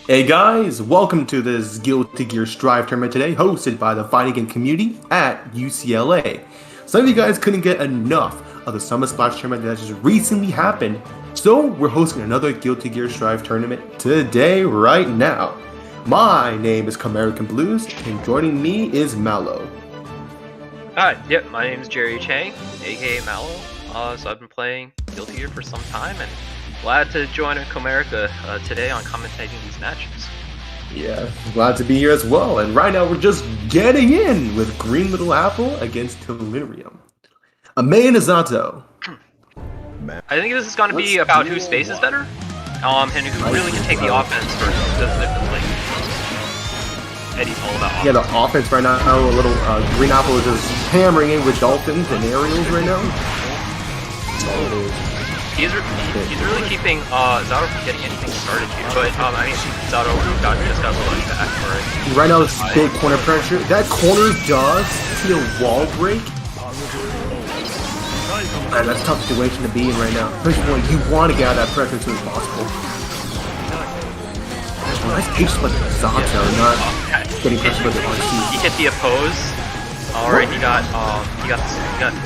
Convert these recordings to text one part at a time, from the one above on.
Hey guys, welcome to this Guilty Gear Strive tournament today, hosted by the fighting game community at UCLA. Some of you guys couldn't get enough of the Summer Splash tournament that just recently happened, so we're hosting another Guilty Gear Strive tournament today, right now. My name is Komerican Blues, and joining me is Mallow. Hi, yep, my name is Jerry Chang, aka Mallow. So I've been playing Guilty Gear for some time, and glad to join Komerica today on commentating these matches. Yeah, glad to be here as well. And right now we're just getting in with Green Little Apple against Delirium. Ame and Azato. I think this is going to be about whose space is better, and who really can take the offense versus the like. Eddie's all about offense. Yeah, the offense right now, a little Green Apple is just hammering in with dolphins and aerials right now. He's really keeping Zato from getting anything started here, but I mean, Zato just got blown back for it. Right now, it's big corner pressure. That corner does see a wall break. Man, that's a tough situation to be in right now. Especially when you want to get out of that pressure as soon as possible. Nice patience by Zato, not getting pressure by the RC. He hit the oppose. Alright, he got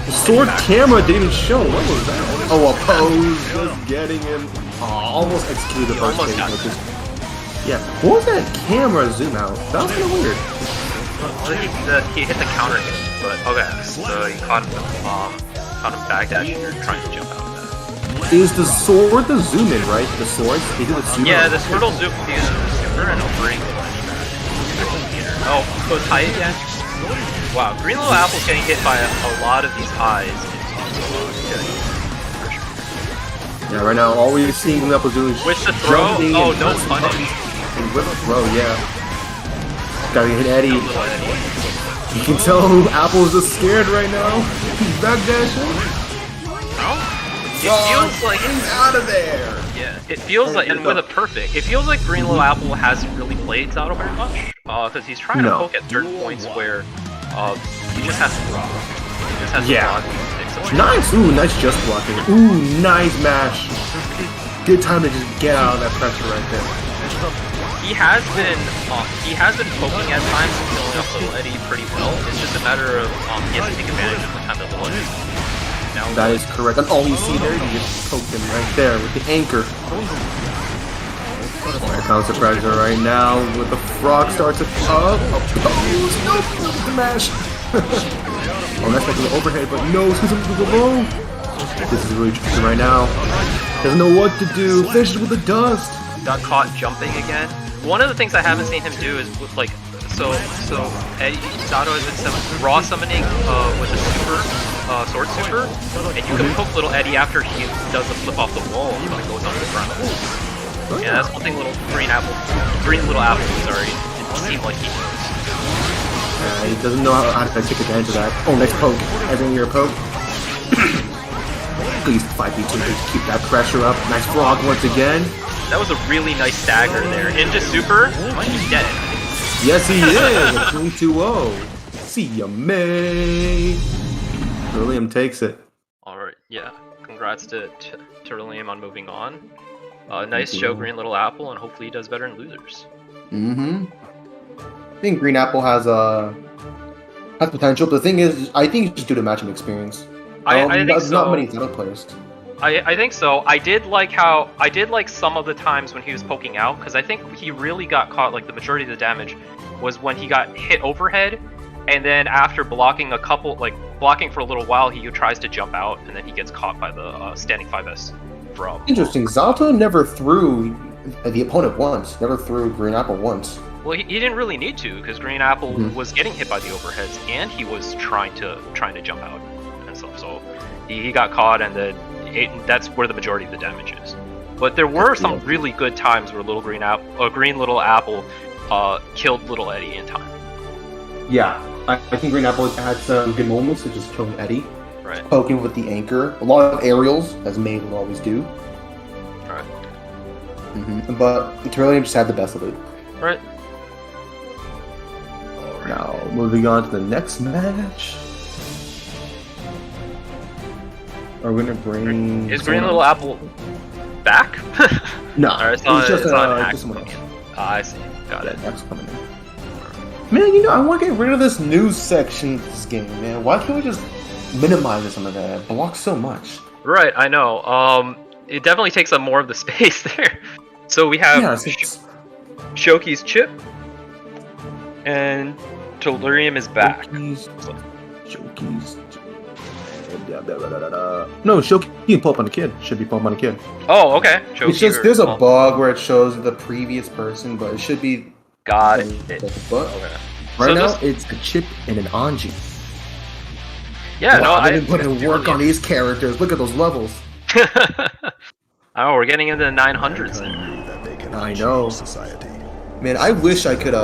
the sword camera didn't even show. What was that? Oh, oppose just getting him. Almost executed the first stage. Yeah, what was that camera zoom out? That was kind of weird. He hit the counter hit, but okay, so he caught him backdashing or trying to jump out of that. Is the sword the zoom in, right? The sword? He did the zoom yeah, the sword will zoom in the super and it'll bring goes high again. Wow, Green Little Apple's getting hit by a lot of these eyes. Yeah, right now all we're seeing Green Apple doing is with the throw. Oh, no punish. And with the throw, yeah. Gotta hit Eddie. You can tell Apple's just scared right now. He's backdashing. It feels like he's out of there. Yeah, it feels like, and with a perfect, it feels like Green Little Apple hasn't really played Zato very much, because he's trying to poke at certain points where he just has to block. He just has to block. Nice, ooh, nice just blocking. Ooh, nice mash. Good time to just get out of that pressure right there. He has been poking at times and filling up Little Eddie pretty well. It's just a matter of he has to take advantage of the time that Little Eddie. That is correct. And all you see there, you just poked him right there with the anchor. Here comes the pressure right now with the frog starts it up. Oppose! Nope! Look at the mash! Oh, that's like an overhead, but no, he's into the low. This is really tricky right now. Doesn't know what to do. Finishes with the dust. Got caught jumping again. One of the things I haven't seen him do is with like so Eddie Zato has been raw summoning with the super sword super, and you can poke Little Eddie after he does a flip off the wall and it goes on the ground. Yeah, that's one thing Green Little Apple sorry, it seemed like he knows. He doesn't know how to take advantage of that. Oh, next poke. Everything you're a poke. Please 5v2 to keep that pressure up. Nice frog once again. That was a really nice stagger there. Into super, he's dead. Yes, he is. 3-2-0. See ya, May. William takes it. Alright, yeah. Congrats to William on moving on. Nice show, Green Little Apple, and hopefully he does better in losers. I think Green Apple has potential. But the thing is, I think it's just due to matching experience. I think so. Not many other players. I think so. I did like some of the times when he was poking out, because I think he really got caught, like the majority of the damage was when he got hit overhead, and then after blocking for a little while, he tries to jump out, and then he gets caught by the standing 5S throw. Interesting. Zato never threw the opponent once. Never threw Green Apple once. Well, he didn't really need to, because Green Apple was getting hit by the overheads, and he was trying to jump out and stuff. So he got caught, and then that's where the majority of the damage is. But there were some really good times where Green Little Apple killed Little Eddie in time. Yeah, I think Green Apple had some good moments of just killing Eddie. Right. Poking with the anchor. A lot of aerials, as May will always do. Right. But Trillium just had the best of it. Right. Now, moving on to the next match. Are we gonna bring... Is Green Little Apple... back? No, Or it's just it's on hack just someone else. coming in. Ah, I see. Got it. That's coming in. Man, you know, I want to get rid of this news section of this game, man. Why can't we just minimize some of that? It blocks so much. Right, I know. It definitely takes up more of the space there. So we have Shoki's chip, and Tellurium is back. Shoki's. No, Shoki can pull up on the kid. Should be pull up on the kid. Oh, okay. Shoki It's just there's a bug where it shows the previous person, but it should be. Got it. But Okay. right So now, it's a chip and an Anji. Yeah, wow, no, I've been putting work on these characters. Look at those levels. Oh, we're getting into the 900s. I know. Man, I wish I could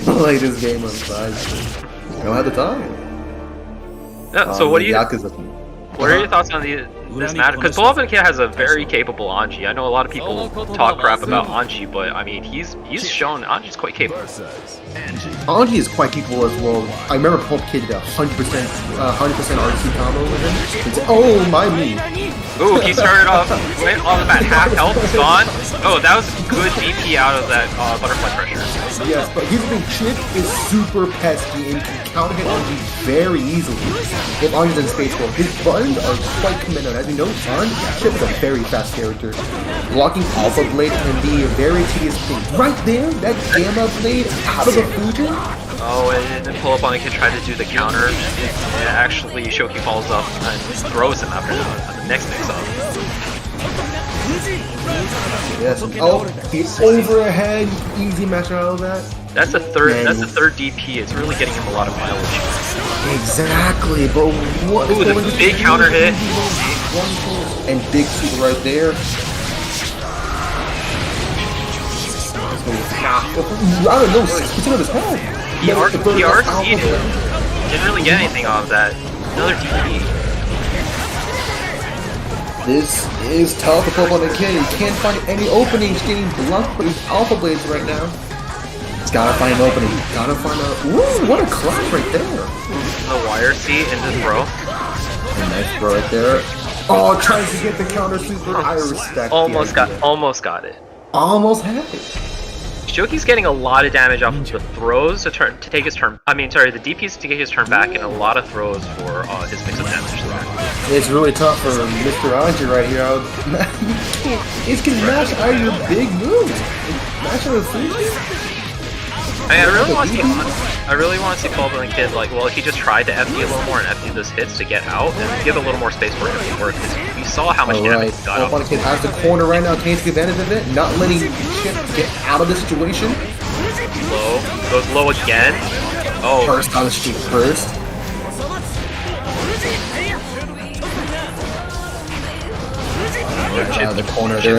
play this game on side. I don't have the time. Yeah, so what do you? Yakuza. What are your thoughts on this matter? Because Pull-Up Kid has a very capable Anji. I know a lot of people talk crap about Anji, but I mean, he's shown Anji's quite capable. Anji is quite capable as well. I remember Pull-Up Kid did a 100% RC combo with him. Oh my me! Ooh, he started off went off about half health, gone. Oh, that was good DP out of that butterfly pressure. Yes, but his big chip is super pesky and can counter hit Anji very easily. If Anji's in space form, his buttons are quite committed. As you know, Anji chip is a very fast character. Blocking Alpha Blade can be a very tedious thing. Right there, that Gamma Blade out of the Fusion. Oh, and then Pull Up on the Kid tried to do the counter, and actually Shoki falls up and throws him after the next mix-up. Yes. Oh, the overhead, easy match out of that. That's the third. That's the third DP. It's really getting him a lot of mileage. Exactly, but what? Ooh, the big counter hit. And big super right there. I don't know, 6% of his health. He RC'd it. Didn't really get anything off that. Another DP. This is tough to pull up on the kid. He can't find any openings getting blunt with his Alpha Blades right now. He's gotta find an opening. Gotta find a... Ooh, what a clash right there. The wire seat and the throw. A nice throw right there. Oh, trying to get the counter super. I respect Almost got it. Almost had it. Shoki's getting a lot of damage off of the throws to take his turn. I mean, sorry, the DPs to get his turn back, and a lot of throws for his mix of damage there. It's really tough for Mr. Anji right here. It's can match all your big moves. Match on the Fuji. I really want to see Pull Up on the Kid, like, well, he just tried to FD a little more and FD those hits to get out and give a little more space for him to work. We saw how much damage he got off. Pull Up on the Kid has the corner right now, can't take advantage of it, not letting Chip get out of the situation. Low. Goes low again. Oh. First on the street first. Out of the corner there,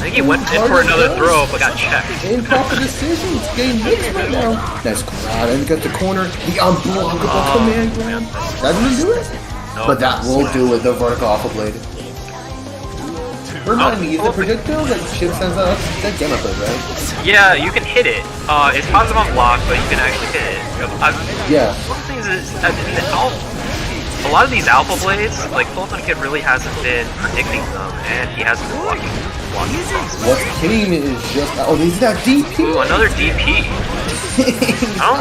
I think he went in for another throw, but got checked. Improper decisions, game mixed right now. That's crowd, and got the corner, the unblockable command grab. That didn't do it? No, but that will do it, the vertical Alpha Blade. Remind me, is the projectile that Chip sends out, that Gamma Blade, right? Yeah, you can hit it. It's positive on block, but you can actually hit it. Yeah. One of the things is, a lot of these Alpha Blades, like, Pull Up on the Kid really hasn't been predicting them, and he hasn't been blocking What's hitting is just... Oh, is that DP? Ooh, another DP.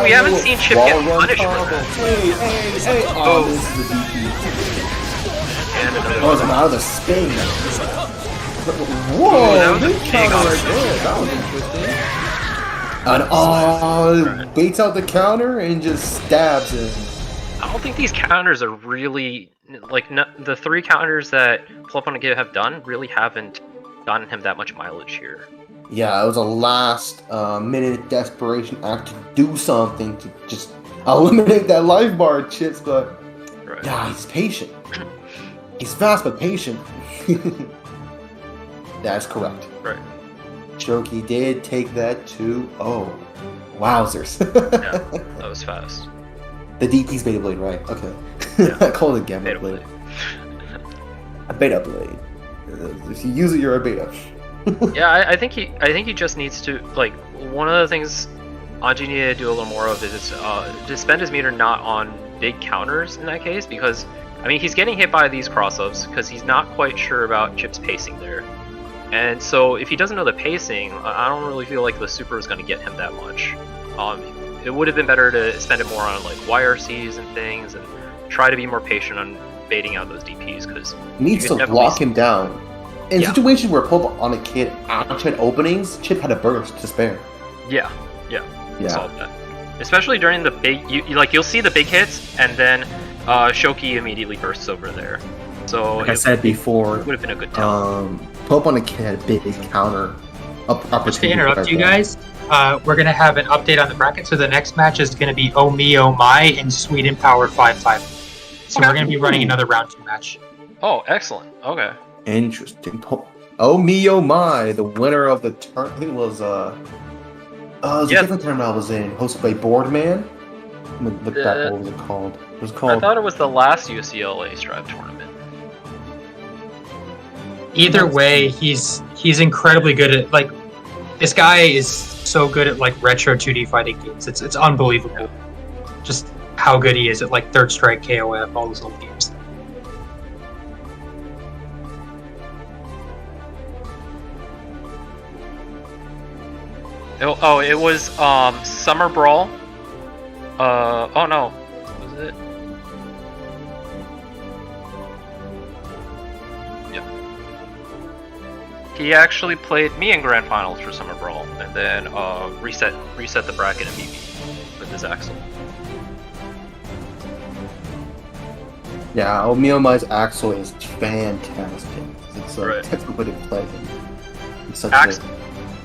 We haven't seen Chip get punished for that. Hey. Oh, this is the DP. And another it's out of the spin. Whoa, big counter right there. That was interesting. And baits out the counter and just stabs him. I don't think these counters are really, like, the three counters that Pull Up on the Kid have done really haven't gotten him that much mileage here. Yeah, it was a last minute desperation act to do something to just eliminate that life bar Chips, but yeah, he's patient. He's fast but patient. That's correct. Right. Shoki did take that 2-0. Wowzers. Yeah, that was fast. The DP's Beta Blade, right? Okay. Yeah. I call it Gamma Blade. A Beta Blade. If you use it, you're a beta. Yeah, I think he just needs to, like, one of the things Anji needed to do a little more of is to spend his meter not on big counters in that case, because I mean, he's getting hit by these cross-ups because he's not quite sure about Chip's pacing there. And so if he doesn't know the pacing, I don't really feel like the super is going to get him that much. It would have been better to spend it more on like YRCs and things, and try to be more patient on baiting out those DPs, because needs to lock him down. In situations where Pope on a kid actually had openings, Chip had a burst to spare. Yeah. Solve that. Especially during the big, you'll see the big hits, and then Shoki immediately bursts over there. So like I said before, it would have been a good tell. Pope on a kid had a big counter. Just to interrupt you guys, we're going to have an update on the bracket. So the next match is going to be Oh Me Oh My in Sweden Power 5-5. So we're going to be running another round 2 match. Oh, excellent. Okay. Interesting. Oh Me Oh My, the winner of the turn. I think it was a different tournament I was in, hosted by Boardman. Look back, what was it called? It was called. I thought it was the last UCLA Strive tournament. Either way, he's incredibly good at, like, this guy is so good at like retro 2D fighting games. It's unbelievable. Just how good he is at like Third Strike, KOF, all those old games. Oh, it was Summer Brawl. Oh no, was it? Yep. He actually played me in Grand Finals for Summer Brawl, and then reset the bracket and beat me with his Axel. Yeah, Omiyama's Axel is fantastic. It's a textbook way to play him.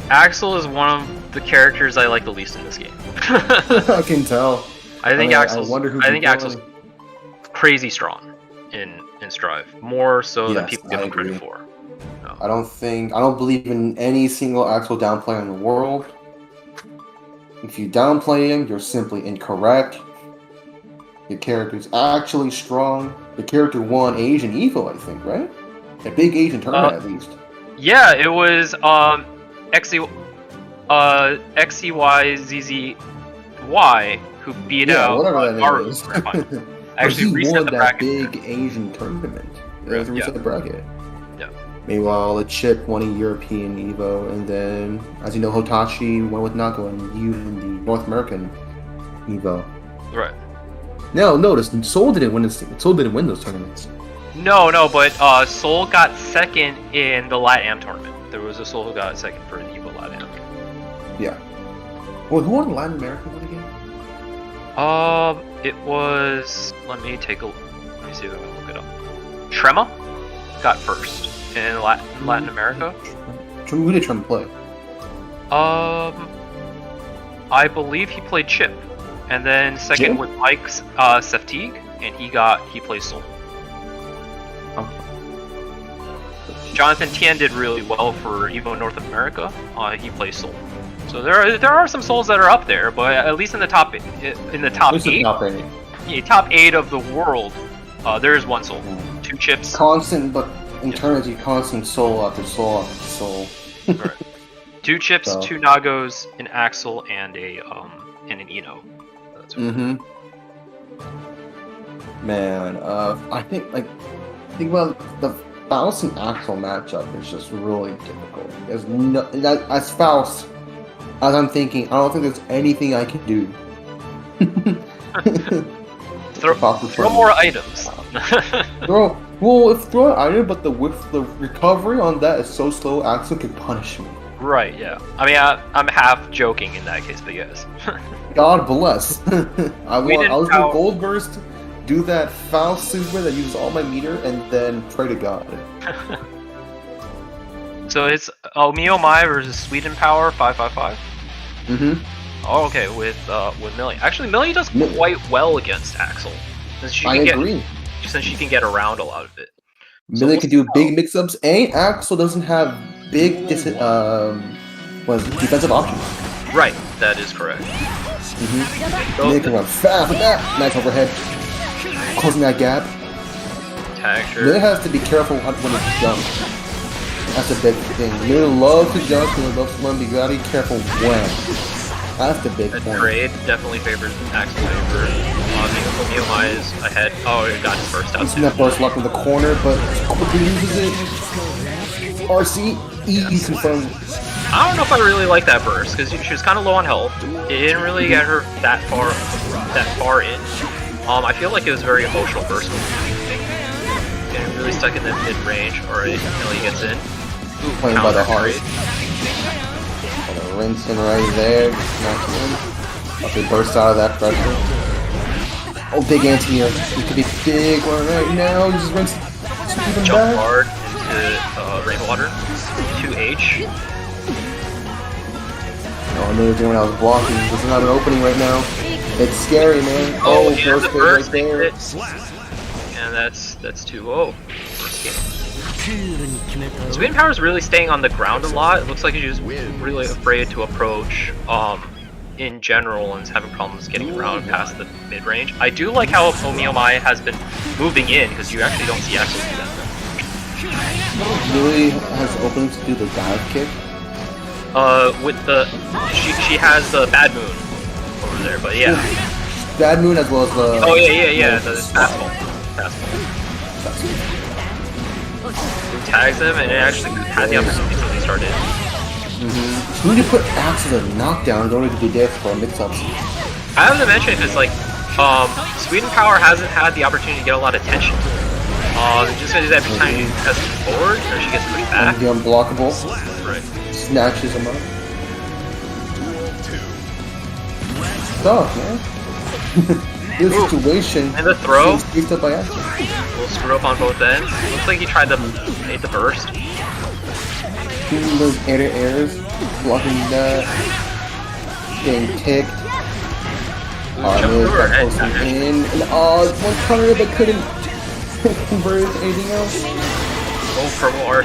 Axel is one of the characters I like the least in this game. I can tell. I think Axel's crazy strong in Strive, more so than people give him credit for. No. I don't believe in any single Axel downplay in the world. If you downplay him, you're simply incorrect. Your character's actually strong. The character won Asian Evo, I think, right? A big Asian tournament, at least. Yeah, it was XEYZZY who beat out Maru. Actually, he reset won the that bracket. big Asian tournament. It was a reset the bracket. Yeah. Meanwhile, the Chip won a European Evo, and then, as you know, Hotachi went with Nako and Yu in the North American Evo. Right. No, notice Seoul didn't win those tournaments. No, but Seoul got second in the LATAM tournament. There was a Seoul who got second for an Evo LATAM. Yeah. Well, who won the Latin American one again? It was. Let me see if I can look it up. Trema got first in Latin America. Who did Trema play? I believe he played Chip, and then second with Mike's Seftig, and he played Seoul. Jonathan Tien did really well for Evo North America. He plays Seoul. So there are some Souls that are up there, but at least in the top 8. Top 8 of the world, there is one Soul. 2 Chips. Constant, but in terms of constant Soul after Soul after Soul. Right. 2 Chips, 2 Nagos, an Axel, and an Eno. Man, I think about the Faust and Axel matchup is just really difficult. As Faust, as I'm thinking, I don't think there's anything I can do. throw more items. throw an item, but the recovery on that is so slow. Axel could punish me. Right. Yeah. I mean, I'm half joking in that case, but yes. God bless. I was going Gold Burst, do that Faust super that uses all my meter, and then pray to God. So it's Mio Mai versus Sweden Power 555. Oh, okay, with Millie. Actually, Millie does quite well against Axel. Since she can get around a lot of it. Millie can do big mix-ups, and Axel doesn't have big defensive options. Right, that is correct. Millie can run fast with that. Nice overhead. Closing that gap. Millie has to be careful when it's jump. That's a big thing. Millie loves to jump, Millie loves to run, but you gotta be careful when. That's the big point. Trade definitely favors Axel favor. Omiyomai is ahead. Oh, he got his first out He's too. that burst locked in the corner, but quickly loses it. RC, EE confirmed. I don't know if I really like that burst because she was kind of low on health. It didn't really get her that far in. I feel like it was a very emotional burst. Getting really stuck in the mid range. Alright, Millie gets in. Ooh, Playing by the heart. trade. Rinsing right there, snatching him. Okay, burst out of that pressure. Oh, big anti-air. It could be big one right now. He just runs. Jump hard into Rainwater. 2H. Oh, another thing when I was blocking. There's not an opening right now. It's scary, man. Oh, and first the hit burst right there. And that's 2-0. First game. Sweden Power is really staying on the ground a lot. It looks like he's just really afraid to approach in general and is having problems getting around past the mid-range. I do like how Omiyomai has been moving in because you actually don't see Axel do that. Really has openings to do the dive kick. With the she has the Bad Moon over there, but yeah. Bad Moon as well as the. Oh yeah, the fastball. It tags him and it actually had the opportunity until he started. We need to put Axe as a knockdown in order to do this for mix-ups. I have to mention because like Sweden Power hasn't had the opportunity to get a lot of attention. Just because every time she has forward or she gets pushed back. The unblockable. Right. Snatches him up. Tough, man. This situation. And the throw. Picked up by Axe. We'll screw up on both ends. Looks like he tried to make the burst. Doing those airs, blocking that, getting kicked. Posting in, and one counter but couldn't convert it to anything else. Oh, purple RC.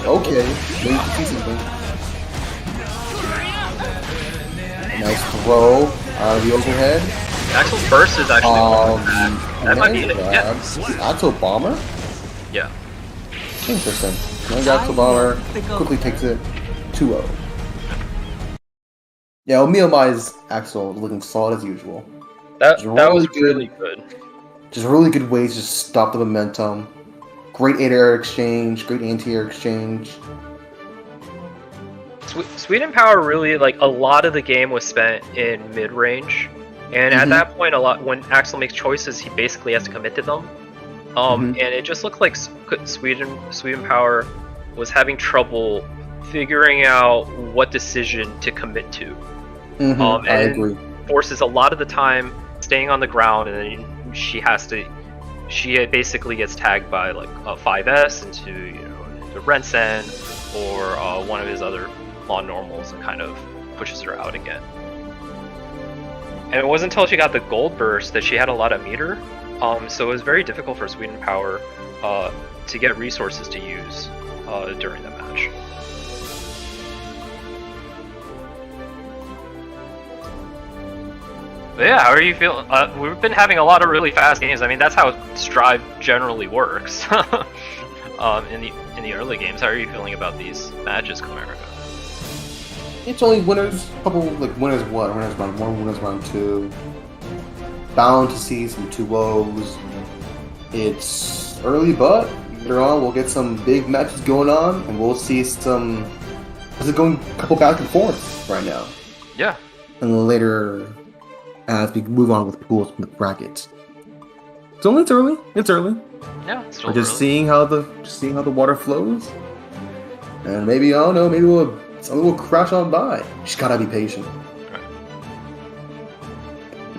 Oh, okay. Maybe decent thing. Nice throw out of the overhead. Axel's burst is actually that might be it. Yeah. Axel Bomber? Yeah. Interesting. Nice Axel Bomber quickly takes it 2-0. Yeah, Omiyomai's Axel looking solid as usual. That was really good. Just really good ways to just stop the momentum. Great air exchange, great anti-air exchange. Sweden Power really, like, a lot of the game was spent in mid-range. And at that point, when Axel makes choices, he basically has to commit to them. And it just looked like Sweden Power was having trouble figuring out what decision to commit to. And I agree. Forces a lot of the time staying on the ground, and then she basically gets tagged by like a 5S into Rensen or one of his other lawn normals and kind of pushes her out again. And it wasn't until she got the gold burst that she had a lot of meter, so it was very difficult for Sweden Power to get resources to use during the match. But yeah, how are you feeling? We've been having a lot of really fast games. I mean, that's how Strive generally works in the early games. How are you feeling about these matches, Komerican? It's only winners, couple like winners round 1, winners round 2. Bound to see some 2-0s. It's early, but later on we'll get some big matches going on, and we'll see some. Is it going a couple back and forth right now? Yeah. And later, as we move on with pools from the brackets. So it's early. It's early. Yeah, it's still We're just early. seeing how the water flows, and maybe I don't know. Maybe something will crash on by. Just gotta be patient. Right.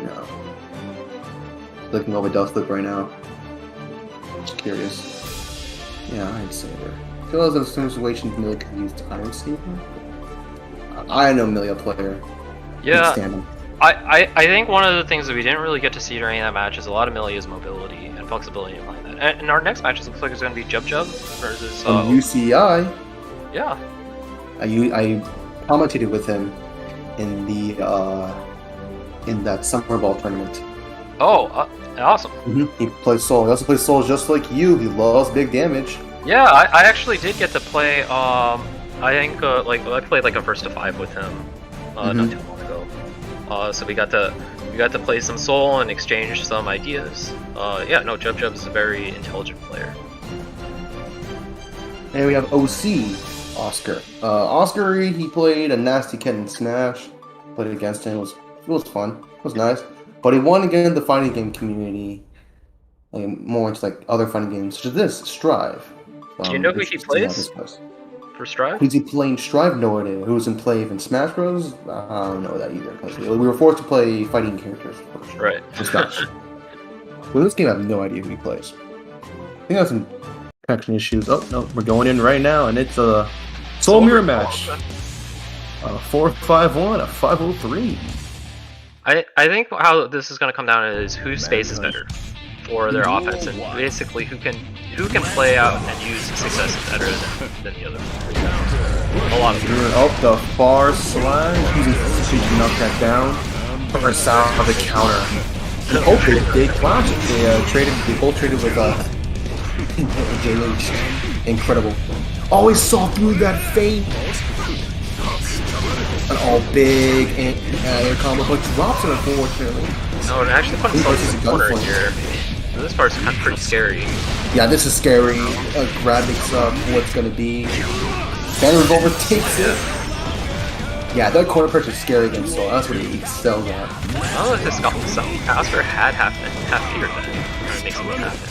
Yeah. Looking over dust look right now. Just curious. Yeah, I'd say there. I feel as though some situations Millie could use Iron Saber. I know Millie a player. Yeah. Standing. I think one of the things that we didn't really get to see during that match is a lot of Milli's mobility and flexibility in playing that. And our next match looks like it's going to be Jub versus UCI. Yeah. I commentated with him in the in that summer ball tournament. Oh, awesome. He plays Soul. He also plays Soul just like you. He loves big damage. Yeah, I actually did get to play. I think I played like a 1st to 5 with him not too long ago. So we got to We got to play some Soul and exchange some ideas. Yeah, no, Jub is a very intelligent player. And we have OC, Oscar. Oscar, he played a nasty kid in Smash. Played against him. It was fun. It was nice. But he won against the fighting game community. Like, more into like other fighting games, such as this, Strive. Do you know who he plays for Strive? Who's he playing Strive? No idea. Who's in play in Smash Bros? I don't know that either, because we were forced to play fighting characters first. Right. Well, this game I have no idea who he plays. I think I have some connection issues. Oh no, we're going in right now, and it's a Soul Mirror match. A 4-5-1, a 5-0-3. I think how this is going to come down is whose space is better for their offense, and basically who can play out and use success better than the other. A lot of people. Oh, the far slide. Using to knock that down. Or south of the counter. And they clash. They both traded with JH. Incredible. Always saw through that feint. An all big air combo, but drops it unfortunately. No, and actually put himself in the corner here. This part's kind of pretty scary. Yeah, this is scary. Grab mix up what's gonna be. Banner Revolver takes it. Yeah, that corner pressure is scary against Soul. That's what he excels at. I don't know if this Oscar had half fear then. Or makes him happen.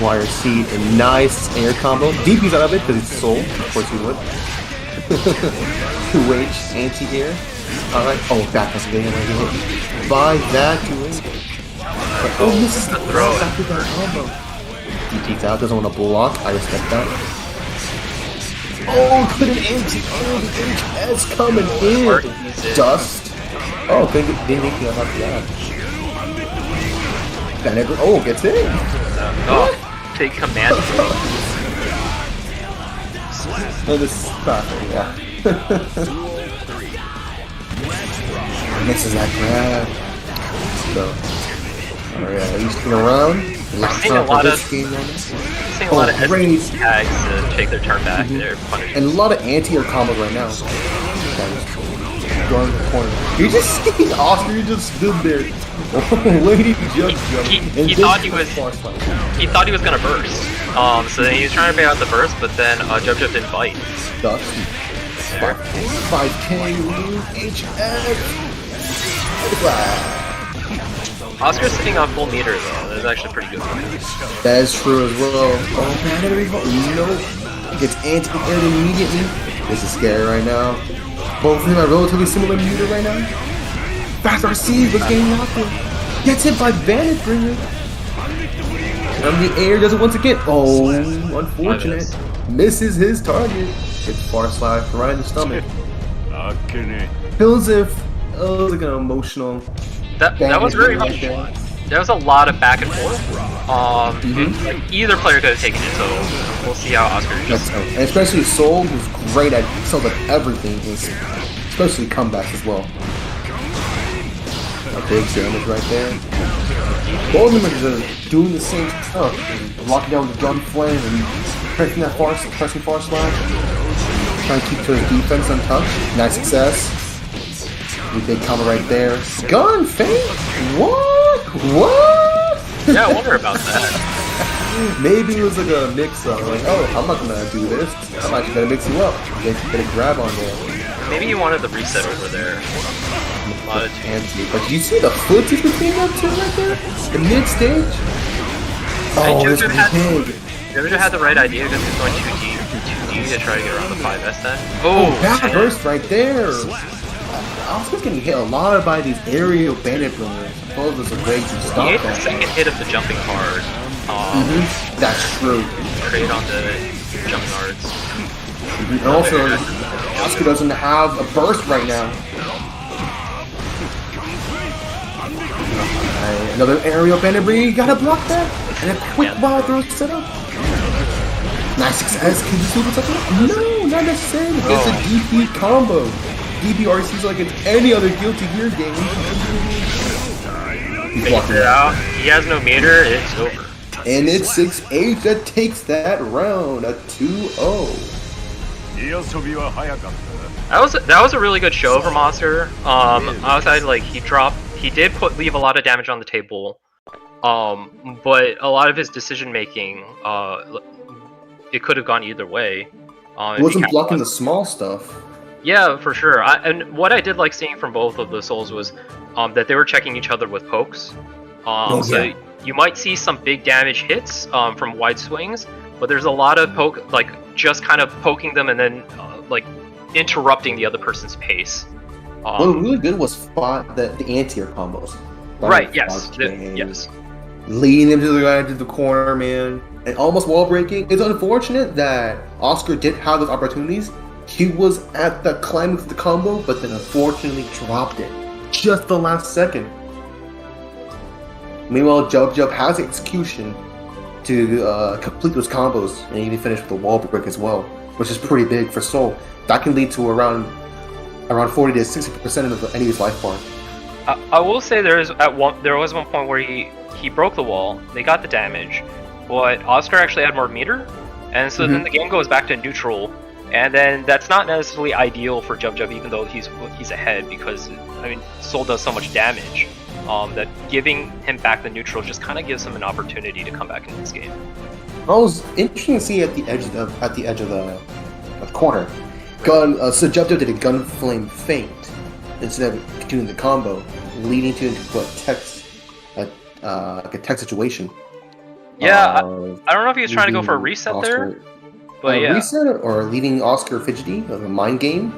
Wire seed, a nice air combo. DP's out of it because it's Soul. Of course he would. 2H anti-air. Alright. Oh, that has been right. By that 2H. Oh, misses the throw after that combo. DP's out, doesn't want to block. I respect that. Oh, could an anti-air. The HS coming in. Dust. Oh, they make me about that. Oh, gets in. Oh, take command. No, this is perfect, yeah. Misses that grab. So, alright, he's looking around. I'm seeing a lot of SC tags to take their turn back. They're punishing. And a lot of anti-air combos right now. Going to the corner. You just see Oscar, you just stood there. Lady jump. He thought he was gonna burst. So then he was trying to figure out the burst, but then Jub didn't bite. Dust. 5K HS. Oscar's sitting on full meter though. That's actually pretty good for him. That is true as well. Oh man, nope. Gets anti-aired immediately. This is scary right now. Both of them are relatively similar meter right now. Fast RC was getting knocked in. Gets hit by Vantage Bringer. And the air does it once again. Oh, unfortunate. Misses his target. Gets far slide right in the stomach. Feels like an emotional. That was very much. There was a lot of back and forth. Like either player could have taken it, so we'll see how Oscar does. And especially Soul, who's great at everything, especially comebacks as well. A big damage right there. Both of them are doing the same stuff, locking down the gun flame and pressing far slash. Trying to keep his defense untouched. Nice success. With big combo right there. Gun feint? What? Yeah, I wonder about that. Maybe it was like a mix-up. Like, oh, I'm not gonna do this. I'm actually gonna mix you up. Get a grab on there. Maybe he wanted the reset over there. But you see the footage between them two right there? The mid-stage? Oh, this is big. Jojo had the right idea because he's going 2D to try to get around the 5S then. Oh, that burst right there! Oscar's getting hit a lot by these aerial bandit blowers. I suppose there's a way to stop that. The second hit of the jumping card. That's true. Trade on the jump guards. And also, Oscar doesn't have a burst right now. Another aerial bandit blade. You gotta block that. And a quick wild throw set up. Nice success. Can you see what's up there? No, not necessarily. It's a DP combo. DPRC's like it's any other Guilty Gear game. Fakes it out. He has no meter. It's over. And it's 6H that takes that round. A 2-0. That was a really good show from Oscar. Outside, like he did leave a lot of damage on the table. But a lot of his decision making, it could have gone either way. He wasn't blocking the small stuff. Yeah, for sure. And what I did like seeing from both of the souls was that they were checking each other with pokes. So you might see some big damage hits from wide swings, but there's a lot of just kind of poking them and then like interrupting the other person's pace. What was really good was the anti-air combos. Right, yes. Yes. Leading him to the guy into the corner, man. And almost wall breaking. It's unfortunate that Oscar did have those opportunities. He was at the climax of the combo, but then unfortunately dropped it. Just the last second. Meanwhile, Jub has execution to complete those combos, and even finish with a wall break as well, which is pretty big for Soul. That can lead to around 40 to 60% of the enemy's life bar. I will say there was one point where he broke the wall. They got the damage, but Oscar actually had more meter, and so then the game goes back to neutral. And then that's not necessarily ideal for Jub, even though he's ahead, because I mean Soul does so much damage that giving him back the neutral just kind of gives him an opportunity to come back in this game. It was interesting to see at the edge of the corner. So Jub did a gun flame feint instead of continuing the combo, leading to a tech situation. Yeah, I don't know if he was trying to go for a reset there. But reset or leaving Oscar fidgety, like a mind game.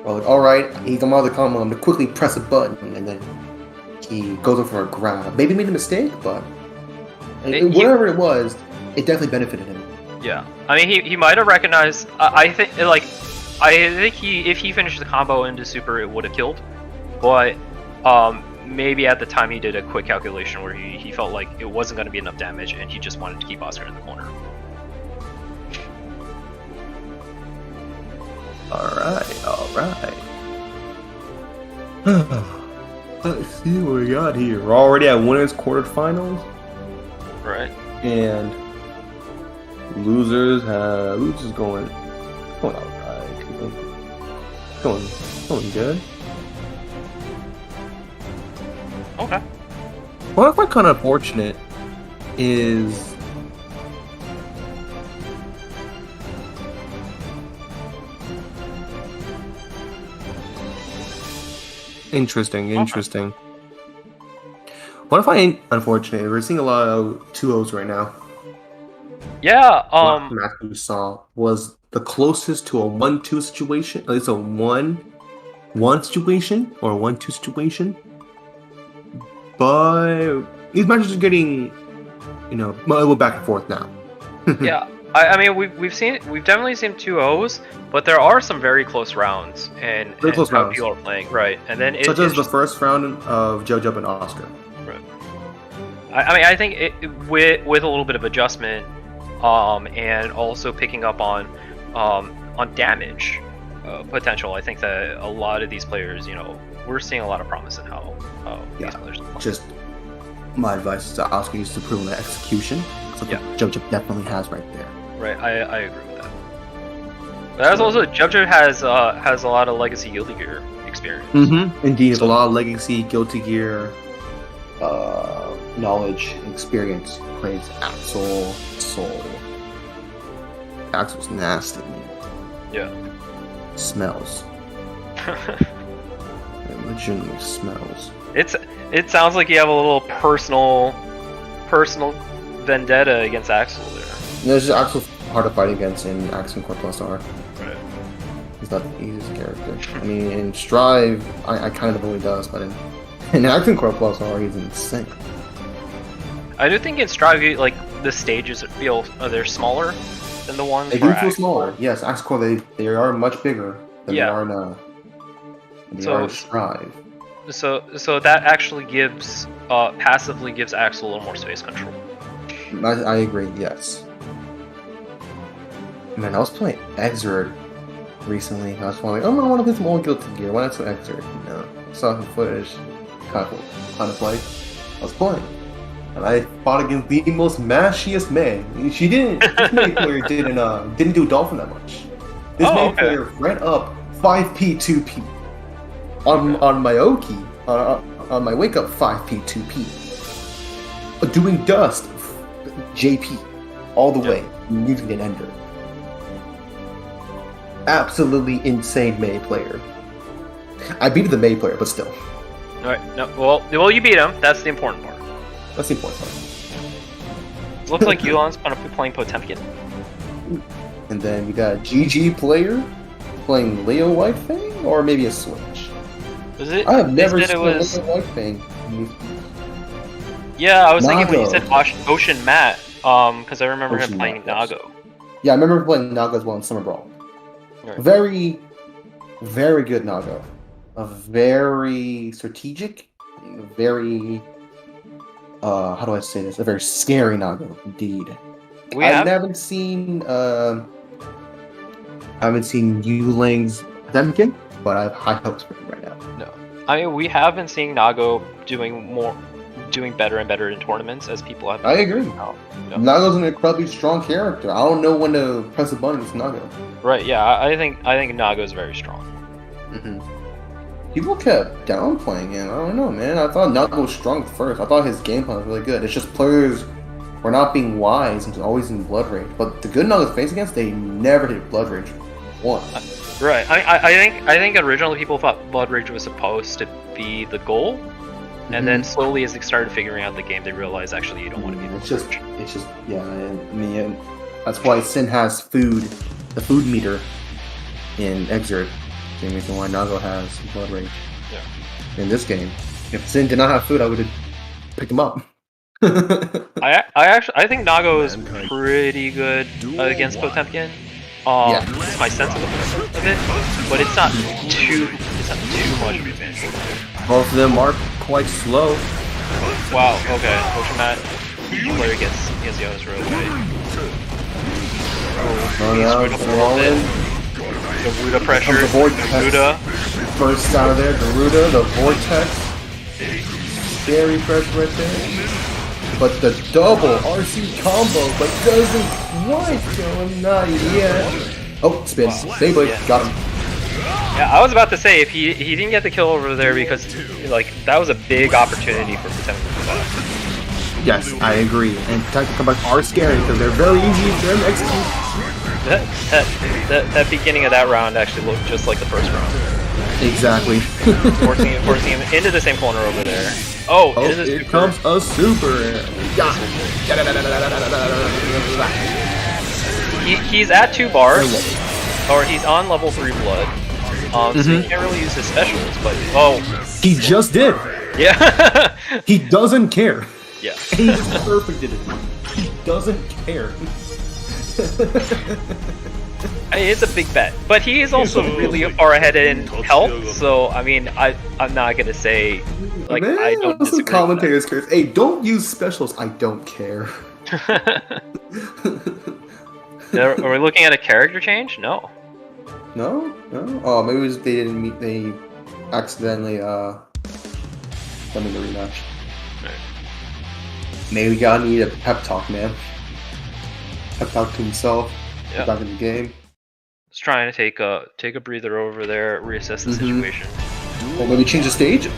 Alright, he's on the combo, I'm going to quickly press a button, and then he goes in for a grab. Maybe made a mistake, but whatever it was, it definitely benefited him. Yeah, I mean, he might have recognized. I think if he finished the combo into super, it would have killed. But maybe at the time he did a quick calculation where he felt like it wasn't going to be enough damage, and he just wanted to keep Oscar in the corner. Alright. Let's see what we got here. We're already at winners quarterfinals. Right. And losers going alright. Going good. Okay. What I find kind of unfortunate is Interesting. What I find unfortunate, we're seeing a lot of 2-0s right now. Yeah, Last match we saw was the closest to a 1-2 situation, at least a 1-1 situation or a 1-2 situation. But these matches are getting, we're back and forth now. Yeah. I mean, we've definitely seen 2-0s, but there are some very close rounds, and close how rounds. people are playing, right? And then such as the first round of JoJo and Oscar. Right. I mean, I think with a little bit of adjustment, and also picking up on damage potential, I think that a lot of these players, we're seeing a lot of promise in how these players are. Just my advice is to Oscar used to prove on the execution. So JoJo definitely has right there. Right, I agree with that. But as also, JoJo has a lot of legacy Guilty Gear experience. Mm-hmm. Indeed, a lot of legacy Guilty Gear knowledge and experience. Plays Axel, Soul. Axel's nasty, man. Yeah. Smells. It legitimately smells. It sounds like you have a little personal vendetta against Axel there. There's just Axel hard to fight against in Axel Core Plus R. Right. He's not the easiest character. I mean, in Strive, I kind of know he does, but in Axel Core Plus R, he's insane. I do think in Strive, like, the stages feel they're smaller than the ones. They do feel smaller. Yes, Axel Core they are much bigger than they are in Strive. So that actually gives passively gives Axel a little more space control. I agree. Yes. Man, I was playing Exert recently. I was like, I want to play some old Guilty Gear. Why not some Exert? I saw some footage. Kind of play. I was playing, and I fought against the most mashiest man. She didn't. This player didn't do Dolphin that much. This Oh, main okay. player ran up 5p 2p on my Oki, on my wake up 5p 2p, doing dust JP all the way, using an ender. Absolutely insane May player. I beat the May player, but still. Alright, no, well, you beat him. That's the important part. That's the important part. Looks like Yulan's gonna be playing Potemkin. And then we got a GG player playing Leo White Fang, or maybe a Switch. Was it? I have never it seen was... Leo White Fang. Yeah, I was thinking when you Nago. said Ocean Matt, because I remember Ocean him playing Matt, yes. Nago. Yeah, I remember playing Naga as well in Summer Brawl. Right. Very, very good Naga. A very strategic, very, how do I say this? A very scary Naga, indeed. I haven't seen Yuling's Potemkin, but I have high hopes for him right now. No, I mean we have been seeing Nago doing better and better in tournaments as people have. I agree. No. Naga's an incredibly strong character. I don't know when to press a button with Naga. Right? Yeah, I think Nago is very strong. Mm-hmm. People kept downplaying him. I don't know, man. I thought Naga was strong at first. I thought his game plan was really good. It's just players were not being wise and always in Blood Rage. But the good Nagas face against, they never hit Blood Rage once. Right. I think originally people thought Blood Rage was supposed to be the goal, and then slowly as they started figuring out the game, they realized actually you don't want to be. It's just, yeah. I mean, that's why Sin has the food meter in Exert. Same reason why Nago has Blood Rage. Yeah. In this game, if Sin did not have food, I would have picked him up. I think Nago is pretty good against Potemkin. It's my sense of it, but it's not too much of an advantage. Both of them are quite slow. Wow. Okay. Ocean Matt player gets the others real away. The Garuda pressure. The vortex. Garuda. Bursts out of there. Garuda, the vortex. Scary pressure right there. But the double RC combo, but doesn't quite kill him. Not yet. Oh, spin. Beyblade. Yeah. Got him. Yeah, I was about to say if he didn't get the kill over there because like that was a big opportunity for Potemkin to come back. Yes, I agree. And tactical comebacks are scary because they're very easy to execute. That beginning of that round actually looked just like the first round. Exactly. forcing him into the same corner over there. Oh, here comes a super. He's at 2 bars, or he's on level 3 blood. So he can't really use his specials, but he just did. Yeah. He doesn't care. Yeah. He's perfect in it. He doesn't care. I mean, it's a big bet, but he is also really far ahead in health. So I mean, I'm not gonna say like Man, I don't disagree. Some commentators care. Hey, don't use specials. I don't care. Are we looking at a character change? No. No. Oh, maybe it was they didn't meet. They accidentally done in the rematch. Right. Maybe we gotta need a pep talk, man. Pep talk to himself. Yeah. Back in the game. Just trying to take a breather over there, reassess the situation. Or maybe change the stage.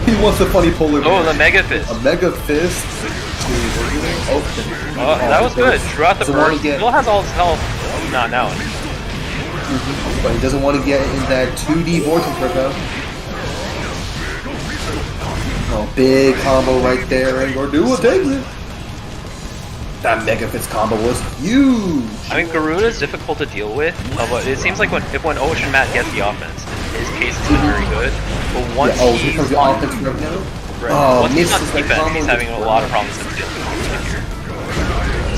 He wants a funny polar. Oh, the Mega Fist. A Mega Fist. That was good. Drew out the burst. Still has all his health. Not now. But he doesn't want to get in that 2D vortex right now. Oh, big combo right there, and Gordua takes it. That Mega Fist combo was huge. I mean, Garuda is difficult to deal with, but it seems like when Ocean Matt gets the offense, his case has been very good. But once here comes the offense right now. Once he's on defense, he's having a lot of problems to deal with here.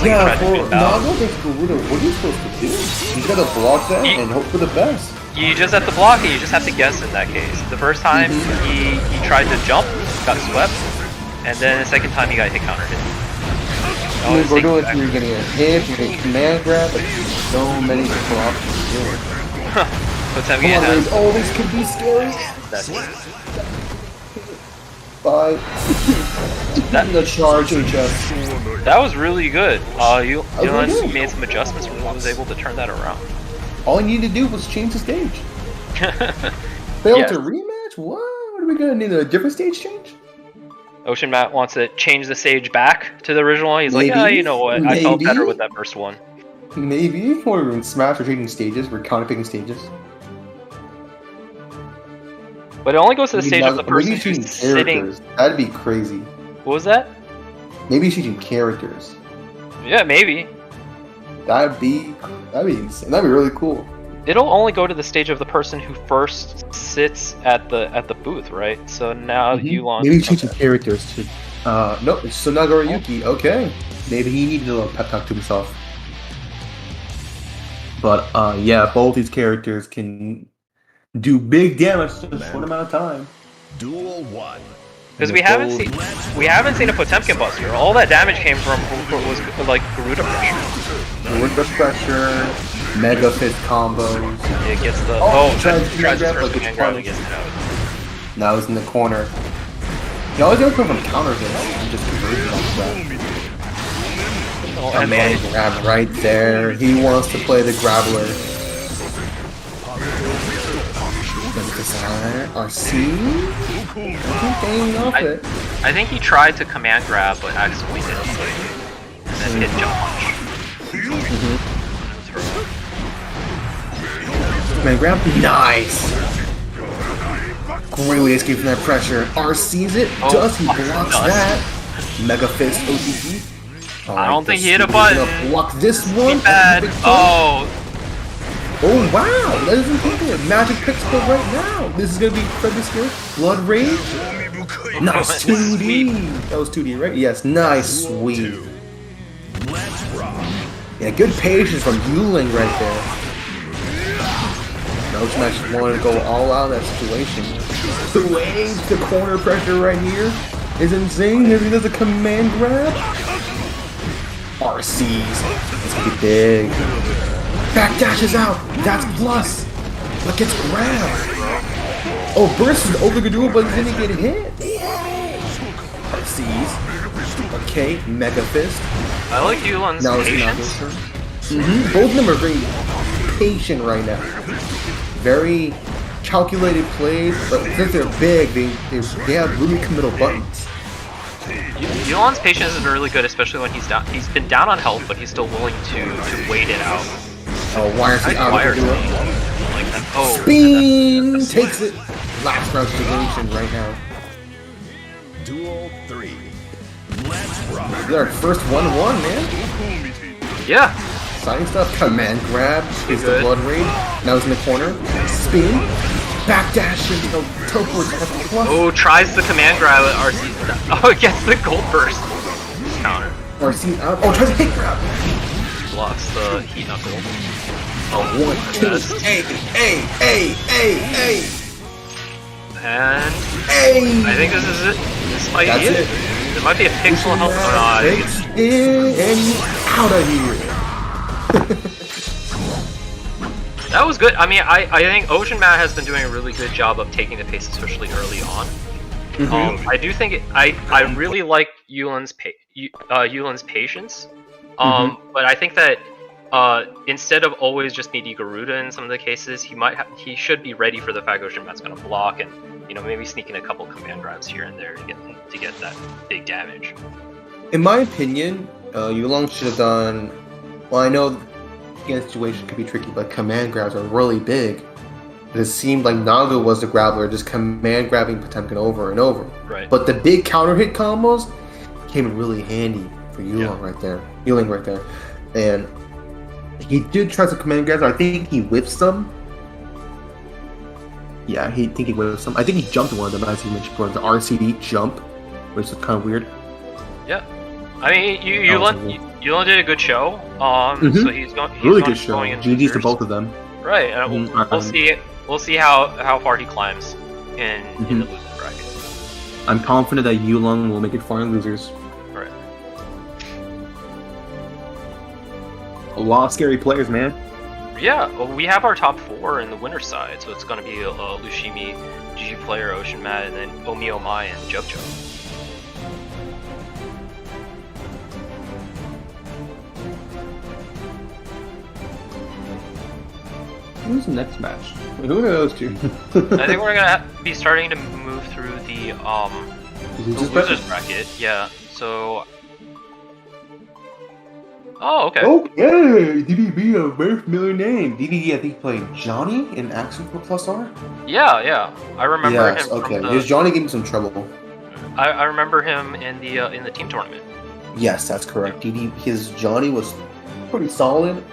Yeah, for Nago against Garuda, what are you supposed to do? You gotta block that and hope for the best. You just have to block it, you just have to guess in that case. The first time he tried to jump, got swept, and then the second time he got hit counter hit. I mean, Gordua, you're getting a hit, you're getting command grab, but so many different options to do it. Potemkin has... Oh, this could be scary. That's it. by the charge HS. That was really good. You good. made some adjustments and was able to turn that around. All you need to do was change the stage. Failed to rematch? What? What are we gonna need? A different stage change? Ocean Matt wants to change the stage back to the original one. He's Maybe. like, yeah, you know what? I felt Maybe. better with that first one. Maybe. Or we're in Smash, we're changing stages. We're counterpicking stages. But it only goes to the stage of the person Maybe changing who's sitting. characters. That'd be crazy. What was that? Maybe changing characters. Yeah, maybe. That'd be insane. That'd be really cool. It'll only go to the stage of the person who first sits at the booth, right? So now you launch. Maybe changing characters to. No, it's Sonagorayuki. Okay, maybe he needed a little pep talk to himself. But yeah, both these characters can do big damage in a short amount of time. Duel 1. Because we haven't seen a Potemkin Buster. All that damage came from was like Garuda pressure. Garuda pressure, Mega Fist combos. It gets the tries to first like command grab, it gets it out. Now he's in the corner. He always goes from counter hits and just converts off that. And Man grab right there. He wants to play the grappler. RC? I think he tried to command grab, but accidentally did it. And then hit jump punch. Command grab? Nice! Great way to escape from that pressure. RC's it. Does he blocks that? Mega Fist OTP. I don't think he hit a button. Block this one. Bad. Oh. Oh wow! That isn't thinking it. Magic Pixel right now. This is gonna be Freddy's skill. Blood Rage. Nice 2D. That was 2D, right? Yes. Nice, sweet. Yeah, good patience from Yuling right there. Ocean Matt just wanted to go all out in that situation. The wave, the corner pressure right here is insane. Here he does a command grab. RCs. It's gonna be big. Back dashes out. That's plus. But gets grabbed. Oh, burst is over Gadul, but didn't get hit. RCs. Okay, Mega Fist. I like Yulan's patience. Both of them are very patient right now. Very calculated plays, but since they're big, they have really committal buttons. Yulan's patience is really good, especially when he's down. He's been down on health, but he's still willing to wait it out. Oh, YRC out of the like that. Oh, Spin takes it. Last round situation right now. Duel 3. Let's rock. This is our first 1-1, man. Yeah. Exciting stuff. Command grab. Is the Blood Rage. Now he's in the corner. Spin. Back dash into the teleport. Oh, tries the command grab at RC. Oh, it gets the gold burst. Counter. RC out. Oh, tries to hit grab. Blocks the heat knuckle. Oh, 1, 2. Hey. And Hey. I think this is it. This might That's be it. There might be a pixel health. Oh, no, Takes in and out of here. That was good. I mean, I think Ocean Matt has been doing a really good job of taking the pace, especially early on. I do think I really like Yulan's patience. But I think that instead of always just needing Garuda in some of the cases, he should be ready for the fact Ocean Matt's going to block and maybe sneaking a couple command grabs here and there to get that big damage. In my opinion, Yulang should have done. Well, I know the situation could be tricky, but command grabs are really big. It seemed like Naga was the grappler, just command grabbing Potemkin over and over. Right. But the big counter hit combos came in really handy for Yulang right there. Yuling right there. And he did try some command grabs. I think he whiffs them. Yeah, he whiffs them. I think he jumped one of them, as you mentioned before, the RCD jump, which is kind of weird. Yeah. I mean, Yulan did a good show. So he's going. Really good show. Going GG's to both of them. Right, and we'll see. We'll see how far he climbs in the losing bracket. I'm confident that Yulang will make it far in losers. Right. A lot of scary players, man. Yeah, well, we have our top 4 in the winner's side, so it's going to be Lushimi, GG Player, Ocean Matt, and then Omi Omai and JoJo. Who's the next match? Who are those two? I think we're gonna be starting to move through the losers bracket. Yeah. So. Oh, okay. Okay, DDB, a very familiar name. DDB, I think, played Johnny in Action for Plus R? Yeah. I remember him. Okay. Because Johnny gave me some trouble. I remember him in the team tournament. Yes, that's correct. His Johnny was pretty solid.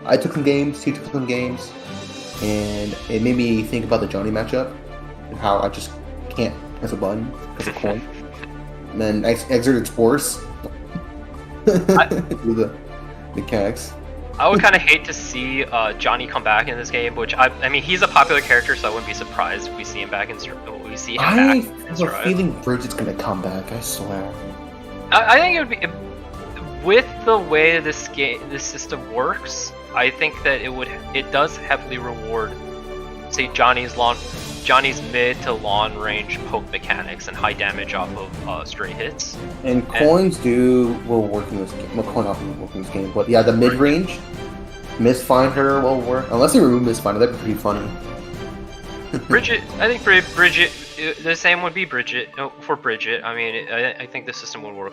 I took some games, he took some games, and it made me think about the Johnny matchup and how I just can't press a button because of coin. And then I exerted force through the mechanics. I would kind of hate to see Johnny come back in this game, which I mean he's a popular character, so I wouldn't be surprised if we see him back in I have a feeling Bridget's gonna come back. I swear. I think it would be with the way this system works. I think that it does heavily reward, say Johnny's mid to long range poke mechanics and high damage off of straight hits. And coins will work in this game. Well, coin often will work in this game, but yeah, the mid range, Misfinder will work. Unless they remove Misfinder, that'd be pretty funny. Bridget, I think Bridget, the same would be Bridget for Bridget. I mean, I think the system would work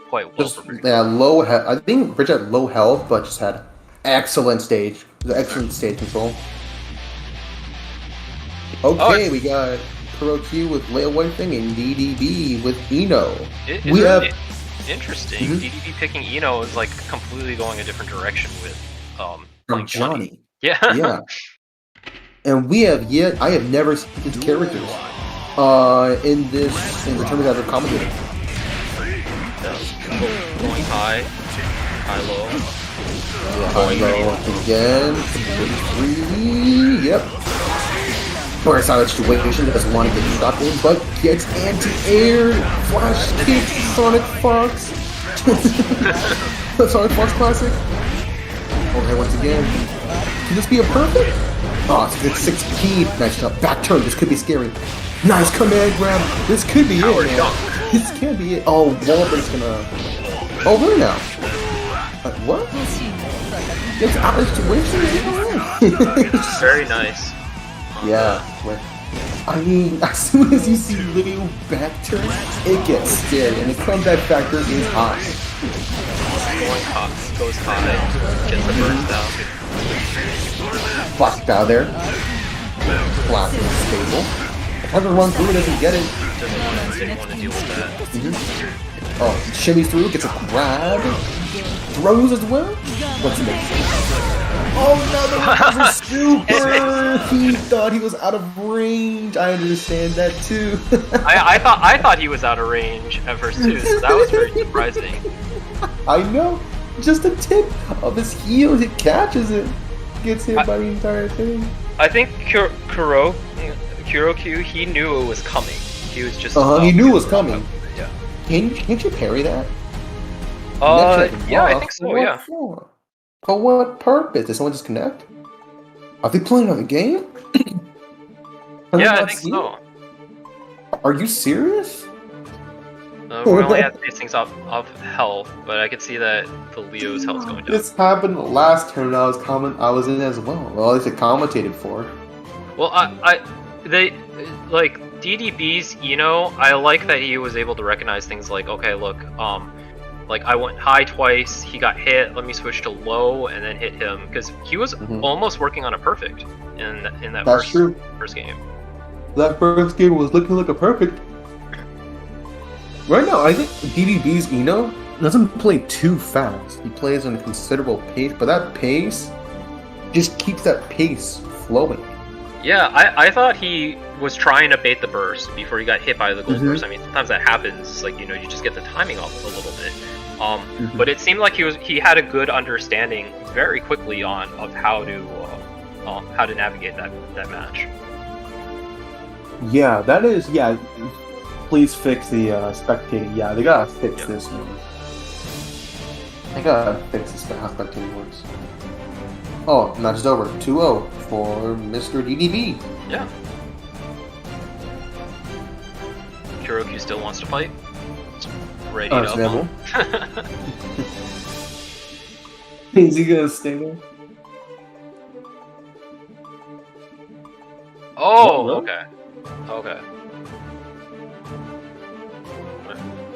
quite well for Bridget. Yeah, I think Bridget had low health, but just had excellent stage control. Okay, we got Kurushii with layaway thing and DDB with Eno. We have interesting. DDB picking Eno is like completely going a different direction with from Johnny. Yeah. Yeah. And I have never seen these characters in the tournament that I've commentated. Going high, low. Yeah, high low again. 3. Yep. Burst out of situation, doesn't want to get stopped in, but gets anti-air, flash kick, Sonic Fox. The Sonic Fox classic. Okay, once again. Can this be a perfect? Oh, it's 16. Nice jump. Back turn. This could be scary. Nice command grab. This could be it, man. This can't be it. Oh, Walbert's gonna... Oh, where now? What? It's out of situation. Very nice. Yeah. I mean, as soon as you see little back turn, it gets scary, and the comeback factor is high. Going high, goes high, gets the burst down. Blocked out there. Block is stable. Tries to run through it, doesn't get it. Didn't want to deal with that. Oh, shimmies through, gets a grab. Throws as well. What's the next? Oh no, the super! He thought he was out of range. I understand that too. I thought he was out of range at first too, so that was very surprising. I know. Just a tip of his heel, it catches it. Gets hit by the entire thing. I think Kurokyuu, he knew it was coming. He was just he knew it was coming. Yeah. Can't you parry that? Yeah, I think so, yeah. For what purpose? Did someone disconnect? Are they playing another game? Yeah, I think so. Are you serious? We only have these things off health, but I could see that the Leo's health's going down. This happened last turn I was in as well. Well, at least it commentated for. Well, they like DDB's I like that he was able to recognize things like, okay, look, like I went high twice, he got hit, let me switch to low and then hit him, because he was almost working on a perfect in that first game. That first game was looking like a perfect. Right now, I think DDB's Eno doesn't play too fast. He plays on a considerable pace, but that pace just keeps that pace flowing. Yeah, I thought he was trying to bait the burst before he got hit by the gold burst. I mean, sometimes that happens. Like, you just get the timing off a little bit. But it seemed like he had a good understanding very quickly of how to navigate that match. Yeah, that is. Yeah, please fix the spectating. Yeah, they gotta fix this, man. They gotta fix this how spectating works. Oh, match is over. 2-0 for Mr. DDB. Yeah. Kuroki still wants to fight. It's ready to Understandable. up. Is he gonna stay there? Oh, What? okay. Okay.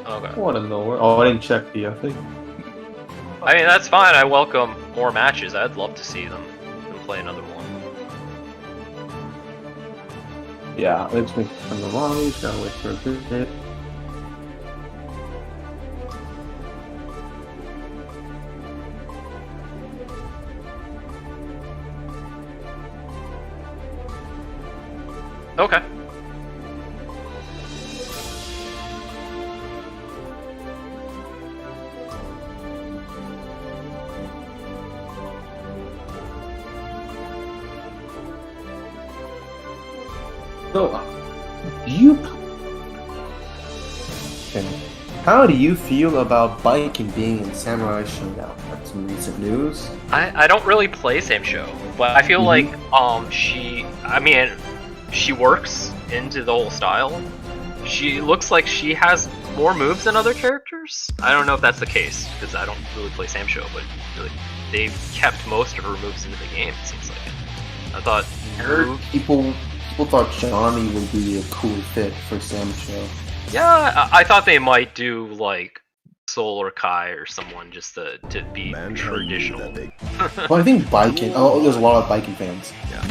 Okay. I wanna know where. Oh, I didn't check the thing. I mean, that's fine. I welcome more matches. I'd love to see them and play another one. Yeah, let's make from the long. Gotta wait for a bit. Okay. So, how do you feel about Biking being in Samurai Showdown? That's some recent news. I don't really play Same Show, but I feel like she works into the whole style. She looks like she has more moves than other characters. I don't know if that's the case because I don't really play Same Show, but really, they've kept most of her moves into the game. It seems like. I thought People thought Johnny would be a cool fit for Sam Show. Yeah, I thought they might do like Soul or Kai or someone just to be traditional. Well, I think Biking. Oh, there's a lot of Biking fans. Yeah.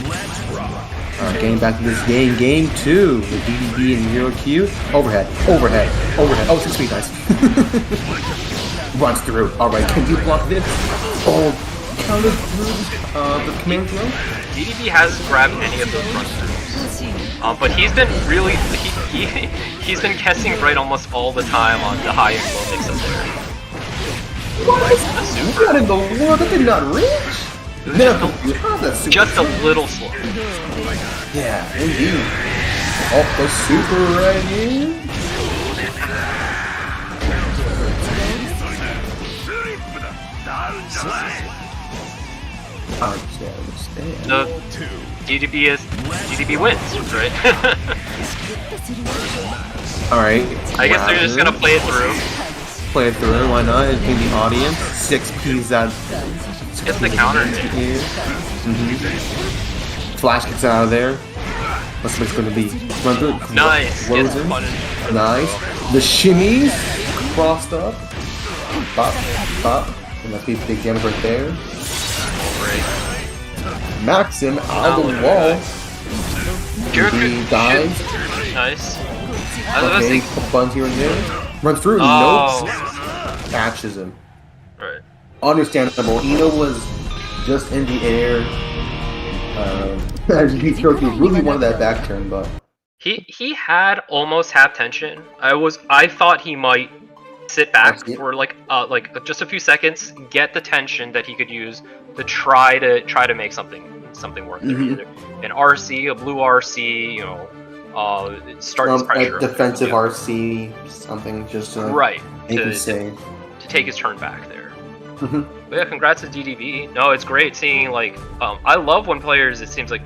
Alright, getting back to this game. Game 2 with DDB and Zenryoku. Overhead. Oh, 6 feet, nice. Runs through. Alright, can you block this? Oh, counter through the command throw? DDB hasn't grabbed any of those run throughs. But he's been really he's been guessing right almost all the time on the high and low mix up there. What? The super. What in the world? That did not reach? No, that's super. Just a little slow. Yeah, indeed. Oh, the super right here. I understand. The DDB wins, right? Alright. I guess they're just gonna play it through. Play it through, why not? In the audience. 6 P's out. Get the counter hit. Flash gets out of there. What's it's gonna be? Run through. Nice. Gets Frozen. punished. Nice. The shimmies. Crossed up. Pop. And that's big damage right there. Maxim out of the wall. He dies. Nice. Okay, couple buttons here and there. Run through. Oh. Nope. Catches him. Right. Understandable. Eno was just in the air. He really wanted that back turn, but He had almost half tension. I thought he might sit back for like just a few seconds, get the tension that he could use to try to make something work there. Either an RC, a blue RC, start his pressure. A defensive RC, something just to make him safe. To take his turn back there. But yeah, congrats to DDB. No, it's great seeing I love when players, it seems like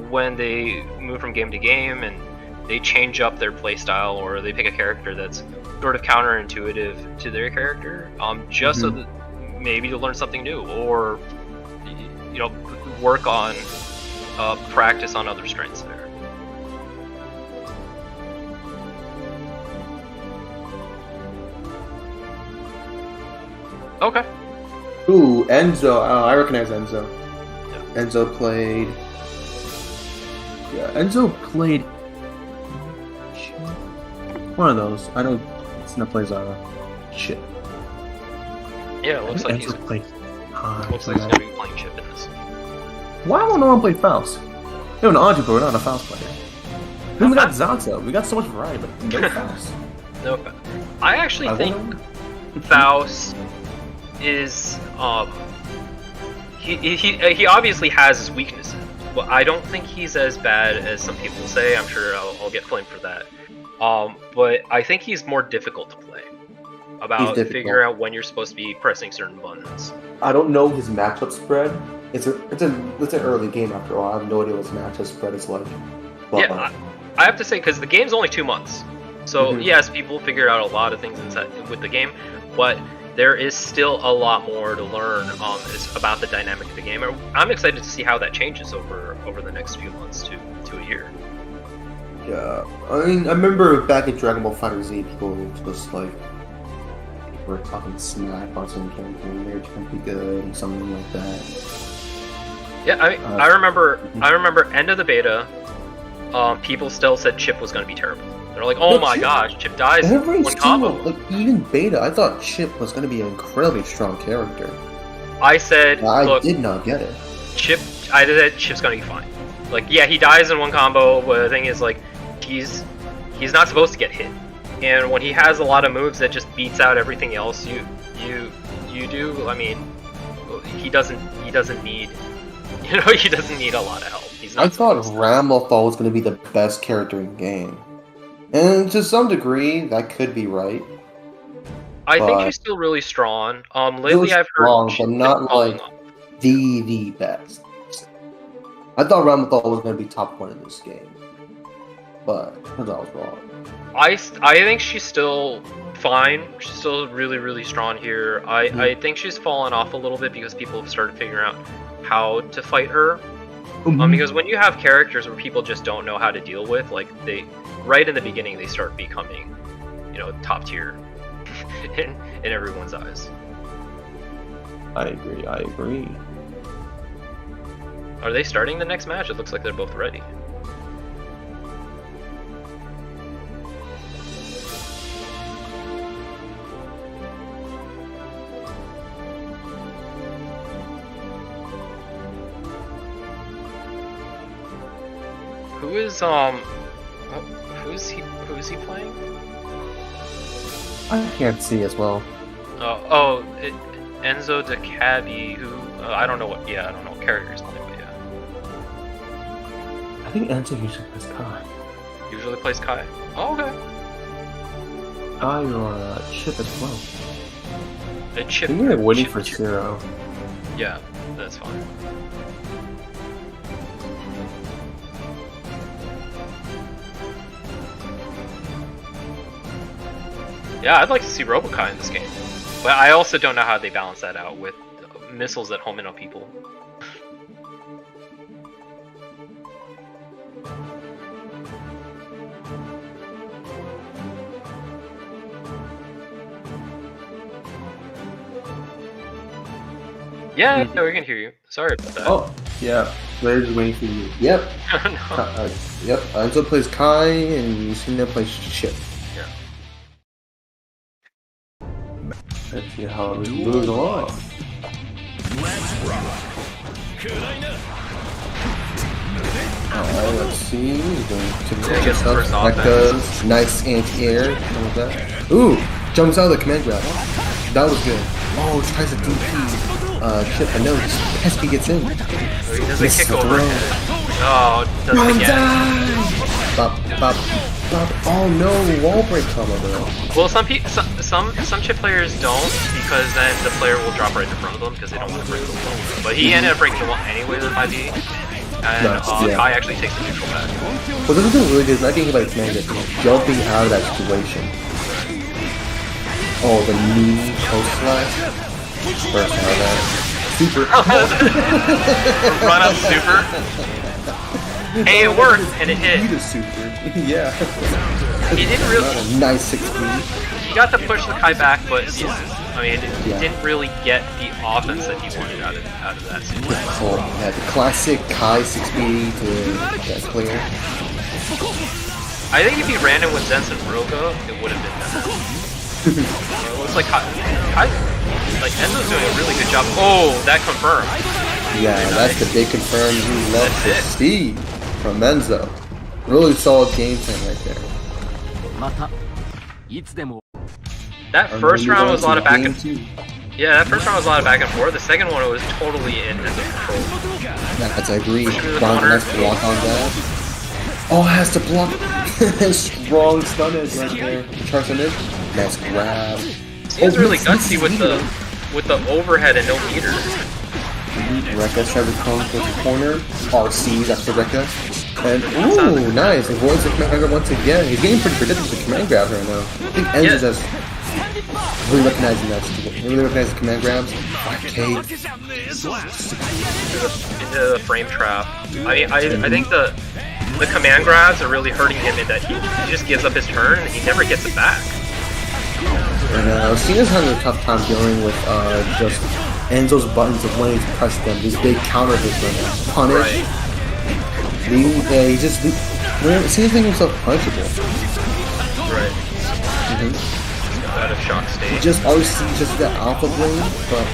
when they move from game to game and they change up their playstyle or they pick a character that's sort of counterintuitive to their character, just so that maybe to learn something new or work on practice on other strengths there. Okay. Ooh, Enzo. I recognize Enzo. Yeah. Enzo played. Yeah, Enzo played. One of those. I know Cena plays Chip. Yeah, it looks like he's played. looks like he's gonna be playing Chip in this. Why won't no one play Faust? We have an Audrey, but we're not a Faust player. We got Zato. We got so much variety, but no Faust. No, I actually think Faust is he obviously has his weaknesses. Well, I don't think he's as bad as some people say. I'm sure I'll get flamed for that. But I think he's more difficult to play. About figuring out when you're supposed to be pressing certain buttons. I don't know his matchup spread. It's an early game after all. I have no idea what his matchup spread is like. Yeah, I have to say because the game's only 2 months, So yes, people figured out a lot of things inside with the game, but there is still a lot more to learn about the dynamic of the game. I'm excited to see how that changes over the next few months to a year. Yeah, I mean, I remember back in Dragon Ball FighterZ, people just like were talking smack on some character, and they're trying to be good and something like that. Yeah, I mean, I remember end of the beta, people still said Chip was going to be terrible. They're like, oh my gosh, Chip dies in one combo. Like, even beta, I thought Chip was going to be an incredibly strong character. I said, look, I did not get it. I said Chip's going to be fine. Like, yeah, he dies in one combo, but the thing is, like, he's not supposed to get hit. And when he has a lot of moves that just beats out everything else you do, I mean, he doesn't need, he doesn't need a lot of help. I thought Ramlethal was going to be the best character in the game. And to some degree, that could be right. I think he's still really strong. Lately I've heard strong, but not like the best. I thought Ramlethal was going to be top 1 in this game. But I thought I was wrong. I think she's still fine. She's still really, really strong here. I think she's fallen off a little bit because people have started figuring out how to fight her. Because when you have characters where people just don't know how to deal with, like right in the beginning they start becoming, top tier in everyone's eyes. I agree. Are they starting the next match? It looks like they're both ready. Who's he playing? I can't see as well. Enzo de Cabby, who I don't know what character he's playing, but yeah. I think Enzo usually plays Kai. Usually plays Kai. Oh, okay. Kai or Chip as well. Chip. I think they're waiting for Sero. Yeah, that's fine. Yeah, I'd like to see Robokai in this game. But I also don't know how they balance that out with missiles that home in on people. Yeah, no, we can hear you. Sorry about that. Oh, yeah. They're just waiting for you. Yep. No. Yep. Enzo plays Kai and Yusina plays Chip. Let's see how it moves along. Let's rock. Alright, let's see. Going to gets the first offense. Nice anti-air. Like that. Ooh! Jumps out of the command grab. That was good. Oh, tries to DP. Chip, I know. Pesky gets in. He doesn't kick over. Oh, does it again. Bop, bop, bop. Oh no, wall break combo though. Well, some chip players don't, because then the player will drop right in front of them because they don't want to break the wall. But he ended up breaking the wall anyway with 5D, and Kai actually takes the neutral back. Well, this is really good. I think about command grab, jumping out of that situation. Oh, the knee post slash. First out of that. Super. Run up super. Hey, it worked, and it hit. He super. Yeah. He didn't really. Nice 6B. He got to push the Kai back, but he didn't really get the offense that he wanted out of that. So, yeah, the classic Kai 6B to that clear. I think if he ran it with Zenryoku, it would have been better. It looks like Enzo's doing a really good job. Oh, that confirmed. Yeah, that's the big confirm you love to see from Enzo. Really solid game plan right there. That first round was a lot of back and forth. Yeah, that first round was a lot of back and forth. The second one was totally in Enzo's control. That's I agree. Nice block on that. Oh, has to block. Strong stun edge right there. Charge on it. Nice grab. Seems really gutsy with the overhead and no meter. Rekka's trying to come to the corner. RCs after Rekka. And ooh, nice. Avoids the command grab once again. He's getting pretty predictable with the command grabs right now. I think Enzo's just really recognizing that. Really recognizing command grabs. 5K. Into the frame trap. I think the command grabs are really hurting him in that he just gives up his turn and he never gets it back. And Cena's having a tough time dealing with just Enzo's buttons of when he's pressed them. These big counter hits right now. Punish. Right. He just Cena's making himself punchable. Right. Out of shock state. He just always sees just that alpha blade, but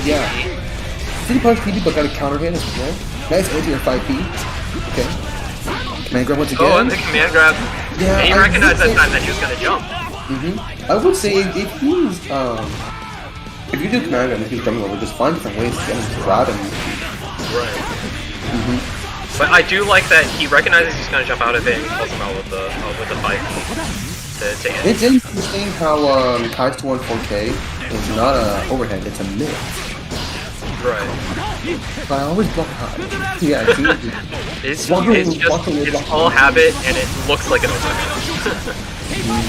yeah. Did he punch PD but got a counter hit as well? Nice anti-air 5P. Okay. Command grab once again. Oh, and the command grab. Yeah, and he recognized that time that he was gonna jump. I would say if you do command grab and he's jumping over, just find different ways to get him to grab him. Right. But I do like that he recognizes he's gonna jump out of it and he calls him out with the 5P. It's interesting how Kai's 214K is not an overhead, it's a mid. Right. But I always block high. Yeah, it's all habit and it looks like an overhead.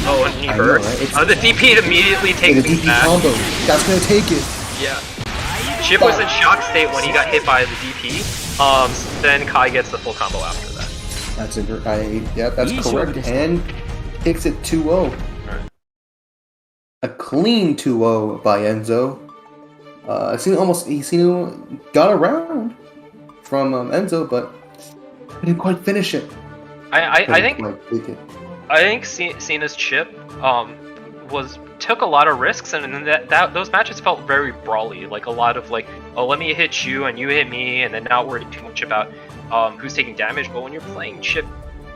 Oh, and he hurts. Right? The DP immediately takes the DP back. combo. That's gonna take it. Yeah. Chip was in shock state when he got hit by the DP. Then Kai gets the full combo after that. That's that's correct. And takes it 2-0. Right. A clean 2-0 by Enzo. Cena got around from Enzo, but didn't quite finish it. I think Cena's chip took a lot of risks, and those matches felt very brawly. Like a lot of like, oh, let me hit you and you hit me, and then not worrying too much about who's taking damage. But when you're playing chip,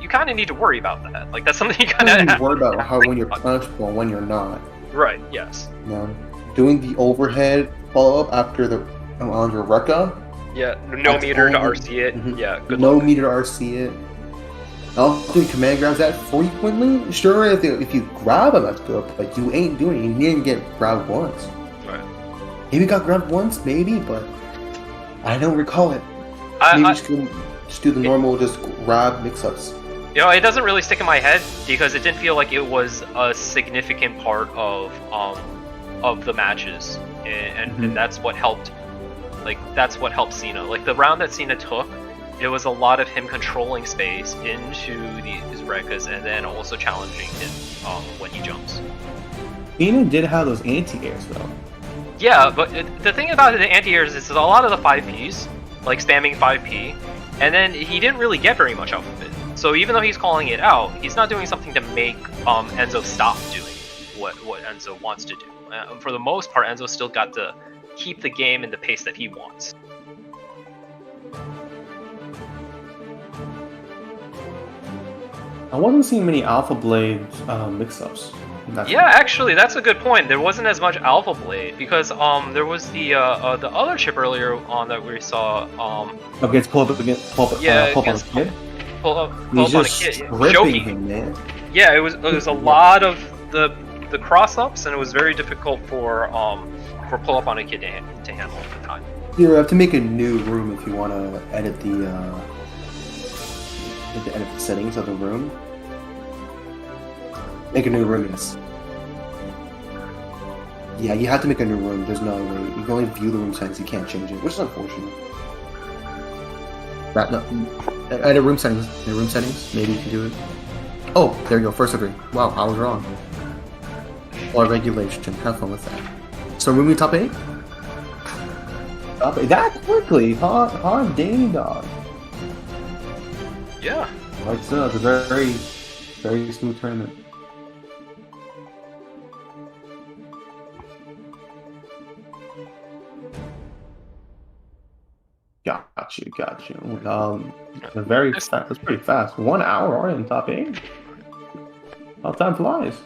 you kind of need to worry about that. Like that's something you kind of worry about how when you're punishable and when you're not. Right. Yes. Yeah. Doing the overhead follow up after the on your Rekka. Yeah. No meter to RC it. Yeah. Good no luck. meter to RC it. Also doing command grabs that frequently. Sure, if you grab him, that's good. But you ain't doing it. You didn't get grabbed once. Right. Maybe got grabbed once, maybe, but I don't recall it. Maybe just do the normal, just grab mix-ups. You know, it doesn't really stick in my head because it didn't feel like it was a significant part of the matches, and that's what helped. Like that's what helped Cena. Like the round that Cena took, it was a lot of him controlling space into his Rekkas and then also challenging him when he jumps. Cena did have those anti-airs though. Yeah, but the thing about the anti-airs is a lot of the 5Ps, like spamming 5P, and then he didn't really get very much out of it. So even though he's calling it out, he's not doing something to make Enzo stop doing what Enzo wants to do. For the most part, Enzo still got to keep the game in the pace that he wants. I wasn't seeing many Alpha Blade mix-ups. Yeah, actually, that's a good point. There wasn't as much Alpha Blade because there was the other chip earlier on that we saw. Okay, it's pull up again. Pull up on a kid. Pull up on a kid. Ripping him, man. Yeah, it was a lot of the cross-ups, and it was very difficult for pull up on a kid to handle at the time. You have to make a new room if you want to edit the settings of the room. Make a new room, yes. Yeah, you have to make a new room. There's no way. You can only view the room settings. You can't change it, which is unfortunate. Edit room settings. In room settings, maybe you can do it. Oh, there you go. First degree. Wow, I was wrong. Or regulation. Have fun with that. So moving top 8? Top 8. That quickly. Hard dang dog. Yeah. Like so, it's a very, very smooth tournament. Got you. Very fast. That's pretty fast. 1 hour already in top 8. How time flies.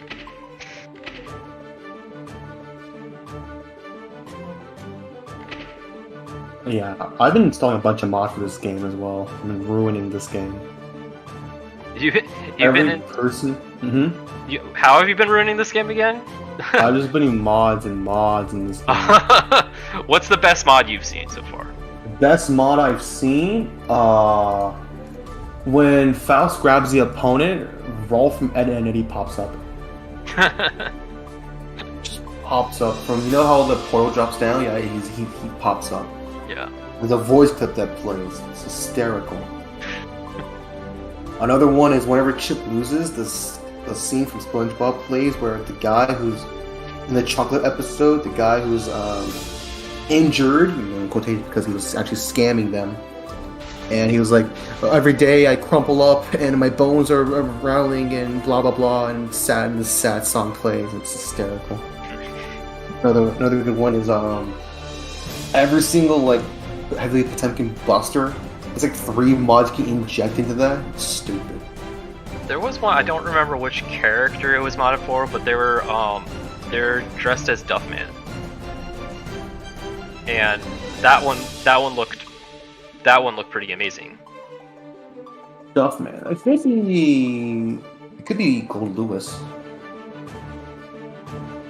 Yeah, I've been installing a bunch of mods for this game as well. I've been ruining this game. You've Every been in person. how have you been ruining this game again? I've just been in mods in this game. What's the best mod you've seen so far? Best mod I've seen, when Faust grabs the opponent, roll from Ed and Eddie pops up. Just pops up from, you know how the portal drops down? Yeah, he pops up. Yeah. There's a voice clip that plays. It's hysterical. Another one is whenever Chip loses, the scene from SpongeBob plays where the guy who's in the chocolate episode, the guy who's injured, in quotation, because he was actually scamming them. And he was like, every day I crumple up and my bones are rattling and blah blah blah, and this sad song plays. It's hysterical. Another good one is every single like heavily Potemkin buster. It's like 3 mods get injected into that. It's stupid. There was one, I don't remember which character it was modded for, but they're dressed as Duffman. And that one looked pretty amazing. Duffman. I think it could be Gold Lewis.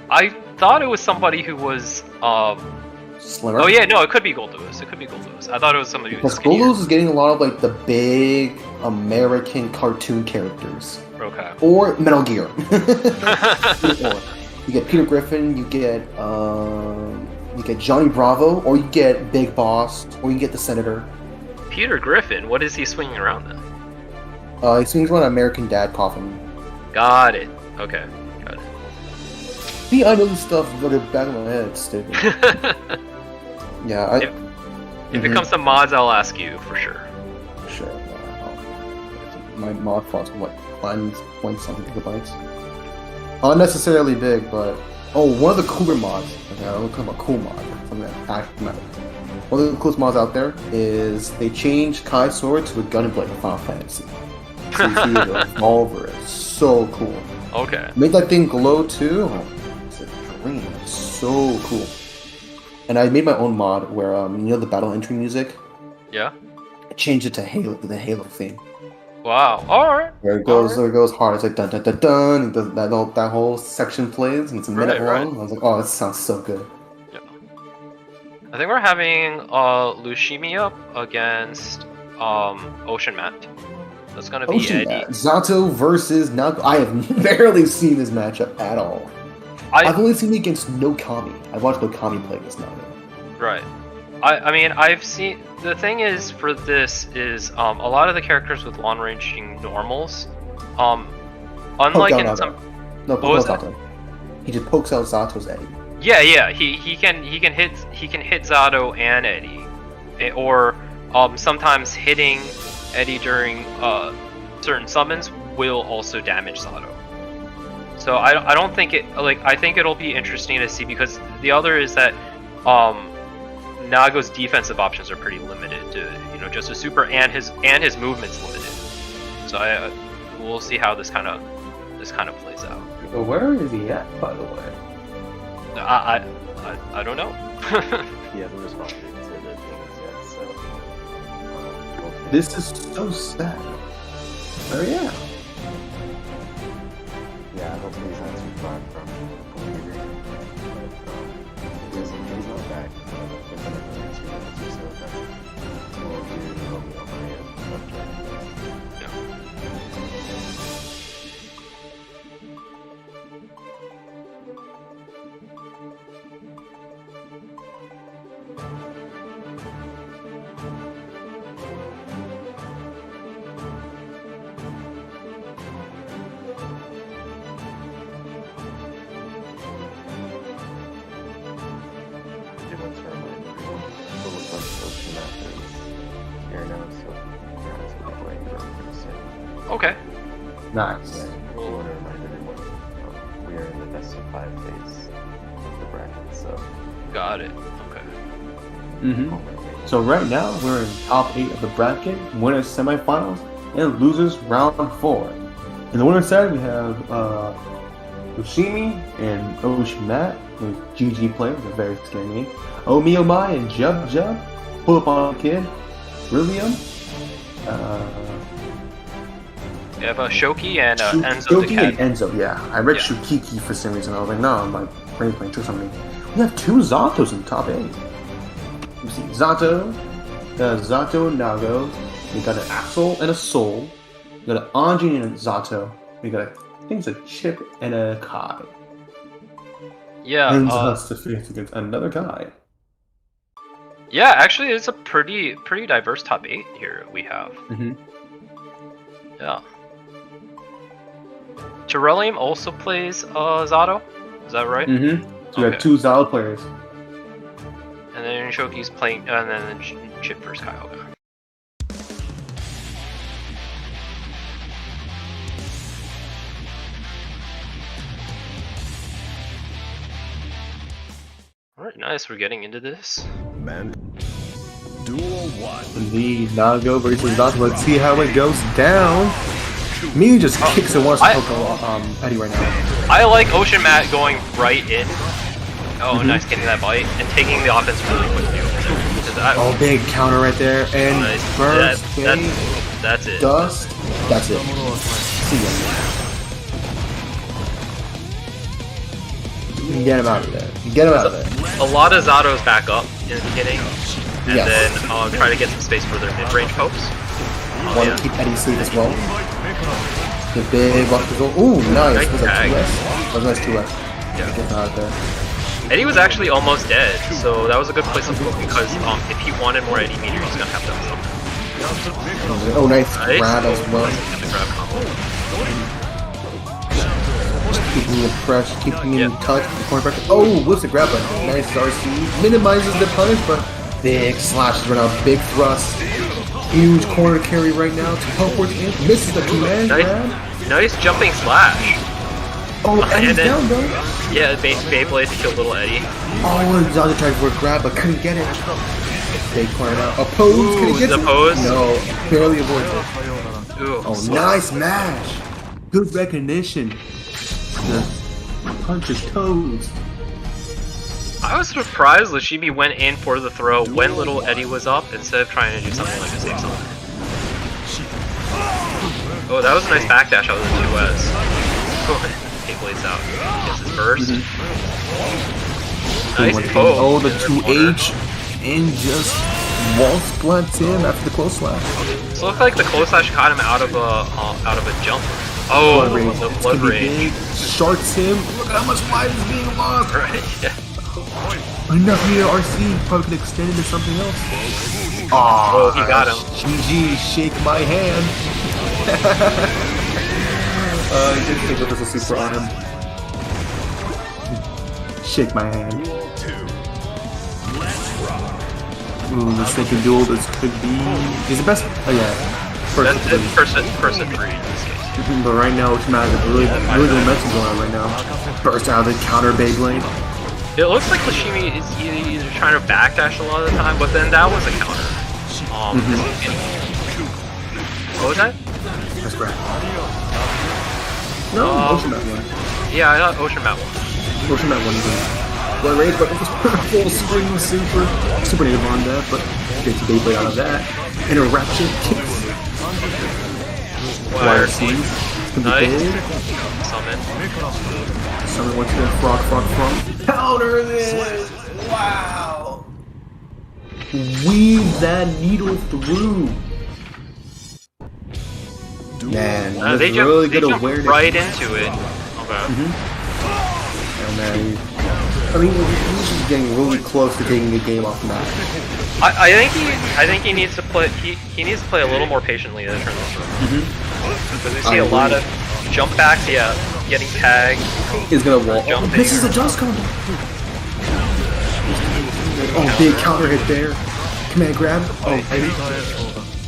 I thought it was somebody who was Slimmer. oh yeah, no, it could be Gold Lewis. It could be Gold Lewis. I thought it was somebody who was Because Gold skinnier. Lewis is getting a lot of like the big American cartoon characters. Okay. Or Metal Gear. Or you get Peter Griffin, you get Johnny Bravo, or you get Big Boss, or you get the Senator. Peter Griffin, what is he swinging around then? He swings around an American Dad coffin. Got it. Okay, got it. See, I know this stuff, but it's back in my head. It's stupid. Yeah, If it comes to mods, I'll ask you for sure. Sure. My mod file's what, 1 something gigabytes? Unnecessarily big, but one of the cooler mods. Okay, I'm talking about cool mod. Something that actually matters. One of the coolest mods out there is they changed Kai's sword to a gun and blade in Final Fantasy. So you see the revolver. It's so cool. Okay. Made that thing glow too. Oh, it's a dream. It's so cool. And I made my own mod where you know the battle entry music. Yeah. I changed it to the Halo theme. Wow. All right. Where it goes hard. It's like dun dun dun dun. And that whole section plays, and it's a minute long. Right. I was like, oh, that sounds so good. Yeah. I think we're having Lushimi up against Ocean Matt. That's gonna be Ocean Eddie. Man. Zato versus Nago. I have barely seen this matchup at all. I've only seen it against Nokami. I watched Nokami play this Nago. Right. I mean, I've seen... The thing is, for this, is a lot of the characters with long-ranging normals, unlike in Nago. some... No, What was poke out Zato. He just pokes out Zato's Eddie. Yeah, he can hit Zato and Eddie, or sometimes hitting Eddie during certain summons will also damage Zato. So I don't think it I think it'll be interesting to see, because the other is that Nago's defensive options are pretty limited to just a super, and his movement's limited. So we'll see how this kind of plays out. Well, where is he at, by the way? I don't know. He hasn't responded to the things yet, so we'll This is so sad. Oh yeah. yeah, hopefully he's not too far from Komerican. But he's not back within another 2 minutes or so. Then we'll do Romeo on my end. It wants to remind everyone. It looks like Ocean Math is here now, so we're going to be playing around pretty soon. Okay. Nice. I want to remind everyone, we are in the best of 5 phase of the bracket, so Got it. Okay. Mm-hmm. So right now we're in top 8 of the bracket, winners semifinals, and losers round 4. In the winner side we have Ushimi and Ocean Matt with GG players, a very scary name. Omi Omai and Jub Jub, Pull Up on the Kid, Rillium, You have Shoki and Enzo the Shoki cat. and Enzo, yeah. I read Yeah. Shukiki for some reason. I was like, no, my brain's playing tricks on me. We have 2 Zatos in the top 8. You see Zato, got a Zato and Nago. We got an Axel and a Soul. We got an Anjin and a Zato. We got I think it's a Chip and a Kai. Yeah. And us to face against another guy. Yeah, actually, it's a pretty diverse top 8 here we have. Yeah. Terrellium also plays Zato. Is that right? So we got 2 Zato players. And then Shoki's playing, and then Chip versus Kyoga. Alright, nice, we're getting into this. Man. Duel 1. The Nago versus Zato. Let's see how it goes down. Mew just kicks and wants to poke Eddie right now. I like Ocean Mat going right in. Oh, nice, getting that bite and taking the offense really quickly. Oh, big counter right there. And nice. first, that's it. Dust. That's it. See ya. Get him out of there. Get him out of there. A lot of Zato's back up in the beginning, and then try to get some space for their mid-range pokes. Want to keep Eddie safe as well. The big block to go. Ooh, nice. Was that 2S? Was a nice 2S. Yeah. Get out of there. Eddie was actually almost dead, so that was a good place to poke because if he wanted more Eddie meter, he's gonna have to have something. Oh, nice grab as well. The grab combo. Just keeping him fresh, keeping him in touch with the corner pressure. Oh, whips the grab button. Nice RC. Minimizes the punish, but big slashes right now. Big thrust. Huge corner carry right now. Teleport in. Misses the command grab. Nice jumping slash. Oh, Eddie's down though. Yeah, Beyblade to kill little Eddie. Oh, and Zaza tried for a grab, but couldn't get it. Big corner now. Oppose, can he get the it? pose? No, barely avoids it. Ooh, Oh, nice mash. Good recognition. The punch his toes. I was surprised Lashimi went in for the throw when little Eddie was up instead of trying to do something like a save zone. Oh, that was a nice backdash out of the 2S. Beyblades out. Gets his burst. Nice poke. Oh, the 2H. And just wall splats him after the close slash. So it looked like the close slash caught him out of a jump. Oh, the blood rage. Sharks him. Look at how much life is being lost. Right, yeah. Enough here, RC. Probably could extend into something else. Oh, he got him. GG, shake my hand. I did think that this was super on him. Shake my hand. Ooh, the second duel, this could be... Is the best... Oh yeah. Person 3 in this case. But right now, it's not really good momentum going on right now. Burst out of the counter Beyblade. It looks like Lashimi is either trying to backdash a lot of the time, but then that was a counter. What was that? That's correct. No, Ocean Mat one. Yeah, I thought Ocean Mat won. Ocean Mat one. Blood Rage, but it was full screen super native on that, but gets a Beyblade out of that. Interruption kicks. Wire seeds. Nice. Summon. Summon once again. Frog. Counter this! Wow! Weave that needle through. Man, they really good jumped awareness. right into it. Okay. And then, I mean, he's just getting really close to taking the game off the map. I think he needs to play. He needs to play a little more patiently to turn this around. Because we see a lot of jump backs. Yeah, getting tagged. He's gonna wall. Jumping. This is a just combo. Oh, big counter hit there. Command grab. Oh,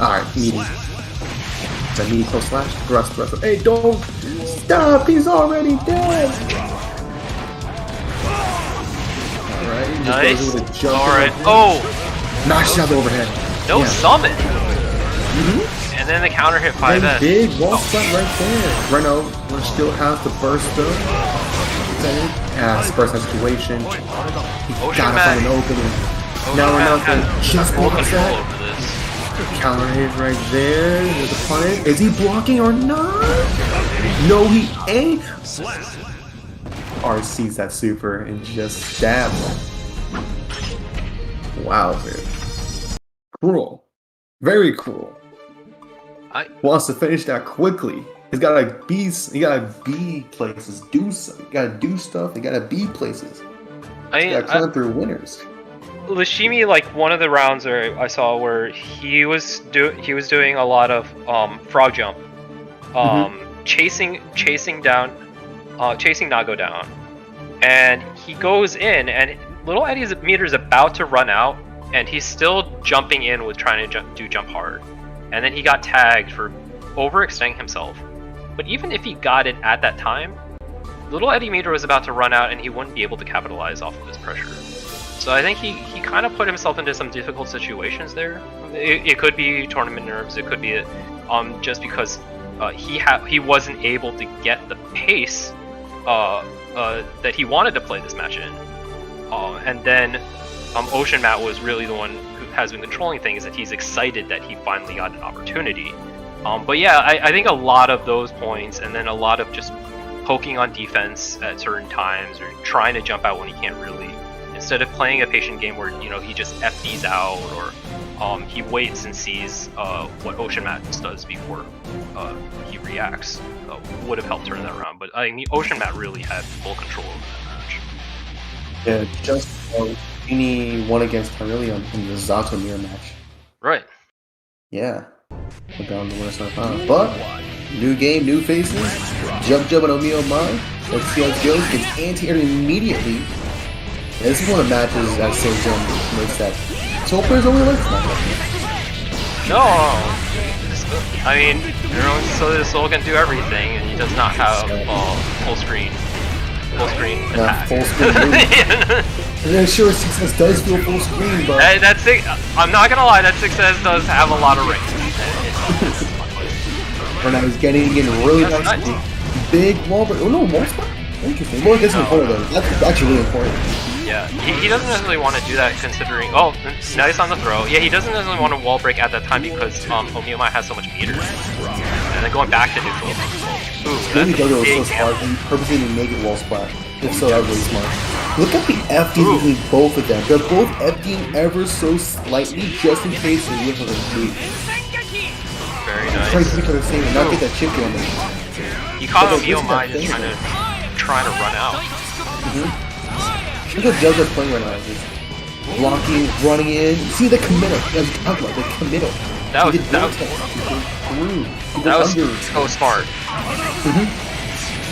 alright, meaty. Is that meaty close slash? Thrust. Hey, don't stop! He's already dead! Alright, Nice. goes with a jump. Alright. Oh! Knocks out the overhead. No Yeah. summon! And then the counter hit 5S. And big wall splat right there. Right now, Lunch still has the burst though. Yeah, burst that situation. Ocean Gotta find an opening. Now we're not going just full block control that. over this. Counter hit right there with the punish. Is he blocking or not? No, he ain't. R sees that super and just stabs him. Wow, dude. Cruel. Very cruel. Wants to finish that quickly. He's gotta be places, do something. You gotta do stuff, you gotta be places. You gotta climb through winners. Lashimi, like one of the rounds where I saw where he was doing a lot of frog jump, chasing Nago down, and he goes in, and little Eddie's meter is about to run out, and he's still jumping in with trying to jump hard, and then he got tagged for overextending himself. But even if he got it at that time, little Eddie meter was about to run out, and he wouldn't be able to capitalize off of this pressure. So I think he kind of put himself into some difficult situations there. It could be tournament nerves. It could be just because he wasn't able to get the pace that he wanted to play this match in. And then Ocean Matt was really the one who has been controlling things, that he's excited that he finally got an opportunity. But yeah, I think a lot of those points, and then a lot of just poking on defense at certain times, or trying to jump out when he can't really, instead of playing a patient game where, you know, he just FDs out, or he waits and sees what Ocean Matt does before he reacts, would have helped turn that around. But I mean, Ocean Matt really had full control over that match. Yeah, just Genie won against Hyrillion in the Zato mirror match. Right. Yeah. Down the winner semifinal. But new game, new faces. Jump and Omio Mai. Let's see how it goes. Gets anti-air immediately. Yeah, this is one of the matches that St. John makes that Soul players only like this match. No, I mean, so Soul can do everything, and he does not have full screen attack. Full screen. And then sure, Success does feel full screen, but I'm not gonna lie, that Success does have a lot of range. And I was getting in really nice, big wall break. Oh no, wall spot? Interesting. Well, it's important though. That's actually really important. Yeah, he doesn't necessarily want to do that, considering. Oh, nice on the throw. Yeah, he doesn't necessarily want to wall break at that time because Omiyama has so much meter. And then going back to neutral. Ooh, Maybe that's a Dodo was big so smart and purposely didn't make it wall splat. If so, that was really smart. Look at the FD between both of them. They're both FDing ever so slightly, just in case they live with a lead. Very nice. Trying to keep the same and not get that chip damage. He caught Omiyama just trying to run out. Look at JoJo's playing right now. Just blocking, running in. See the committal. As you talked about, the committal. That was so smart.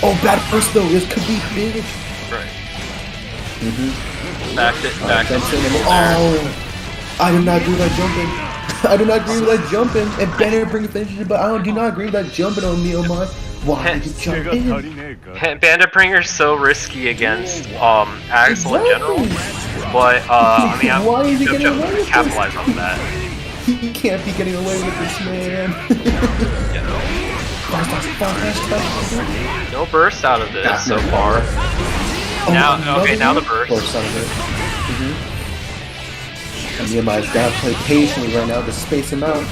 Oh, bad first though. This could be big. Right. Back it. Oh, I did not agree with that jumping. I do not agree with that jumping. And Banner bring finishes, but I do not agree with that jumping on me. Oh my. Why did you jump in? Bandit so risky against Axel in general, but I mean, why is he getting away with capitalize on that. He can't be getting away with this, man. No burst out of this so far. Now the burst. Out of it. And Yamai's gotta play patiently right now to space him out.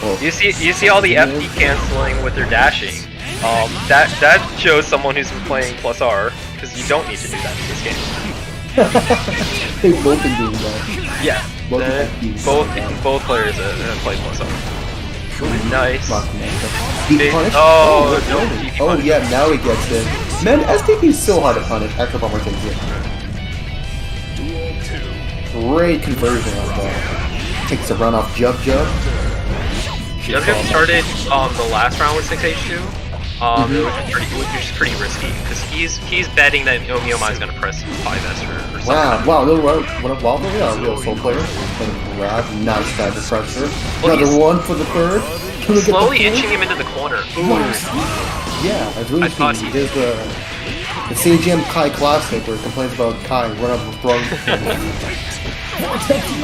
Oh. You see all the FD canceling with their dashing. That shows someone who's been playing plus R, because you don't need to do that in this game. They've both been doing that. Yeah, both players have played plus R. Nice. Oh yeah, now he gets it. Man, SDP is so hard to punish. After one more thing here. Great conversion on that. Takes a run off Jub. Jub started the last round with 6H2. Which is pretty risky, because he's betting that Omiyama is going to press 5S or something. Wow, we are a real Soul player. Nice side to pressure. Well, another one for the third. Slowly inching him into the corner. Yeah, that's really sweet. There's the CGM Kai Classic where it complains about Kai run up with wrong.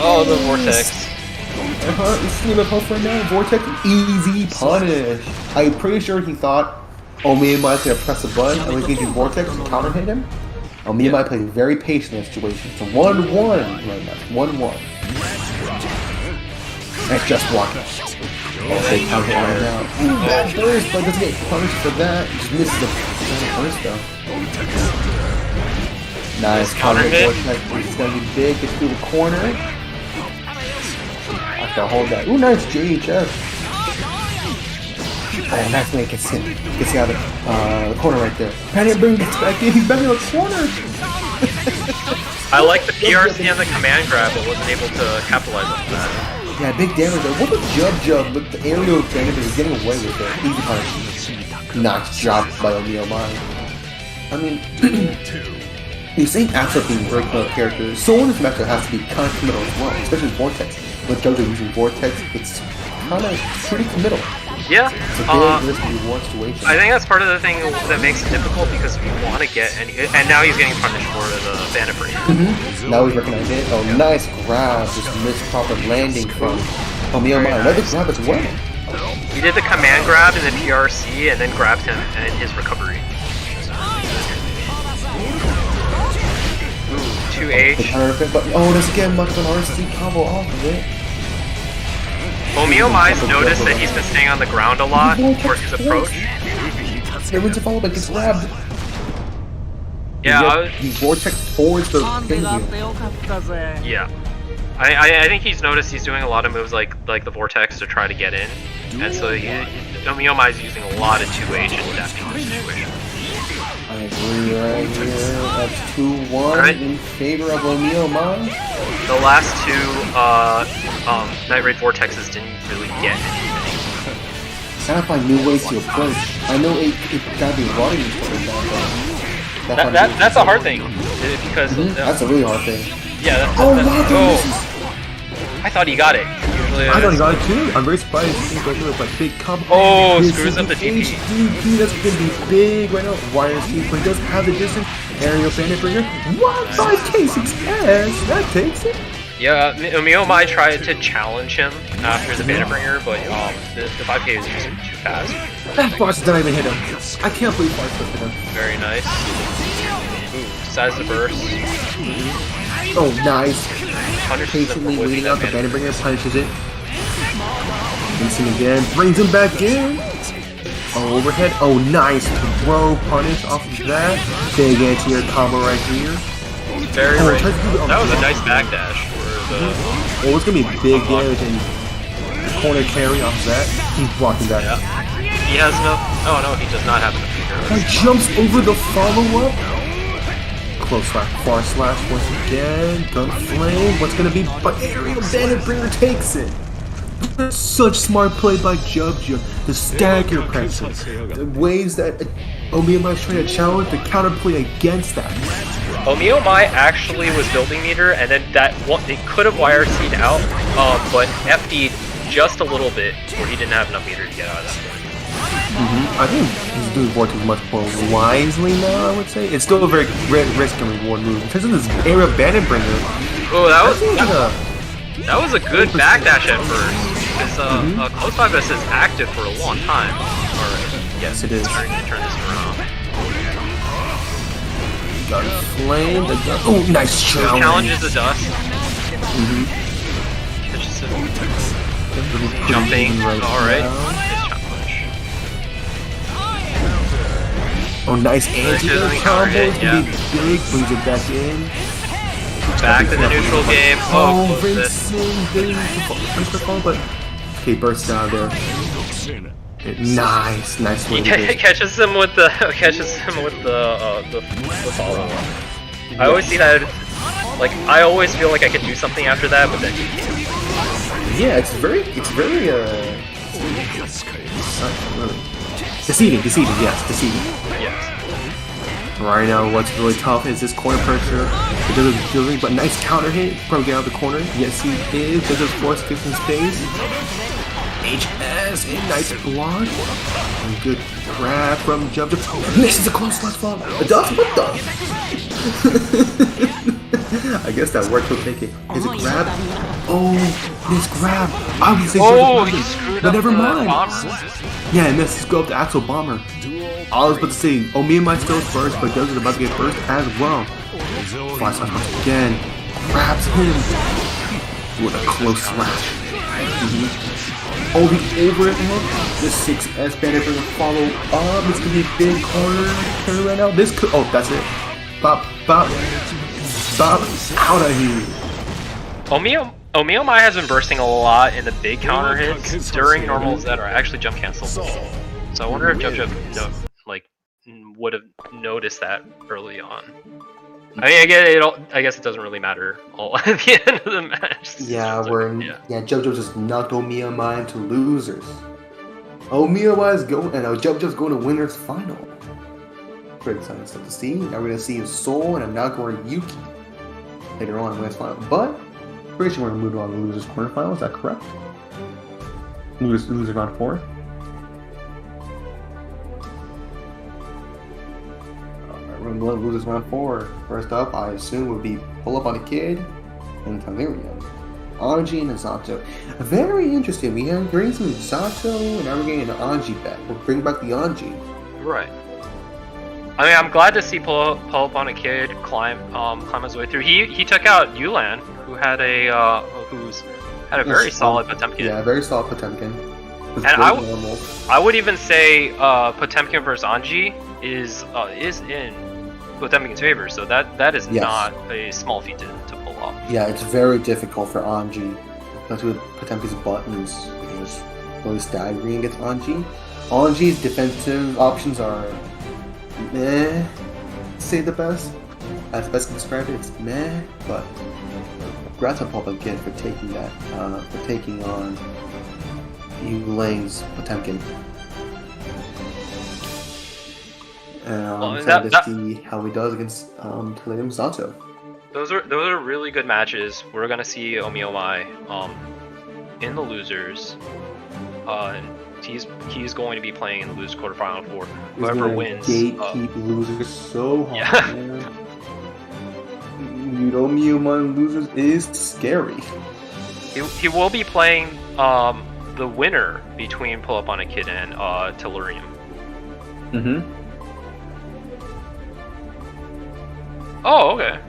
Oh, the Vortex. Steam of health right now. Vortex, easy punish. I'm pretty sure he thought Omiyama is going to press a button and we can do Vortex and counter hit him. Omiyama plays very patient in that situation. It's 1-1 right now. 1-1. And just blocking. They counter hit right now. Ooh, bad burst, but doesn't get punished for that. Just misses the burst though. Nice counter hit. Vortex. It's going to be big. Gets through the corner. Have to hold that. Ooh, nice JHF. Oh, nice way gets him. Gets out of the corner right there. Penny Bring gets back in. He's back in the corner. I like the PRC and the command grab, but wasn't able to capitalize on that. Yeah, big damage there. What a jub with the aerial damage is getting away with it. Easy punish. Nice job by Omiyomai. I mean, you're saying Axel being very committal character. So in this matchup has to be kind of committal as well, especially Vortex. With JoJo using Vortex, it's kind of pretty committal. Yeah, It's a very risky reward situation. I think that's part of the thing that makes it difficult because we want to get and now he's getting punished for the Bandit Breaker. Now he's recognizing it. Oh, nice grab. Just missed proper landing from Omiyomai. Another grab as well. He did the command grab in the PRC and then grabbed him in his recovery. Ooh, 2H. But oh, doesn't get much of an RC combo off of it. Omiyomai's noticed that he's been staying on the ground a lot for his approach. Everyone's a follow, but gets grabbed. Yeah, He Vortex towards the thing here. yeah. I think he's noticed he's doing a lot of moves like the Vortex to try to get in, and so Omiyomai's using a lot of 2H in that situation. I agree right here. That's 2-1 in favor of Omiyomai. The last two Night Raid Vortexes didn't really get anything. Gotta find new ways to approach. I know it gotta be running and stuff like that. That's a hard thing because That's a really hard thing. yeah. I thought he got it. Usually, I thought he got it too. I'm very surprised. He goes with like big combo. Oh, This screws is up the DP. HDP, that's gonna be big right now. YRC, but he does have the distance. Aerial Bandit Bringer. What? 5K6S? That takes it. Yeah, Omiyomai tried to challenge him after the Bandit Bringer, but the 5K was just too fast. That boss didn't even hit him. I can't believe Fox hit him. Very nice. Ooh, decides to burst. Oh, nice. Punishes him Patiently for waiting whipping out the that Bandit Bandit. Bringer, punishes it. Rinsing again, brings him back in. Oh, overhead. Oh, nice throw punish off of that. Big anti-air combo right here. Very Oh, right. tries to do the- That was a nice backdash for the. Oh, it's gonna be big damage and corner carry off of that. He's blocking that. Yeah. He has no. Oh no, he does not have enough He feeder. jumps over the follow-up. Close slash, far slash once again. Gun flame. What's gonna be? But aerial Bandit Bringer takes it. Such smart play by Jubja to stagger pressure. The ways that Omiyomai's trying to challenge the counterplay against that. Omiyomai actually was building meter, and then it could have YRC'd out, but FD'd just a little bit where he didn't have enough meter to get out of that. I think he's doing Vortex much more wisely now, I would say. It's still a very risk and reward move. In terms of this area of Bandit Bringer, Oh, I think that was a good backdash at first. Because close 5S is active for a long time. Alright, yes it is. Starting to turn this around. Gun flame, the gun. Oh, nice challenge. Challenges the dust. Catches him. Jumping. Alright. Nice chop punch. Oh, nice anti-air combo. It's gonna be big. Brings it back in. Back to the neutral game. Oh, close it. Rinsing. But okay, burst down there. Nice He way to do it. catches him with the follow up. I always see that. Like I always feel like I could do something after that, but then you can't. Yeah, it's very deceiving, yes, deceiving. Yes. Right now, what's really tough is this corner pressure. It does his building, but nice counter hit. Probably get out of the corner. Yes, he is. Does his force, gives him space. HS, a nice block. And good grab from Jump. Misses a close left fall. It does? What the? I guess that worked. We'll take it. Is it grab? Oh, this grab. I was thinking he screwed but up never the mind. bomber. Yeah, and let's go up to Axel Bomber. I was about to say, Omiyomai still first, but Doug is about to get first as well. Fly slash once again. Grabs him with a close slash. Oh, the overhead. The 6S Bandit Bringer follow up. This could be a big corner carry right now. This could. Oh, that's it. Bop, bop, bop. Out of here. Omiyomai has been bursting a lot in the big counter hits during normals that are actually jump cancelable. So I wonder if JoJo would have noticed that early on. I mean, I guess it doesn't really matter all at the end of the match. Yeah, JoJo just knocked Omiyomai into losers. Omiyomai is going, and JoJo's going to winners final. Pretty exciting stuff to see. Now we're gonna see Soul and Nago and Yuki later on in winners final. But pretty sure we're gonna move on to the losers quarterfinal. Is that correct? Losers round 4. We're going to losers round 4. First up, I assume, would be Pull Up on a Kid and Komerican. Anji and Zato. Very interesting. We have bring some Zato and now we're getting an Anji back. We'll bring back the Anji. Right. I mean, I'm glad to see Pull Up on a Kid climb his way through. He took out Yulan, who had who's had a very solid Potemkin. Yeah, very solid Potemkin. And I would even say Potemkin versus Anji is in Potemkin's favor, so that is not a small feat to pull off. Yeah, it's very difficult for Anji. Especially with Potemkin's buttons. It's really staggering against Anji. Anji's defensive options are meh, to say the best. As best can describe it, it's meh, but congrats on Pulp again for taking that, for taking on Yulang's Potemkin. And I'm excited to see how he does against Telenium Zato. Those are really good matches. We're gonna see Omiyomai in the losers. He's going to be playing in the losers quarterfinal for whoever wins. Gatekeep losers so hard. Yeah. Omiyomai losers is scary. He will be playing the winner between Pull Up on a Kid and Tellurium. Mm-hmm. Oh, okay.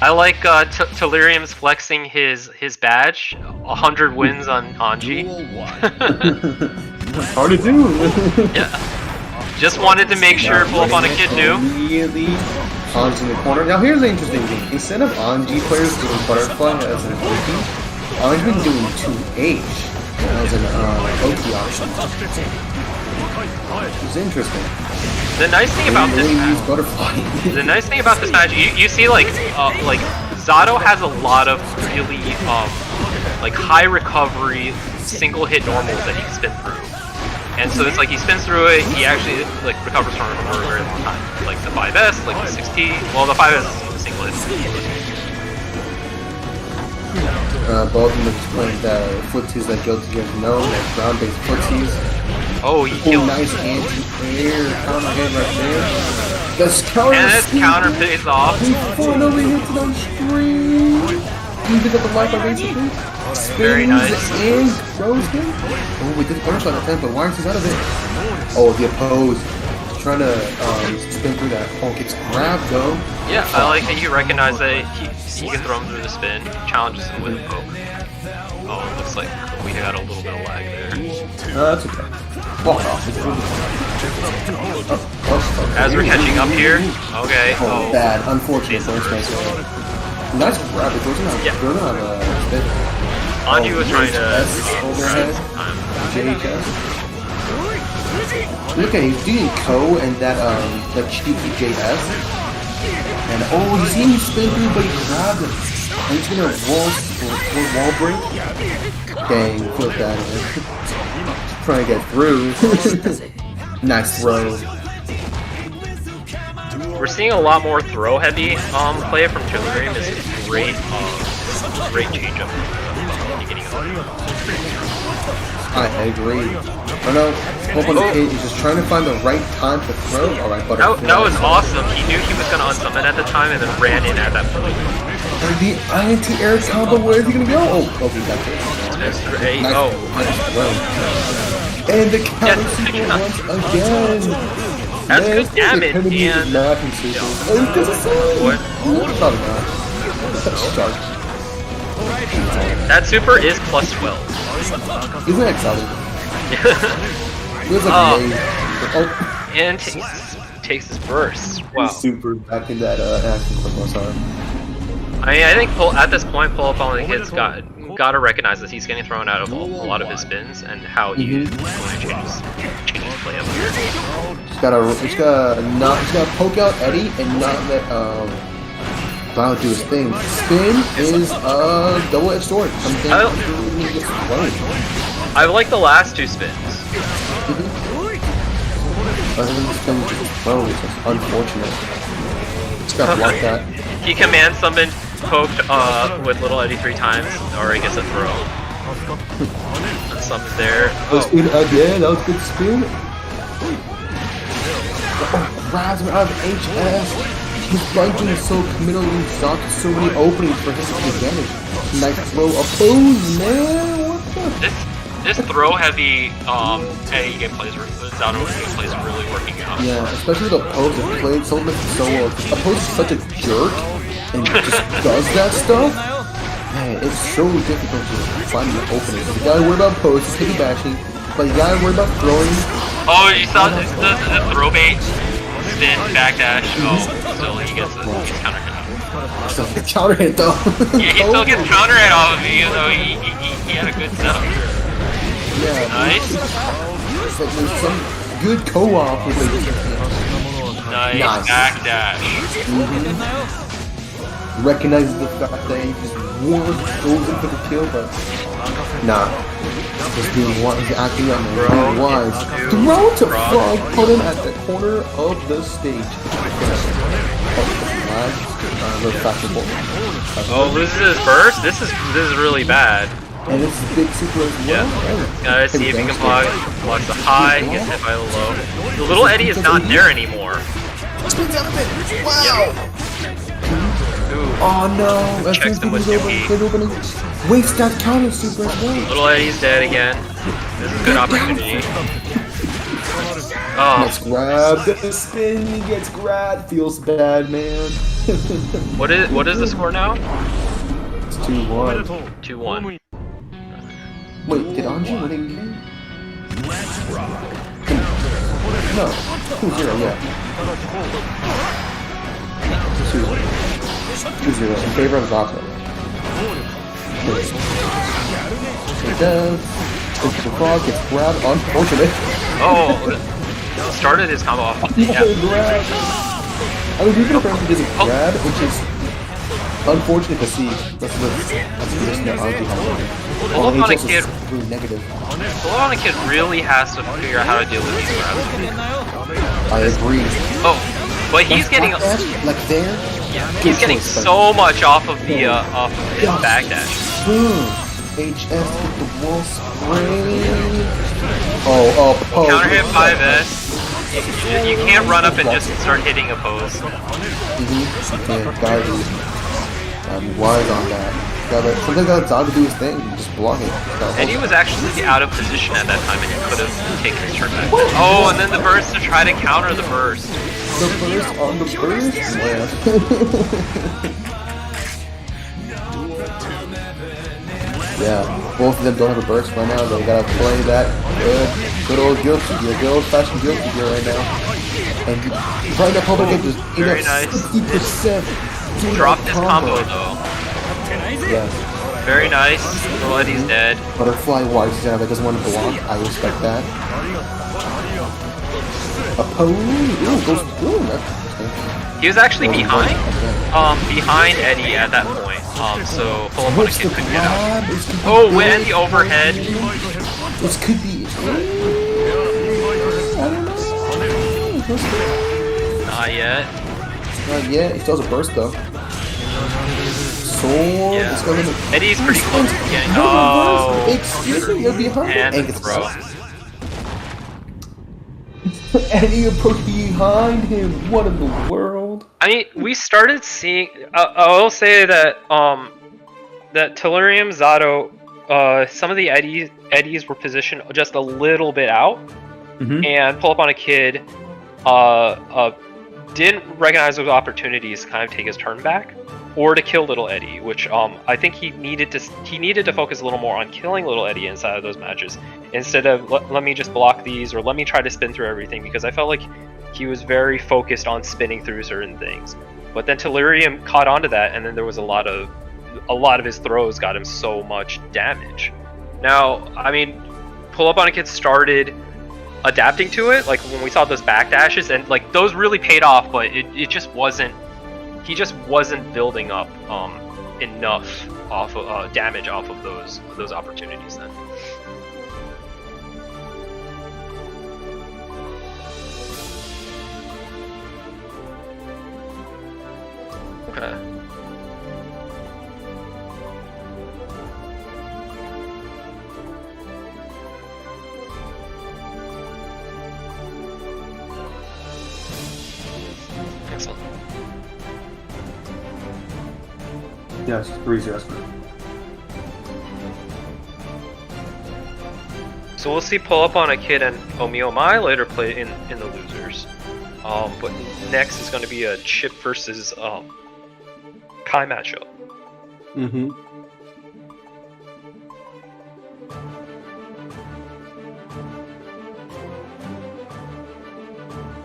I like Tellurium's flexing his badge. 100 wins on Anji. Hard to do. Yeah. Just wanted to make sure Pull Up on a Kid knew. Immediately, Anji in the corner. Now here's the interesting thing. Instead of Anji players doing Butterfly as an OP, Anji's been doing 2H as an OP option. It's interesting. The nice thing about this match, Butterfly. the nice thing about this match, you see like Zato has a lot of really like high recovery single hit normals that he can spin through, and so it's like he spins through it, he actually like recovers from it for a very long time. Like the 5S, like the 6T. Well, the 5S is a single hit. Both of them explained that footsies that Joe guys know, like ground-based footsies. Oh, he killed. Nice anti-air counter hit right there. This counter. And this counter pays off. Finally hits it on stream. Can you pick up the life by basically? Very nice. And throws him. Oh, we did the punish on that time, but Wires is out of it. Oh, the opposed. Trying to spin through that. Oh, gets grabbed though. Yeah, I like that you recognize that he can throw him through the spin. Challenges him with a poke. Oh, it looks like we had a little bit of lag there. That's okay. Walk off. As we're catching up here, okay. Oh, bad. Unfortunate first place. Nice grab. It wasn't on. Yeah. Spin. Anji was trying to overhead. JHS. Look at him, he's doing Ko and that cheeky JS. And oh, you see him spin through, but he grabbed him. I'm just gonna wall break. Dang, flip that in. Trying to get through. Nice throw. We're seeing a lot more throw heavy play from Chilliram. This is great change up beginning of I agree. Oh no, Hope on the page is just trying to find the right time to throw. Alright, butterfly. That was awesome. He knew he was gonna unsummon at the time and then ran in at that point. And the anti-air combo, where is he gonna go? Oh, he got it. Nice throw. And the counter super once again. That's good damage, and... What? Probably not. That super is plus 12. Isn't that exciting? Feels like And takes his burst. Wow. Super back in that action clip, I'm sorry. I mean, I think at this point, Pull Up on the Kid's got to recognize that he's getting thrown out of a lot of his spins and how he changes play up here. Just gotta poke out Eddie and not let Mallow do his thing. Spin is a double-edged sword. I like the last two spins. It's unfortunate. Just gotta block that. He command summoned, poked with Little Eddie 3 times, or I guess a throw. Summons there. Spin again, that was good spin. Grabs him out of HS. His bunking is so committal and stock so many openings for him to take advantage. Nice throw oppose, man. What the? This throw heavy Eddie gameplay is really working out. Yeah, especially with Oppose. It played so much so well. Oppose is such a jerk and just does that stuff. Man, it's so difficult to find the openings. You gotta worry about Oppose, he's bashing, but you gotta worry about throwing. Oh, you saw the throw bait, spin, backdash. Oh, still he gets the counter hit. So counter hit though. Yeah, he still gets counter hit off of me, even though he had a good setup. Yeah, nice. But there's some good co-op with it. Nice backdash. Recognizes the fact that he just goes in for the kill, but nah. Just being wise, he's acting on the wrong wise. Throw to frog, put him at the corner of the stage. Oh, loses his burst? This is really bad. And this is big super as well. Yeah. Gotta see if he can block the high, gets hit by the low. The Little Eddie is not there anymore. Spins out of it! Wow! Yeah. Ooh. Oh no! Checks him with Yuki. Waste that counter super as well. Little Eddie's dead again. This is a good opportunity. Oh. Let's grab the spin, he gets grabbed. Feels bad, man. What is the score now? It's 2-1. 2-1. Wait, did Anji win again? No. 2-0, yeah. 2-0 in favor of Zato. It does. The frog gets grabbed. Unfortunate. Oh, started his combo off. Yeah. I mean, even if he did a grab, which is unfortunate to see. That's the Anji has. Pull Up on a Kid. Really negative. Pull Up on a Kid really has to figure out how to deal with these grabs. I agree. Oh, but he's getting like there. Yeah, he's getting so much off of the his backdash. HS with the wall spray. Oh. Counter hit 5S. You can't run up and just start hitting opposed. Gotta be wise on that. Sometimes gotta Zaga do his thing, just block it. And he was actually out of position at that time, and he could have taken his turn back. Oh, and then the burst to try to counter the burst. The burst on the burst? Yeah, both of them don't have a burst right now. They gotta play that good old guilty gear, good old fashioned guilty gear right now. And right now, public game just very nice. 60%. Dropped his combo though. Yeah. Very nice. Little Eddie's dead. Butterfly wise that doesn't want to block. I respect that. He was actually behind Eddie at that point. So pull up on a What's kid the could get out. grab? This could be Oh, big. and the overhead. This could be. I don't know. Not yet. Not yet. He still has a burst though. Sword. Yeah. Let's go with it. Eddie's pretty close to getting. No, Oh, excuse me, you're behind. and And the gets throw. Eddie approached behind him. What in the world? I mean, we started seeing. I will say that that Tellurium Zato, some of the eddies were positioned just a little bit out, and pull up on a kid. Didn't recognize those opportunities to kind of take his turn back, or to kill Little Eddie, which I think he needed to focus a little more on killing Little Eddie inside of those matches, instead of let me just block these or let me try to spin through everything, because I felt like he was very focused on spinning through certain things. But then Tellurium caught onto that, and then there was a lot of his throws got him so much damage. Now, I mean, pull up on a kid started adapting to it, like when we saw those back dashes, and like those really paid off, but it just wasn't. He just wasn't building up enough off of damage off of those opportunities then. Okay. Excellent. Yes, 3-0. So we'll see pull up on a kid and Omiomai later play in the losers. But next is going to be a Chip versus Kai matchup.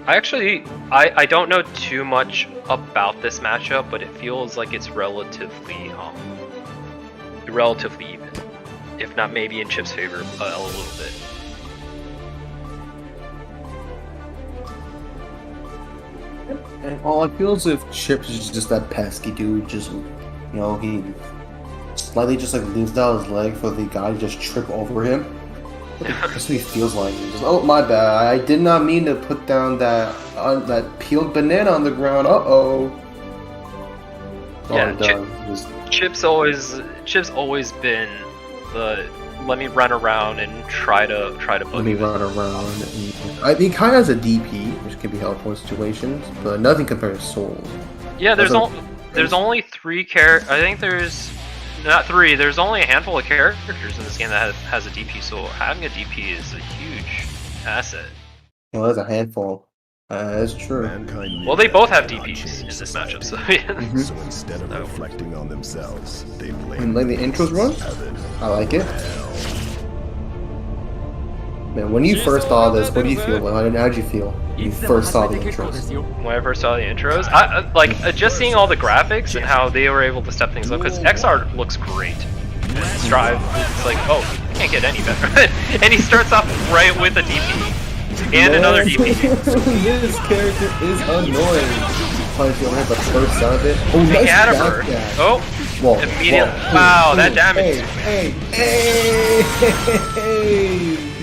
I don't know too much about this matchup, but it feels like it's relatively even, if not maybe in Chip's favor a little bit. And all I feel is if Chips is just that pesky dude, just he slightly just like leans down his leg for the guy to just trip over him. That's what he feels like. He just, oh my bad, I did not mean to put down that peeled banana on the ground. Yeah, Chip's always been the let me run around and try to bug let me run around. I mean, kind of has a DP, which can be helpful in situations, but nothing compared to Souls. Yeah, there's only 3 characters. I think there's not 3. There's only a handful of characters in this game that has a DP. So having a DP is a huge asset. Well, that's a handful. That's true. Well, they both have DPs in this matchup, so yeah. So instead of reflecting on themselves, they blame And like the intros run, I like it. Man, when you first saw this, what do you feel? How did you feel when you first saw the intros? When I first saw the intros, just seeing all the graphics and how they were able to step things up, because XR looks great. Strive, it's like, oh, you can't get any better. And he starts off right with a DP. And another DP. This character is annoying. Probably feel like the first sound of it. Oh, nice back dash. Oh, whoa, immediately. Whoa, wow, hey, that damage. Hey.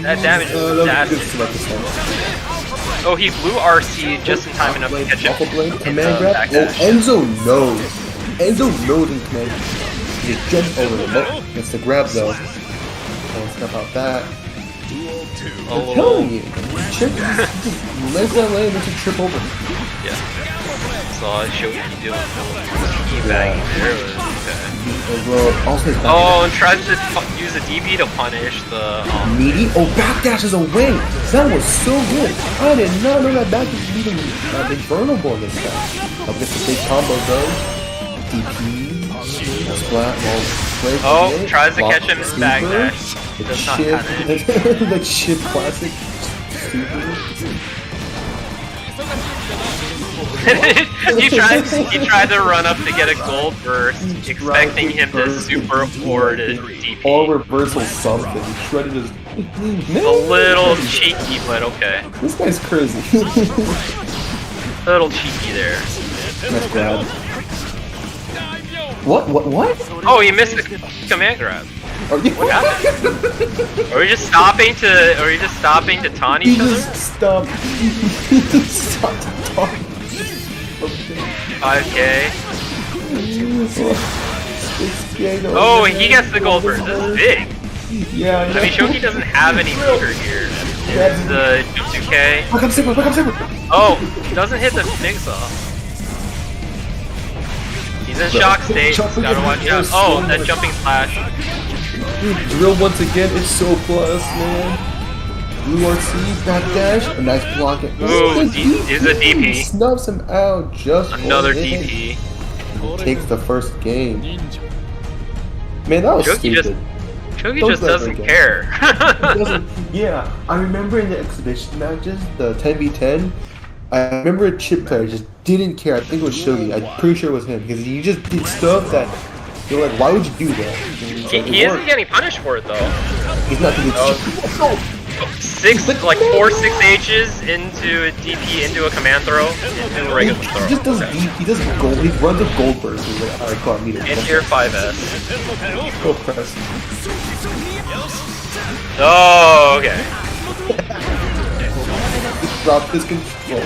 That damage is nasty. Oh, he blew RC just in time enough to catch him. Command grab. Oh, Enzo knows. Enzo knows in command. He just jumped over the nope. Gets the grab though. Don't step out that. I'm telling you, Chip lives that lane and trip over. Yeah. So I showed you doing teabagging there. Oh, and tries to use a DP to punish the meaty. Oh, backdash is away. That was so good. I did not know that backdash was even Inferno Born this guy. I guess the big combo though. DP. Splat. Oh, tries to catch him in backdash. Does not have it. The Chip classic. he tried to run up to get a gold burst, expecting him to super or to DP. Or reversal something. Shredded his. A little cheeky, but okay. This guy's crazy. A little cheeky there. Nice grab. What? Oh, he missed the command grab. Are you? What happened? Are we just stopping to? Are we just stopping to taunt He each other? just stopped. Stopped talking. 5K. Oh, Oh, he gets the gold burst. This is big. Yeah, I mean, Shoki doesn't have any meter here. It's the 2K. Back up, Super. Oh, he doesn't hit the mix-off. He's in shock state. Gotta watch out. Oh, that jumping slash. Drill once again. It's so plus, man. Blue RC, back dash, a nice block. Ooh, is a DP. Snubs him out just Another for a minute. DP. Takes the first game. Man, that was Shoki stupid. Shoki Don't just let her doesn't go. care. Yeah, I remember in the exhibition matches, the 10v10, I remember a chip player just didn't care. I think it was Shogi. I'm pretty sure it was him because he just did stuff that you're like, why would you do that? He isn't getting punished for it though. He's not doing Oh. 4 6H's into a DP, into a command throw, into a regular throw. He just does Okay. deep. He does gold. He runs a gold burst. He's like, alright, come on, meet it. Into your 5S. Go press. Oh, okay. He dropped his control.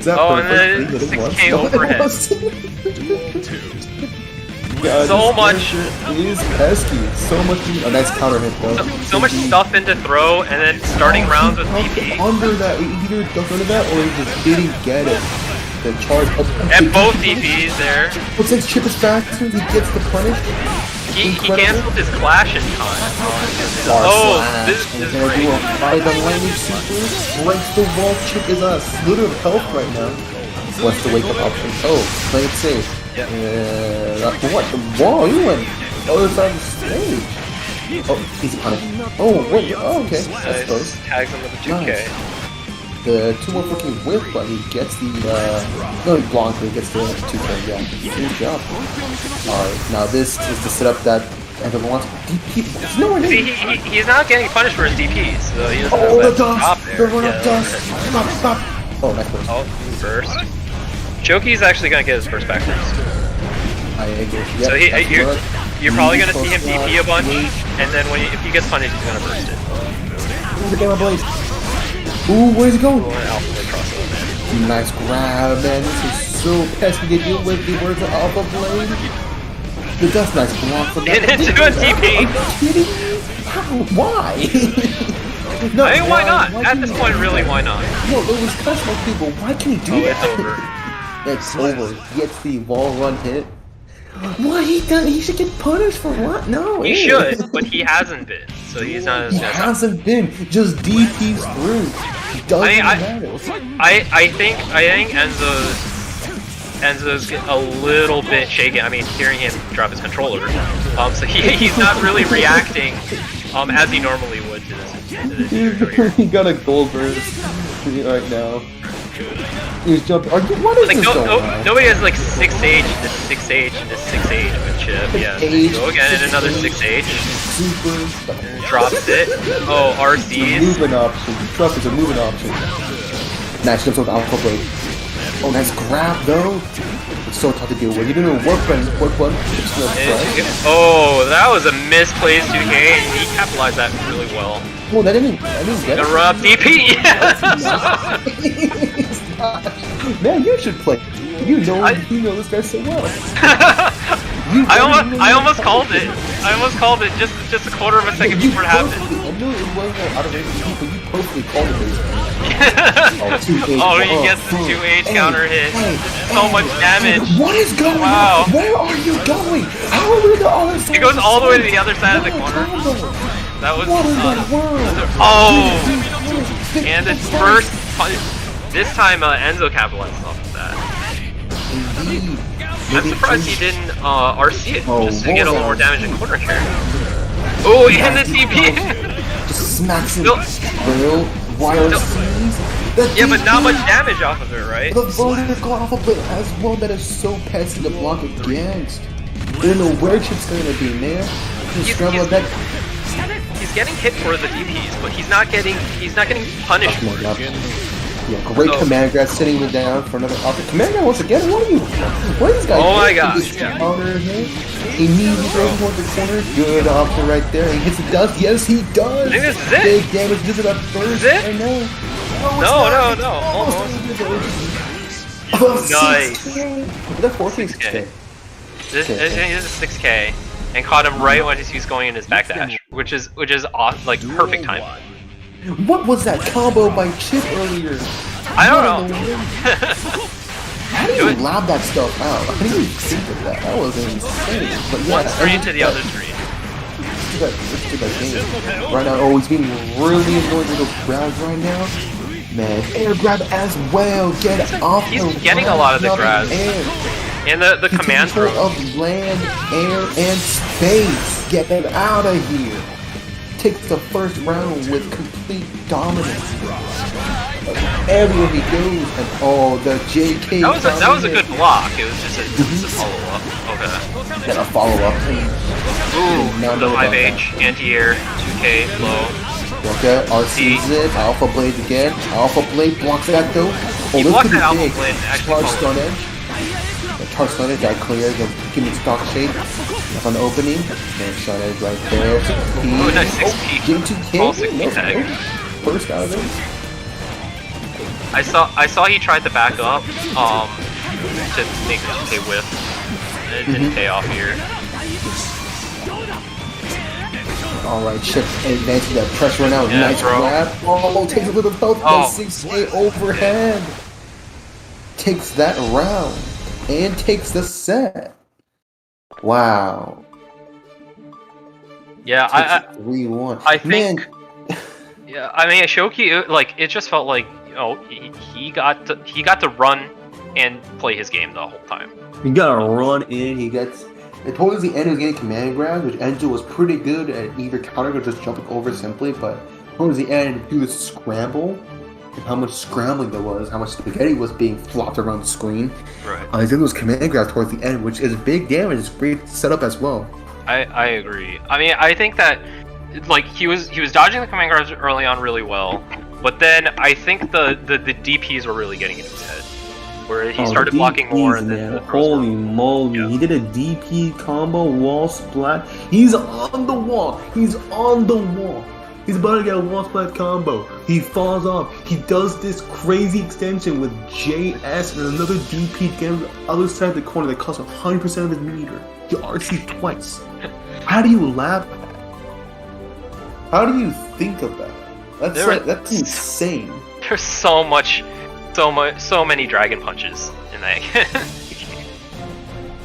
Oh, and then 6K overhead. God, So this much. character is pesky. So much. A nice counter hit though. So much stuff into throw, and then starting rounds with DP. Under that, he either ducked under that or he just didn't get it. The charge. And both DPs there. But since Chip is faster, he gets the punish. He canceled his clash in time. Oh, this is gonna great. do a by the language super. Breaks the wall. Chip is a slither of health right now. What's the wake up option? Oh, play it safe. Yep. What? The wall? You went other side of the stage. Oh, easy punish. Oh, wait. Oh, okay. That's close. Tags him with a 2K. Nice. The 2 more freaking whip, but he gets the, no, he blonks, but he gets the 2K, yeah. Good job. Alright, now this is to set up that end of the launch. DP, there's no one See, in. he's not getting punished for his DPs, so he doesn't Oh, have the that stop dust! there. The run of Yeah. dust! Stop! Oh, nice burst. Oh, burst. Choki's actually gonna get his first back burst. I agree. Yep, So that's good. you're probably gonna see him DP a bunch, and then if he gets punished, he's gonna burst it. The Gamma Blaze. Ooh, where's he going? Going alpha blade crossover. Nice grab, man. This is so pesky to deal with. The words of Alpha Blade. The dust, nice block from that. Into a Are DP. you kidding me? How? Why? No, I mean, why not? why At can this you- point, really, why not? No, it was custom people. Why can he do Oh, that? it's over. It's over. He gets the wall run hit. What he done? He should get punished for what? No. He should, but he hasn't been, so he's not. He hasn't been. Just DP's through. Doesn't matter. I think Enzo's a little bit shaken. I mean, hearing him drop his controller, so he's not really reacting, as he normally would to this. He got a gold burst right now. He's jumping. What is Like this going on? nobody has like 6H into 6H into 6H with Chip. Yeah. Go again in another 6H. Super. Drops it. Oh, It's a RCs. movement option. Trust it's a movement option. Nice jumps with Alpha Blade. Oh, nice grab though. It's so tough to deal with. You didn't know what button. Oh, that was a misplaced 2K, and he capitalized that really well. Oh, I didn't get Gonna it. run up DP. Man, you should play. You know this guy so well. I almost called it. I almost called it just a quarter of a second before it happened. I knew it wasn't out of range, but you perfectly called it. Oh, he gets the 2H counter hit. So much damage. What is going Wow. on? Where are you going? How are we the other side? It goes all the way to the other side of the corner. That was What in the world? oh, and its first punch. This time Enzo capitalized off of that. Indeed. I'm surprised he didn't RC it Oh, just to get a little more what? damage in corner carry. Oh, and the DP. Just smacks him. Still- Real wire scenes. Yeah, but not much damage off of it, right? The vertical alpha blade as well that is so pesky to block against. They don't know where Chip's gonna be, man. Just scramble he's- that. He's getting hit for the DPs, but he's not getting punished for it. Yeah, great So- command grab, sitting him down for another option. Command grab once again. What are you? What is this guy? Oh my doing? gosh, This yeah. counter here. He immediately throws him towards the corner. Good option right there. He hits the dust. Yes, he does. I think this is it. Big damage. This is a first. This is it? I know. No. Almost. Nice. Is that 14? 6K. This Okay. is a 6K, and caught him right when he's going in his backdash, which is awesome, like perfect time. What was that combo by Chip earlier? I don't know. How do you lob that stuff out? How do you think of that? That was insane. But yeah, One screen to the other screen. Let's do that game. Right now, oh, he's being really annoyed with those grabs right now. Man, air grab as well. Get off. He's getting a lot of the grabs. Air. And the He command takes control throw. of land, air, and space. Get them out of here. Takes the first round with complete dominance. Everywhere he goes, and oh, the JK. That was a good block. It was just a follow up. Okay. And a follow up. Ooh, the 5H, anti-air, 2K, low. Okay, RC's it. Alpha Blade again. Alpha Blade blocks that though. He this blocked could be that Alpha big. Blade and actually Charge followed. stun edge. The charge stun edge got clear. Give me stock shade. That's on the opening. And stun edge right there. Ooh, nice 6P. Give to All King. 6P tag. First out of it. I saw he tried to back up, to make the 2K whiff. And it didn't pay off here. Alright, Chip advancing that pressure right now. Yeah, Nice bro. grab. Oh, takes a little health. Oh. 6K overhead. Takes that round. And takes the set. Wow. Yeah, I 3-1. I think. Man, Yeah, I mean, Shoki, it just felt like, you know, he got to run and play his game the whole time. he got a run in. He gets. And towards the end, he was getting command grabs, which Enzo was pretty good at either counter or just jumping over simply. But towards the end, due to the scramble, and how much scrambling there was, how much spaghetti was being flopped around the screen. Right. He's getting those command grabs towards the end, which is big damage. It's great setup as well. I agree. I mean, I think that like he was dodging the command guards early on really well, but then I think the DPs were really getting in his head, where he started blocking more and then Holy moly! Yeah. He did a DP combo wall splat. He's on the wall. He's on the wall. He's about to get a wall splat combo. He falls off. He does this crazy extension with JS and another DP to get on the other side of the corner that costs 100% of his meter. He RC twice. How do you laugh? How do you think of that? That's insane. There's so many dragon punches in that.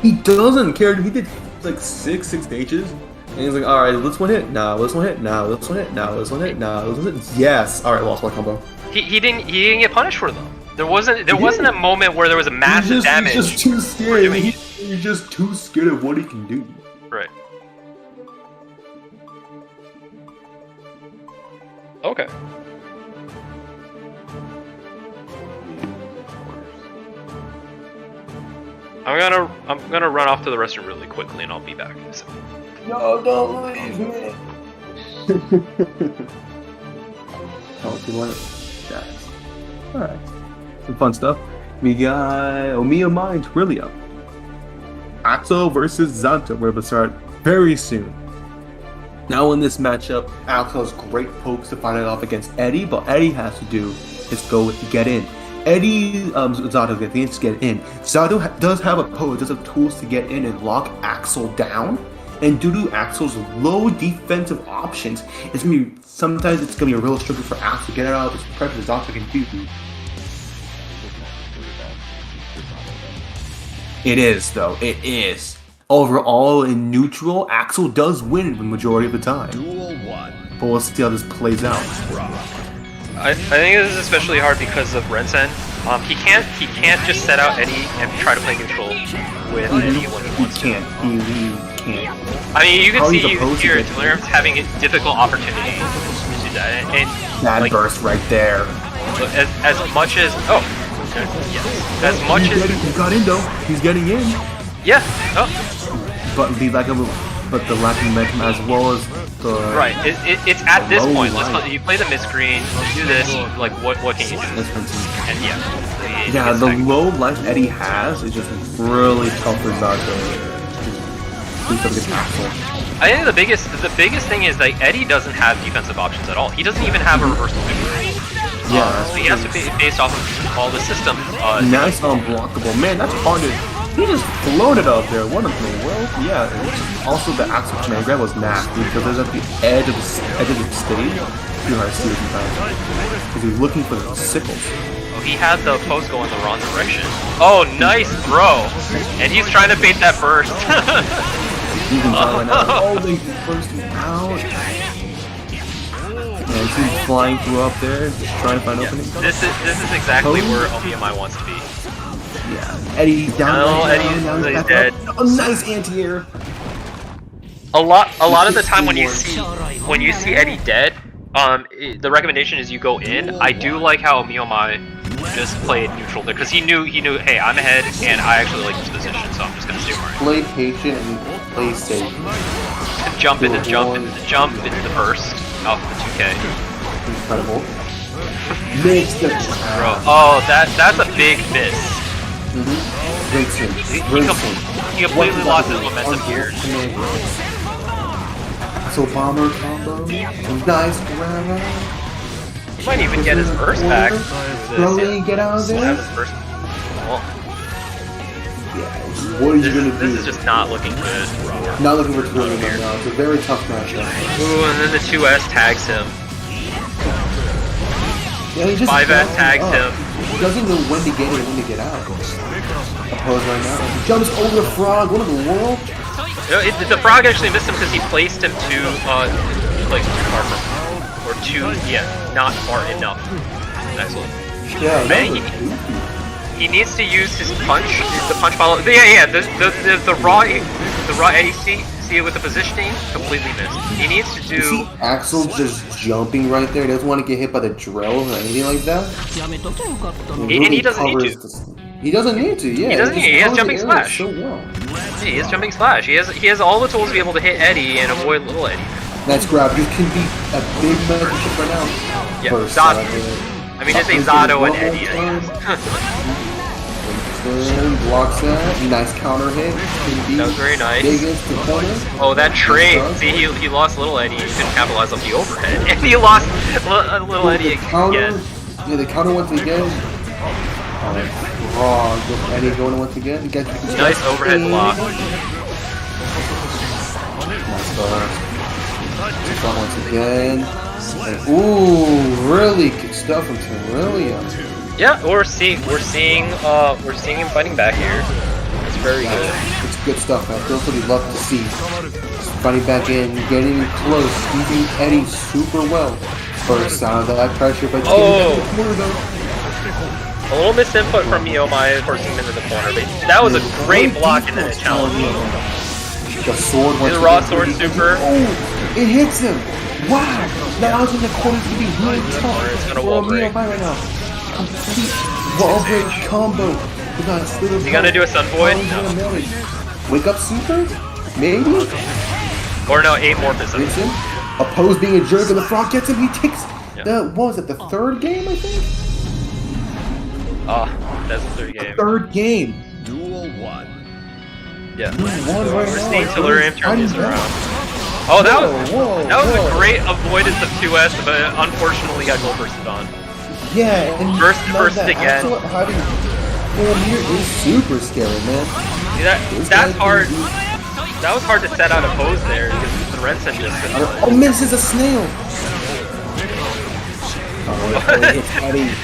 He doesn't care. He did like six stages, and he's like, "All right, let's one hit. Nah, let's one hit. Nah, let's one hit. Nah, let's one hit. Nah, let's one hit. Yes. All right, lost my combo. he didn't get punished for them. There wasn't a moment where there was a massive damage. He's just too scared. He's just too scared of what he can do. Right. Okay. I'm gonna run off to the restroom really quickly, and I'll be back in a second. No, don't leave me. Oh, you want it? Yes. All right. Some fun stuff. We got Omiya Mind Trillia. Axel versus Zanto. We're going to start very soon. Now in this matchup, Axel has great pokes to fight it off against Eddie, but Eddie has to do his go to get in. Zato gets to get in. Zato does have a poke, does have tools to get in and lock Axel down. And due to Axel's low defensive options, sometimes it's gonna be a real struggle for Axel to get out of this pressure Zato can do. It is, though. It is. Overall, in neutral, Axel does win the majority of the time. Duel 1. But we'll see how this plays out. I think this is especially hard because of Rensen. He can't just set out Eddie and try to play control with Eddie when he wants to. He can't. I mean, you can How see he's opposed to here it. Delirium's having a difficult opportunity to do that, and Bad like, burst right there. as much as as much as He got in though. He's getting in. yeah, oh, But the lack of momentum as well as the Right. It's at this low point. line. You play the mid screen. You do this. Like what can you do? And yeah. Yeah, the low life Eddie has is just really tough for Zato to do something Axel. I think the biggest thing is like Eddie doesn't have defensive options at all. He doesn't even have a reversal super. Yeah, so he has to be based off of all the system. Nice unblockable. Man, that's hard to... He just floated up there. What in the world? Yeah, and also the Axel command grab was nasty because it was at the edge of the stage. Too hard to see sometimes. Because he was looking for the sickles. Oh, he had the post go in the wrong direction. Oh, nice throw! And he's trying to bait that burst. You can tell right now. Oh, they burst him out. And he's flying through up there, just trying to find openings. This is exactly where OBMI wants to be. Yeah, Eddie down. No, right Eddie's now, he's dead. Oh, nice anti-air. A lot of the time when you see Eddie dead, the recommendation is you go in. I do like how Miyomai just played neutral there because he knew hey, I'm ahead and I actually like this position, so I'm just gonna stay where I am. Play patient and play safe. Jump into the burst off the 2K. Incredible. Makes the Bro, oh that's a big miss. He completely lost his momentum here. So bomber combo. Nice grab. He might even get his burst back. Slowly get out of there. Well, Yeah, what are you gonna do? This is just not looking good. Not looking for Twitter right now. It's a very tough matchup. Ooh, and then the 2S tags him. Yeah, he just 5S tags him. He doesn't know when to get in and when to get out. Oppose right now. He jumps over the frog. What in the world? The frog actually missed him because he placed him too like too far from or too not far enough. Excellent. Yeah, Man, he needs to use his punch, the punch follow. Yeah, the raw ADC, see it with the positioning, completely missed. He needs to do. You see Axel just jumping right there. He doesn't want to get hit by the drill or anything like that. And he doesn't need to. He doesn't need to. Yeah. He doesn't need. He has jumping slash. So well. He has jumping slash. He has all the tools to be able to hit Eddie and avoid little Eddie. Nice grab. You can be a big matchup right now. Yeah. First, I mean, just say Zato and Eddie. Blocks that. Nice counter hit. That was very nice. Oh, that trade. See, he lost little Eddie. He couldn't capitalize off the overhead, and he lost little Eddie again. Yeah, the counter once again. Oh, Eddie going once again. Nice overhead block. Nice burst. Once again. And, ooh, really good stuff from Zenryoku. Yeah, we're seeing him fighting back here. It's very good. It's good stuff, man. That's what we love to see. Just fighting back in, getting close, using Eddie super well. First out of that pressure, but a little misinput from Miyomai forcing him into the corner, but that was a great block and then a challenge. The sword went the raw sword super. Oh, it hits him! Wow! Now in the corner's gonna be really tough. It's gonna wall break. Right now. Complete wall break combo. Is he gonna do a sun void? No. Wake up super? Maybe? Or no, 8 morphism. Oppose being a jerk and the frog gets him. He takes the, what was it, the third game, I think? That's the third game. Third game. Duel 1. Yeah. We're seeing Tellurium turn this around. Oh, that was a great avoidance of 2S, but unfortunately got gold bursted on. Yeah, and burst again. Having here is super scary, man. See, that's hard. That was hard to set out a pose there because the red set just. Oh, misses a snail.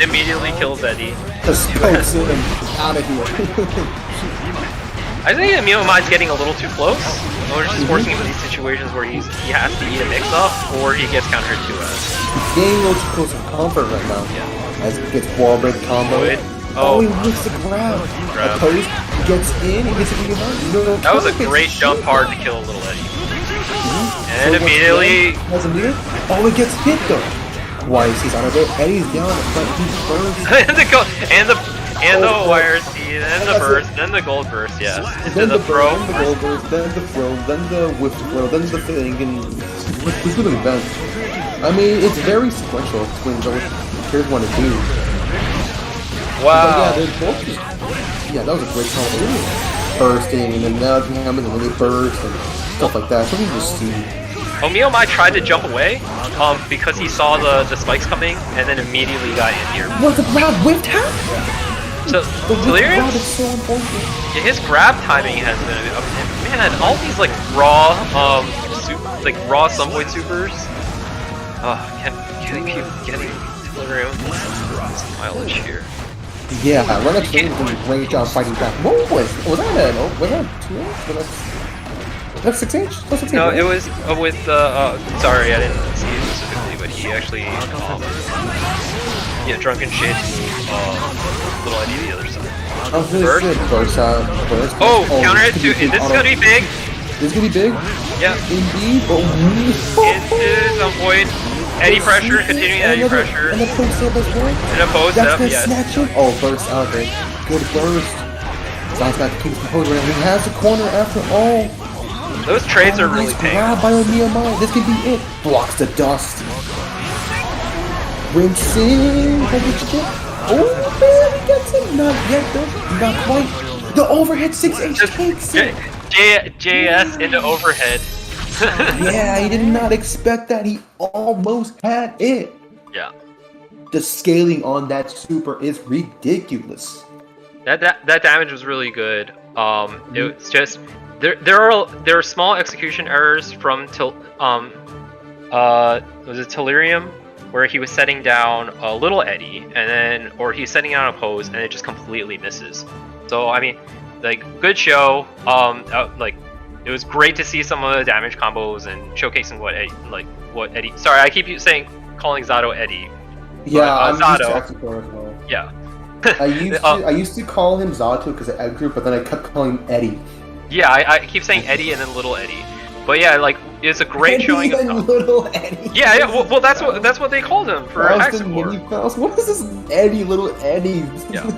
Immediately kills Eddie. Just pokes him out of here. I think Miyomai's getting a little too close. We're just forcing him in these situations where he has to eat a mix-up or he gets countered 2S. He's getting a little too close to comfort right now. Yeah. As he gets wall break combo. Oh, he whips the grab. Opposed, gets in, he gets it behind. That was a great jump hard to kill little Eddie. And so immediately... Oh, he gets hit though. Twice, he's out of there. Eddie's down, but he bursts. and the wire seed, then the burst, then the gold burst, yes. Then the throw, then the gold burst, then the throw, then the whiff throw, then the thing, and This would have been. I mean, it's very sequential between what players want to do. Wow. But yeah, both just, yeah, that was a great combo. They were bursting, and then now the hammers and really burst and stuff like that. So we just see. Omiyomai tried to jump away, because he saw the spikes coming, and then immediately got in here. What the grab whipped how? So, Delirium? Delirium? Is so important. Yeah, his grab timing has been man, all these like raw raw Sunvoid supers. Can keep getting Delirium mileage here. Yeah, Run Up Swing is doing a great job fighting back. What was that? Was that 2H? That's 6H? That's 6H? No, right? it was with sorry, I didn't see it specifically, but he actually drunken shit little Eddie the other side. I was really good. Burst. Oh, counter hit too. This is gonna be big. This is gonna be big? Yeah. Indeed. Into some point. Eddie pressure, continuing Eddie pressure. And the post up as well. And a post That's up, gonna yes. snatch him. Oh, burst out there. Good burst. Zion's got to keep his composure. He has the corner after all. Those trades are really nice paying. grab by Omiyomai. This could be it. Blocks the dust. Rinsing. Oh, man, he gets it. Not yet, though. Not quite. The overhead 6H takes it. JS into overhead. Yeah, he did not expect that. He almost had it. Yeah. The scaling on that super is ridiculous. That damage was really good. It's just there are small execution errors from was it Delirium, where he was setting down a little Eddie or he's setting down a pose and it just completely misses. So I mean, like, good show. It was great to see some of the damage combos and showcasing what Eddie. Sorry, I keep calling Zato Eddie. Yeah, I'm Zato. used to Exegor as well. Yeah. I used to call him Zato because of Ed Group, but then I kept calling him Eddie. Yeah, I keep saying Eddie and then Little Eddie. But yeah, like, it's a great Eddie showing of and Little Eddie. Yeah. Well, that's what they called him for Hexagore. What is this Eddie, Little Eddie? Yeah.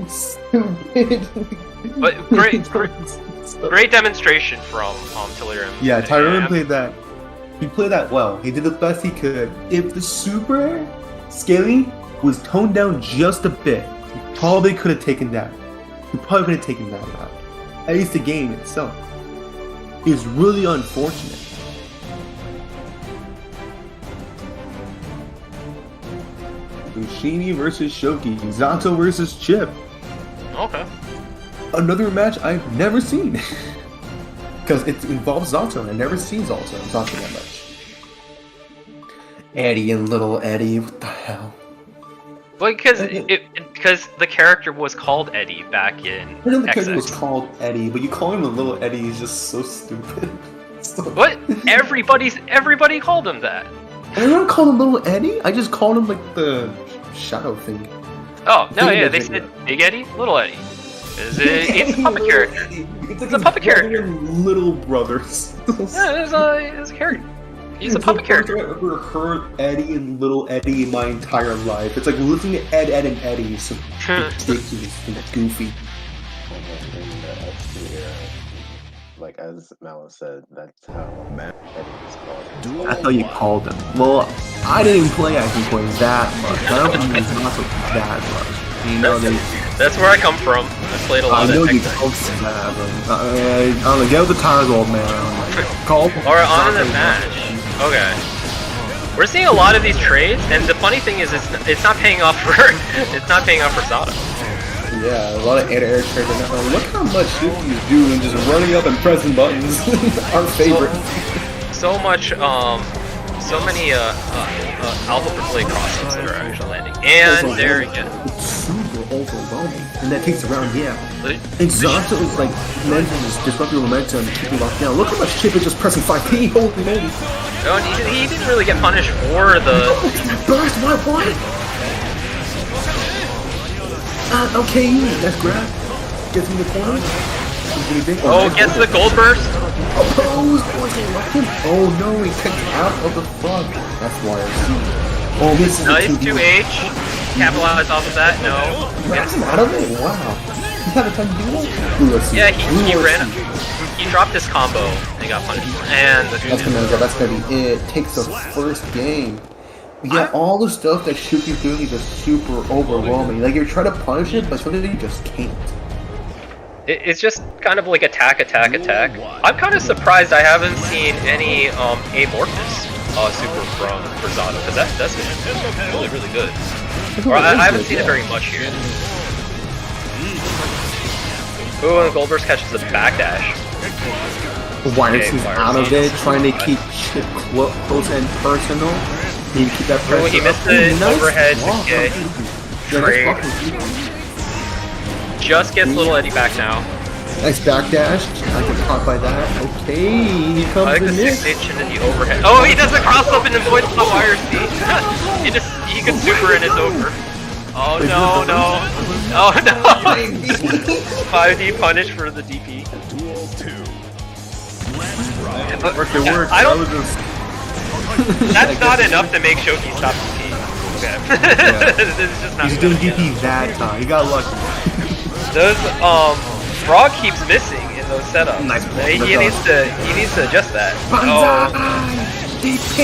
Stupid. But great demonstration from Delirium. Yeah, Tyrone played that. He played that well. He did the best he could. If the super scaling was toned down just a bit, he probably could have taken that. He probably could have taken that out. At least the game itself is really unfortunate. Bushini versus Shoki, Zato versus Chip. Okay. Another match I've never seen. Because it involves Zato. I've never seen Zato that much. Eddie and Little Eddie, what the hell? Well, because the character was called Eddie back in I know the character XX. was called Eddie, but you call him a Little Eddie is just so stupid. What? Everybody called him that. I don't call him Little Eddie. I just called him like the shadow thing. Oh no, Thing yeah, of they it, said yeah. Big Eddie, Little Eddie. It's a puppet character. It's a puppet character. Little brothers. Yeah, it's a character. He's a puppet character. I've ever heard Eddie and Little Eddie in my entire life. It's like listening to Ed, and Eddie. So ridiculous and goofy. In the FC era, like as Mallow said, that's how Eddie was called. That's how you called him. Well, I didn't play Ice Point that much. I don't think it's not that much. You know, That's where I come from. I played a lot I know of you Tech close to that, but I don't know, get with the times, old man. Call. Alright, on to the match. Okay. We're seeing a lot of these trades, and the funny thing is, it's not paying off for Zato. Yeah, a lot of air trade. Look how much Shifty is doing, just running up and pressing buttons. Our favorite. So many alpha per play cross-ups that are actually landing. And there again. It's super overwhelming. And that takes around, yeah. And Zato is like, momentum, just disrupting momentum, keeping locked down. Look how much Chip is just pressing 5P. Holy moly. No, and he didn't really get punished for the... Burst, what? Okay, nice grab. Gets in the corner. Oh, gets the gold burst. Oppose! Oh no, he kicked out of the front. That's why I see. Oh, this is Nice 2H. Capitalize off of that. No. That's him out of it? Wow. You have a time to do that? Ooh, let's see. Yeah, he ran he dropped his combo and got punished. And That's gonna be it. Takes the first game. Yeah, all the stuff that Shuki's doing is just super overwhelming. Like, you're trying to punish it, but sometimes you just can't. It's just kind of like attack. I'm kind of surprised I haven't seen any Amorphous super from Zato, because that's really, really good. Or I haven't seen it very much here. Ooh, and Goldberg catches the backdash. Wires out of it, trying to keep Chip close and personal. Need to keep that pressure. Ooh, he missed the overhead 6K. Trade. Just gets little Eddie back now. Nice backdash. I get caught by that. Okay, he comes I like the in 6H into the overhead. Oh, he does the cross up and avoids the wire speed. he can super and it's over. Oh no. Oh no! 5D punish for the DP. It worked. I don't. That's not enough to make Shoki stop DP. Okay. This is just not. He's doing DP that time. He got lucky. Those Frog keeps missing in those setups. Nice. He needs to adjust that. Oh. Gets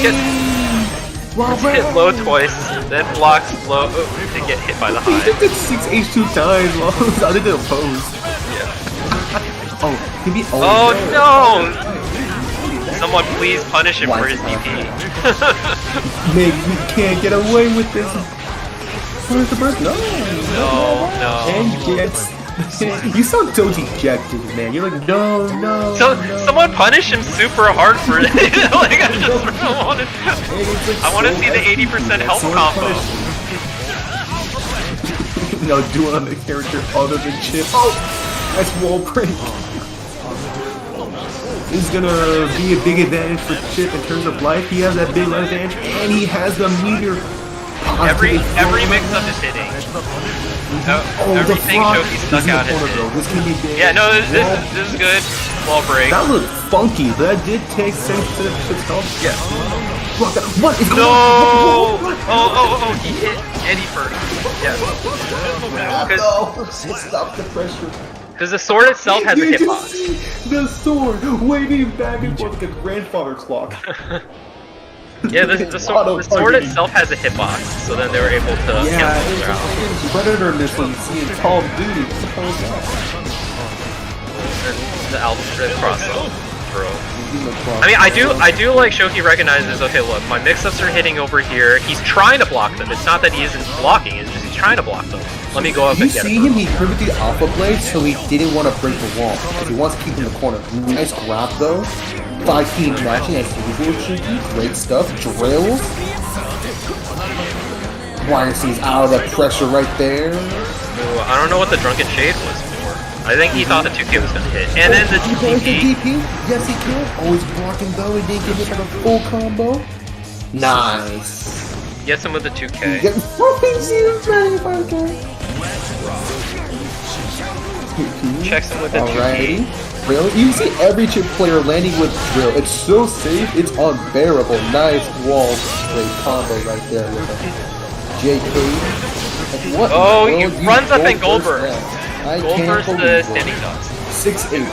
hit low twice, then blocks low to get hit by the high. He did 6H 2 times while I did the oppose. Yeah. Oh, he be oh no! Someone please punish him for his DP. Nick, we can't get away with this. Where's the burst? No. And gets. You sound so dejected, man. You're like, no. Someone punish him super hard for it. Like, I want to see the 80% health combo. No, do it on the character other than Chip. Oh, that's wall break. This is gonna be a big advantage for Chip in terms of life. He has that big life advantage, and he has the meter. Every mix-up is hitting. Everything Shoki stuck out is hitting. This can be big. Yeah, no, this is good. Wall break. That looked funky, but that did take sense to Chip's health. Yeah. What is going on? Oh, he hit Eddie first. Yeah. Stop the pressure. Because the sword itself has a hitbox. The sword waving back and forth like a grandfather clock. Yeah, the sword itself has a hitbox, so then they were able to cancel it out. Predator missile you see in Call of Duty. The Alfred cross-up throw. I mean, I do like Shoki recognizes, okay, look, my mix-ups are hitting over here. He's trying to block them. It's not that he isn't blocking, it's just he's trying to block them. Let me go up and get him. You see him, he turned the Alpha Blade, so he didn't want to break the wall. He wants to keep him in the corner. Nice grab, though. 5-team matching as usual, Cheeky. Great stuff. Drills. YRC's out of that pressure right there. Ooh, I don't know what the Drunken Shade was for. I think he thought the 2K was going to hit. And then the DP. Yes, he can. Always blocking, though. He didn't get hit by the full combo. Nice. Gets him with the 2K. Checks him with the 2K. Really? You see every Chip player landing with drill. It's so safe, it's unbearable. Nice wall straight combo right there with a JK. Like, what? Oh, he runs up in Goldberg. Goldberg's the standing dust. 6-8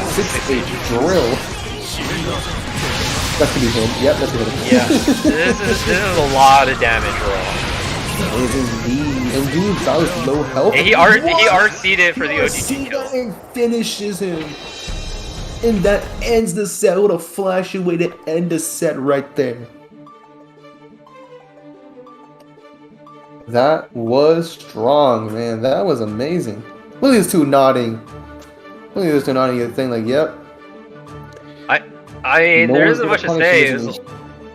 drill. That's gonna be him. Yep, that's gonna be him. Yeah, this is a lot of damage roll. It is indeed. And dude, that was low health. And he RC'd it for the OGG kill. And finishes him. And that ends the set. What a flashy way to end the set right there. That was strong, man. That was amazing. Look at these two nodding. Look at these two nodding at the thing like, yep. I mean, there isn't much to say.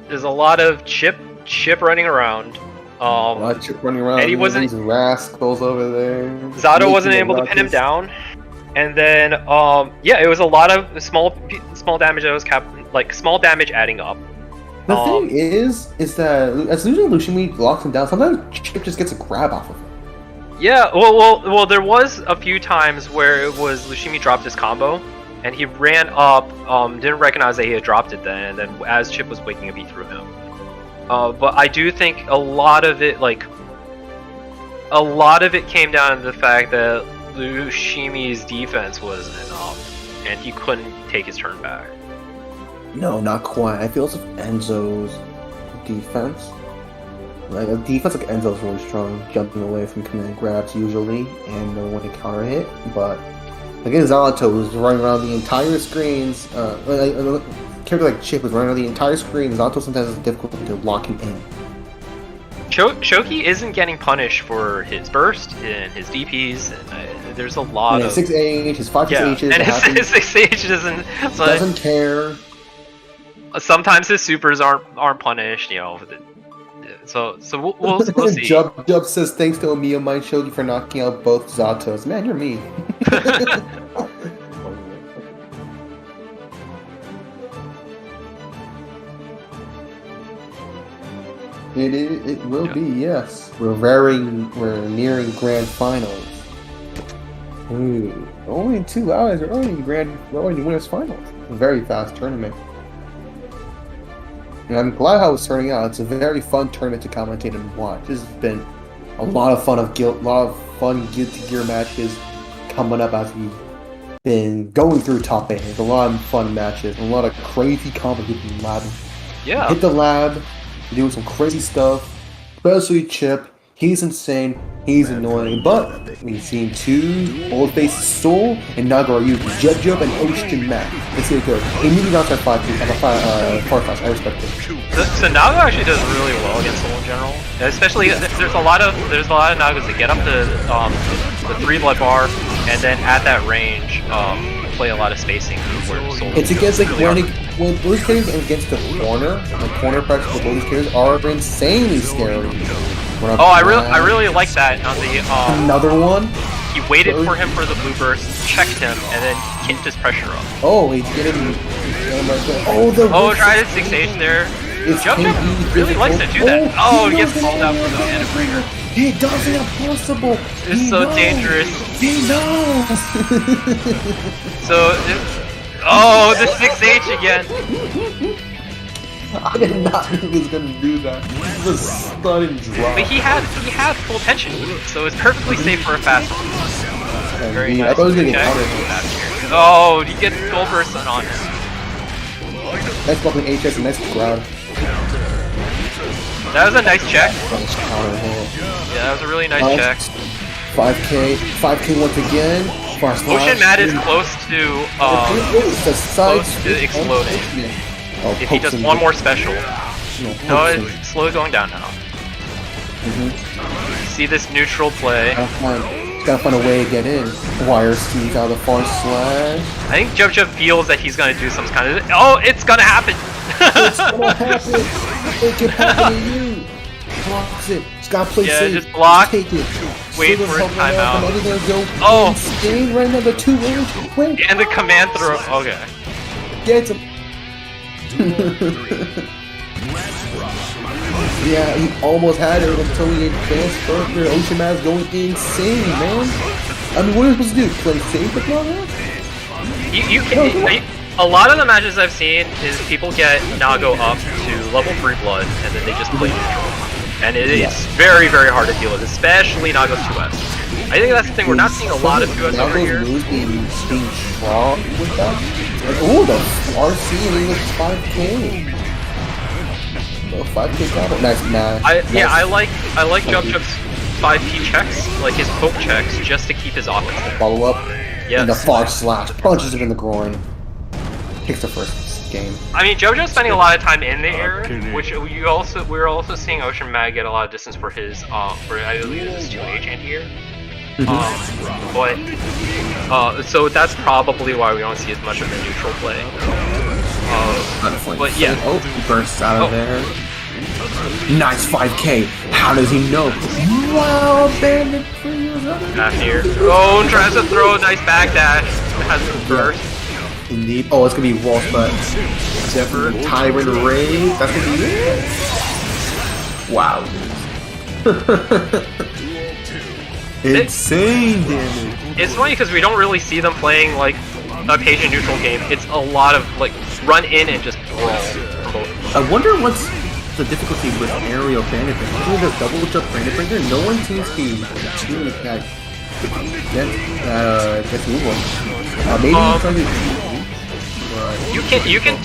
There's a lot of Chip running around. A lot of Chip running around. And he wasn't. These rascals over there. Zato wasn't able to pin him down. And then, yeah, it was a lot of small damage that was small damage adding up. The thing is that as soon as Lushimi locks him down, sometimes Chip just gets a grab off of him. Yeah, well, there was a few times where it was Lushimi dropped his combo, and he ran up, didn't recognize that he had dropped it then, and then as Chip was waking up, he threw him. But I do think a lot of it came down to the fact that Lushimi's defense wasn't enough. and he couldn't take his turn back. No, not quite. I feel as if Enzo's defense, like a defense like Enzo's really strong, jumping away from command grabs usually, and knowing when to counter hit. But again, Zato was running around the entire screens. A character like Chip was running around the entire screen. Zato sometimes has difficulty to lock him in. Shoki isn't getting punished for his burst and his DPs, and there's a lot of 6H, his 5H, and his 6H doesn't care. Sometimes his supers aren't punished, you know. So we'll see. Jub says thanks to Omiya Mind Shogi for knocking out both Zatos. Man, you're mean. It will be, yes. We're nearing grand finals. Ooh, only 2 hours. We're already winners finals. A very fast tournament. And I'm glad how it's turning out. It's a very fun tournament to commentate and watch. This has been a lot of fun Guilty Gear matches coming up as we've been going through top 8. There's a lot of fun matches, a lot of crazy competition in the lab. Yeah. Hit the lab, doing some crazy stuff. Especially Chip. He's insane. He's annoying. But we've seen 2 old-faced Soul and Nagaru, Jub and Ocean Matt. Let's see what it goes. Immediately got that 5 class. I respect it. So Naga actually does really well against Soul in general. Especially there's a lot of Nagas that get up to the 3 blood bar and then at that range play a lot of spacing where Soul. It's against when those characters against the corner parts of those characters are insanely scary. Oh, I really like that on the another one. He waited for him for the blue burst, checked him, and then kicked his pressure up. Oh, he's getting. Tried his 6H there. Jump really likes to do that. Oh, he gets called out for the end breaker. He does it impossible. It's so dangerous. He knows. The 6H again. I did not know he was gonna do that. This is a stunning drop. But he had full tension, so it's perfectly safe for a fast one. Very nice. I thought he was gonna get countered. Oh, he gets gold burst on him. Nice blocking HS and nice grab. That was a nice check. Nice counter hit. Yeah, that was a really nice check. 5K once again. Ocean Matt is close to exploding. If he does one more special. No, it's slowly going down now. See this neutral play. Gotta find a way to get in. Wire Steve out of the far slash. I think Jub feels that he's gonna do some kind of. Oh, it's gonna happen! It's gonna happen! It can happen to you! Blocks it. Just gotta play safe. Just block. Take it. Wait for his timeout. Oh! Insane right now, the 2 range. Wait. And the command throw. Okay. Get him. Yeah, he almost had it until he advanced further. Ocean Man's going insane, man. I mean, what are you supposed to do? Play safe with all that? A lot of the matches I've seen is people get Nago up to level 3 blood and then they just play neutral. And it's very, very hard to deal with, especially Nago's 2S. I think that's the thing, we're not seeing a lot of 2S over here. Nago's being strong with that. Oh, the RC and he looks 5K. Oh, 5K combo. Nice match. I like Jub's 5P checks, like his poke checks, just to keep his offense. Follow up. Yes. And the far slash punches him in the groin. Takes the first game. I mean, JoJo's spending a lot of time in the air, which we're also seeing Ocean Mag get a lot of distance for his for I believe this is 2H anti-air. So that's probably why we don't see as much of the neutral play. But yeah. Oh, he bursts out of there. Nice 5K. How does he know? Wow, bandit back here. Oh, and tries to throw a nice backdash. Has a burst. Indeed. Oh, it's gonna be Wolf, but Zephyr, Tyrant Raid. That's gonna be it. Wow. Insane damage. It's funny because we don't really see them playing like a patient neutral game. It's a lot of like run in and just brawl. I wonder what's the difficulty with aerial bandit breaker. With the double jump bandit breaker, no one seems to that gets move on. Maybe Um, trying to. You can.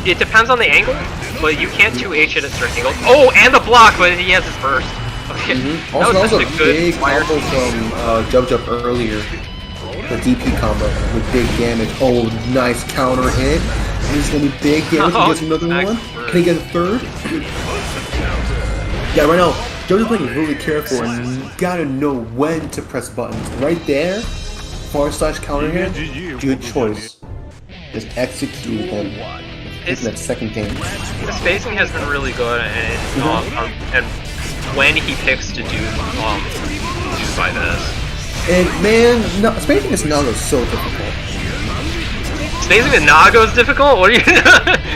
It depends on the angle, but you can't 2H it at certain angles. Oh, and the block, but he has his burst. Okay, Also, that was a such a good big fire. combo from Jub earlier. The DP combo with big damage. Oh, nice counter hit. This is gonna be big damage. He gets another one. Can he get a third? Yeah, right now, Jub's playing really careful and you gotta know when to press buttons. Right there, forward slash counter hit. Good choice. Just execute him. In that second game. The spacing has been really good, and when he picks to do by this. And man, no, spacing is not so difficult. Spacing with Nago is difficult? What are you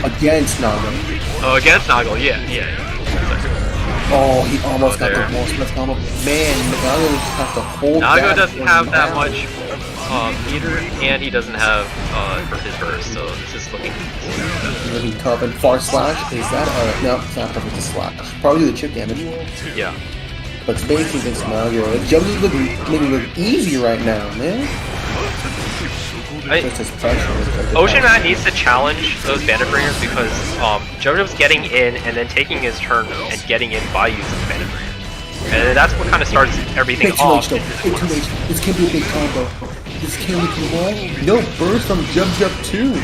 Against Nago. Oh, against Nago, yeah. Oh, he almost got the wall smash combo. Man, Nago just has to hold Nago back doesn't for have now. that much meter, and he doesn't have for his burst, so this is looking Looking tough. And far slash, is that no, it's not perfect to slash. Probably the chip damage. yeah. But spacing against Nago, it jumps making it look easy right now, man. Just his pressure. Ocean Man needs to challenge those Bandit Bringers because JoJo's getting in and then taking his turn and getting in by using the Bandit Bringers. And that's what kind of starts everything Big 2H off. though. Big 2H. This can't be a big combo. This can't be too long. No burst from Jub 2.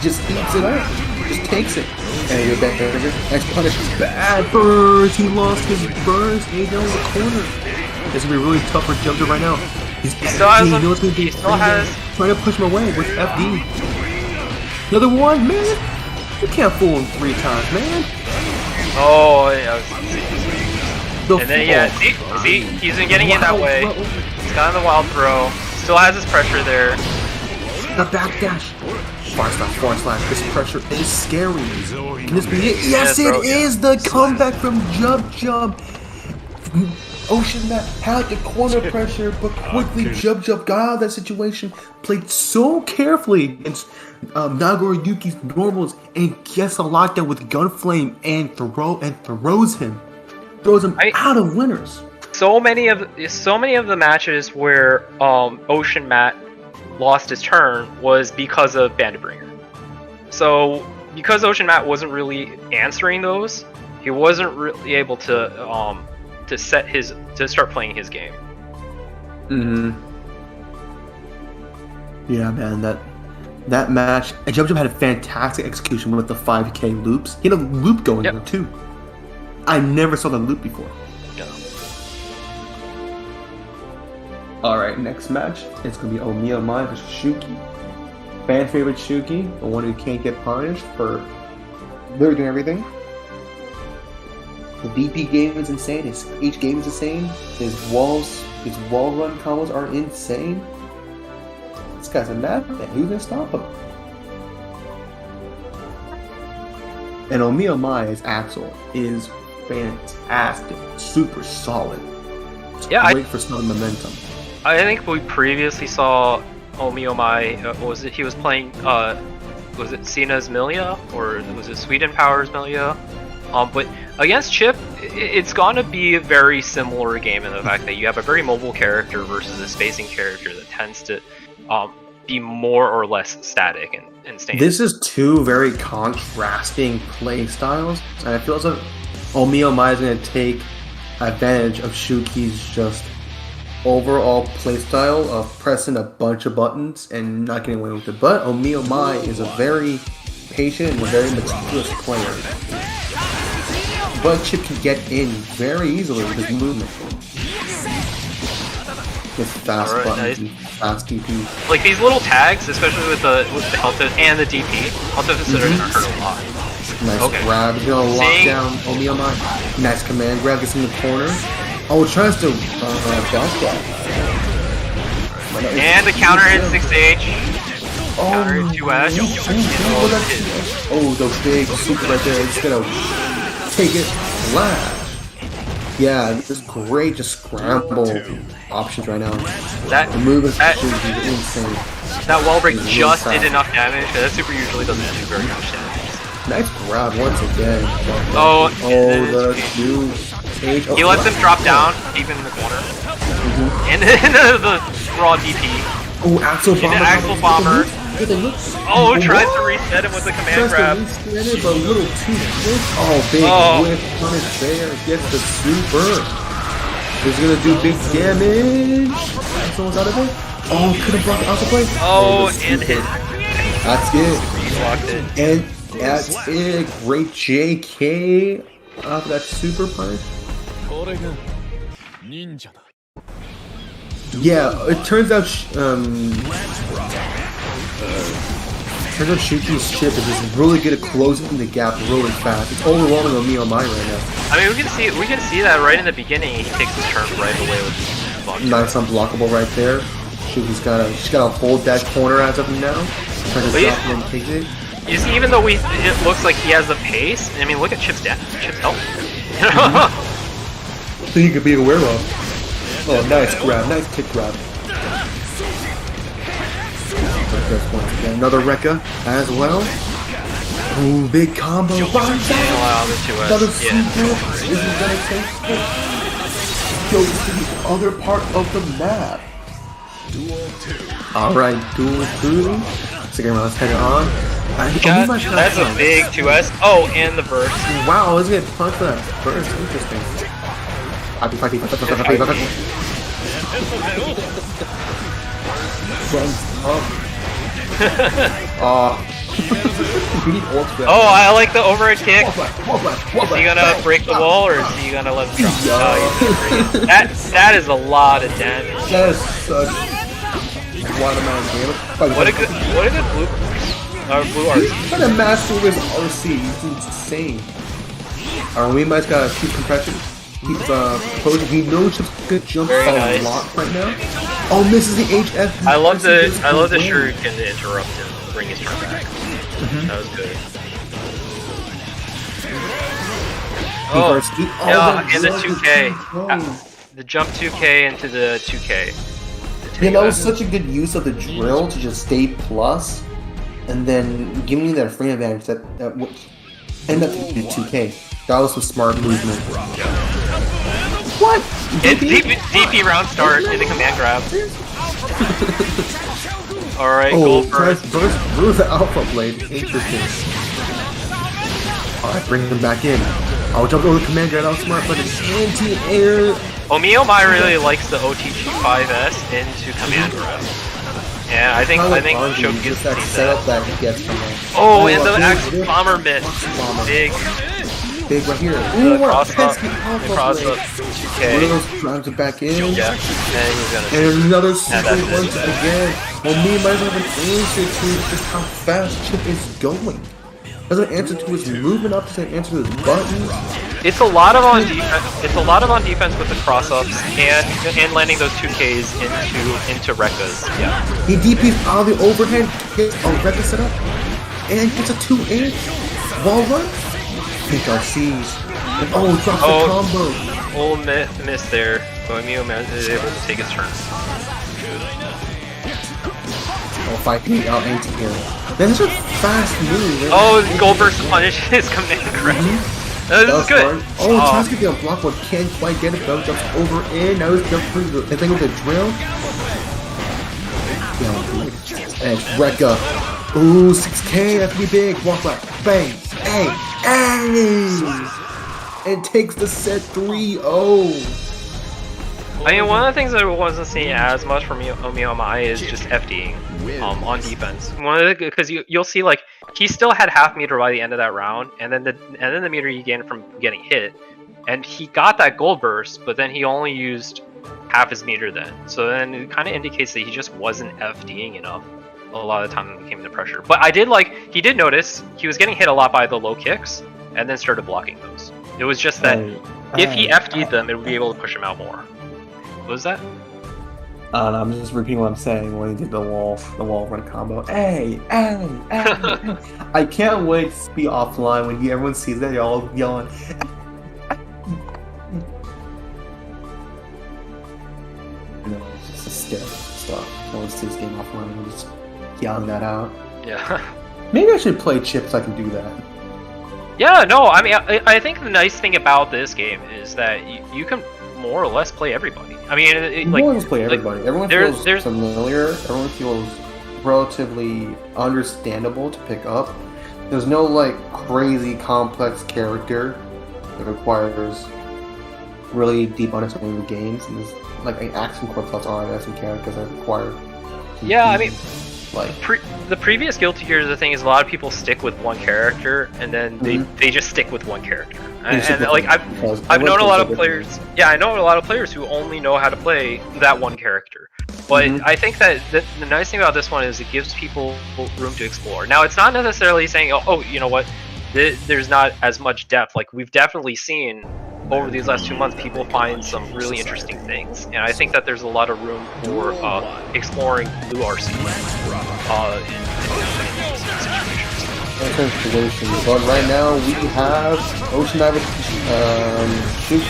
Just eats it up. Just takes it. And you're back there. Nice punish. Bad burst. He lost his burst. He's down in the corner. This is gonna be really tough for Jub right now. He still has trying to push him away with FD. Another one, man. You can't fool him 3 times, man. Oh, yeah. And then, yeah, see, he's been getting in that way. He's got the wild throw. Still has his pressure there. The backdash. Forward slash. This pressure is scary. Can this be it? Yes, it is the comeback from Jub. Ocean Matt had the corner pressure, but quickly Jub got out of that situation. Played so carefully against Nagoro Yuki's normals and gets a lockdown with Gunflame and throws him out of winners. So many of the matches where Ocean Matt lost his turn was because of Bandit Bringer. So because Ocean Matt wasn't really answering those, he wasn't really able to start playing his game. Yeah, man, that match. And Jub had a fantastic execution with the 5K loops. He had a loop going there too. I never saw the loop before. No. Alright, next match. It's going to be Omiya Mai versus Shuki. Fan favorite Shuki, the one who can't get punished for literally doing everything. The DP game is insane. Each game is insane. His wall run combos are insane. This guy's a madman. Who's going to stop him? And Omiya Mai's Axel is fantastic. Super solid. Yeah, Great for some momentum. I think we previously saw Omiya Mai. He was playing? Was it Cena's Milia or was it Sweden Power's Milia? But against Chip, it's gonna be a very similar game in the fact that you have a very mobile character versus a spacing character that tends to be more or less static and staying. This is two very contrasting play styles, and I feel as if Omiya Mai is going to take advantage of Shuki's just overall playstyle of pressing a bunch of buttons and not getting away with it. But Omiya Mai is a very patient and a very meticulous player. But Chip can get in very easily with his movement. With fast buttons and fast DP. Like these little tags, especially with the health and the DP, health deficit are gonna hurt a lot. Nice grab. He's gonna lock down Omiya Mai. Nice command grab. Gets in the corner. Oh, tries to dash that. And the counter hit 6H. Counter 2H. Oh, the big super right there. It's gonna take it. Flash. Yeah, this is great. Just scramble options right now. The move is insane. That wall break just did enough damage. That super usually doesn't do very much damage. Nice grab once again. The 2H. He lets him drop down, deep in the corner. And then the raw DP. Oh, Axel She did Bomber. Axel Bomber. Get the look. Oh, tries to reset him with the command grab. Tries to reset it, but a little too quick. Oh, big whiff punish there. Gets the super. He's gonna do big damage. Someone's out of it. Oh, could have blocked the alpha play. Oh, and hit. That's it. He blocked it. And that's it. Great JK off that super punish. Yeah, it turns out Shuki's chip is just really good at closing the gap really fast. It's overwhelming on me on mine right now. I mean, we can see that right in the beginning. He takes his turn right away with the nice unblockable right there. Shuki's gotta hold that corner as of now. Trying to drop it and take it. You see, even though it looks like he has the pace. I mean, look at Chip's health. So you could be aware of. Oh, nice grab, nice kick grab. Once again, another Rekka as well. Ooh, big combo. Another super. This is gonna take it. Goes to the other part of the map. Alright, duel 2. Second round, let's head it on. That's a big 2S. Oh, and the burst. Wow, let's get punched for that burst. Interesting. Fighting. Oh, I like the overhead kick. Is he gonna break the wall or is he gonna let him drop? No, he's gonna break it. That is a lot of damage. That is such a lot amount of damage. What a good blue RC. What a master with RC. It's insane. Alright, we might gotta keep compression. Keep posing. He knows he's gonna jump a lot right now. Oh, misses the HF. I love the shuriken to interrupt him, bring his turn back. That was good. Oh, yeah, and the 2K. The jump 2K into the 2K. Yeah, that was such a good use of the drill to just stay plus, and then giving you that frame advantage that ended up to the 2K. That was a smart movement. What? It's DP round start in the command grab. Alright, gold burst. Burst the alpha blade. Interesting. Alright, bring him back in. I'll jump over the command grab. That was smart, but it's anti-air. Omiyomai really likes the OTG 5S into command grab. Yeah, I think Shoki gets that setup that he gets from that. Oh, and the Axel Bomber miss. Big right here. The cross up 2K. One of those drives it back in. Yeah, and another super once again. Well, me might have an answer to just how fast Chip is going. Doesn't answer to his movement up, doesn't answer to his buttons. It's a lot of on defense. It's a lot of on defense with the cross ups and landing those 2Ks into Rekkas. Yeah. He DPs out of the overhead, gets a Rekka setup, and gets a 2-inch wall run. Think RCs. And drops the combo. Oh, miss there. But Omiyomai is able to take his turn. Fighting out anti-hero. That's a fast move. Right? Oh, Goldberg's punish his command grab. This is good. Tries to get a block, but can't quite get it though. Jumps over in. Now he's jump through the thing with the drill. And Rekka. Ooh, 6K. That's be big. Walk back. Bang. Hey. And takes the set 3-0. I mean, one of the things that I wasn't seeing as much from Omiyomai is just FDing on defense. Because you'll see like he still had half meter by the end of that round, and then the meter he gained from getting hit, and he got that gold burst, but then he only used half his meter then. So then it kind of indicates that he just wasn't FDing enough a lot of the time when it came to pressure. But he did notice he was getting hit a lot by the low kicks, and then started blocking those. It was just that if he FD'd them, it would be able to push him out more. What was that? I'm just repeating what I'm saying when he did the wall run combo. Hey! I can't wait to be offline when everyone sees that, you're all yelling. No, it's just a scary stuff. No one sees game offline and just yelling that out. Yeah. Maybe I should play Chip so I can do that. Yeah, no, I mean, I think the nice thing about this game is that you can more or less play everybody. I mean, More or less play everybody. Everyone feels there's familiar. Everyone feels relatively understandable to pick up. There's no like crazy complex character that requires really deep understanding of the games. And there's like an action core plus RNS and characters that require. Yeah, I mean, like the previous Guilty Gear, the thing is, a lot of people stick with one character, and then they just stick with one character. And like I've known a lot of players. Yeah, I know a lot of players who only know how to play that one character. But I think that the nice thing about this one is it gives people room to explore. Now, it's not necessarily saying, oh, you know what, there's not as much depth. Like, we've definitely seen over these last 2 months, people find some really interesting things, and I think that there's a lot of room for exploring Blue RC in situations. But right now we have Ocean Diver Shuki.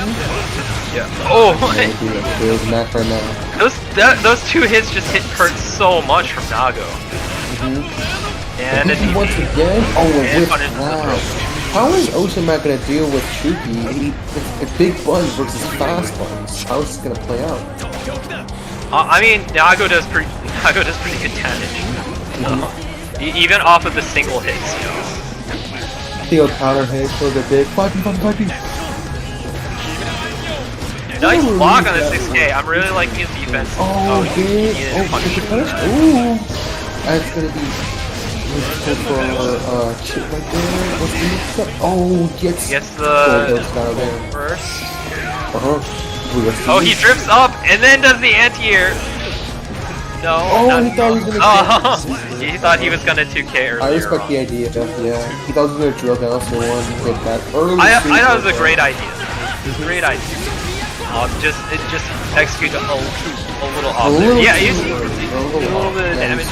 Yeah. Oh, big match right now. those two hits just hurt so much from Nago. And once again, wow. How is Ocean Man gonna deal with Shuki? If Big Buns versus Fast Buns, how is this gonna play out? I mean, Nago does pretty good damage. Even off of the single hits, you know. He'll counter hit for the big fighting. Nice block on the 6K. I'm really liking his defense. That's gonna be. Chip right there. What's the next step? Oh, gets the first. Oh, he drifts up and then does the anti-air. No. Oh, he thought he was gonna. He thought he was gonna 2K earlier. I respect the idea. Yeah, he thought he was gonna drill down, so one hit that early. I thought it was a great idea. Great idea. Just execute a little off there. Yeah, he's a little bit of damage.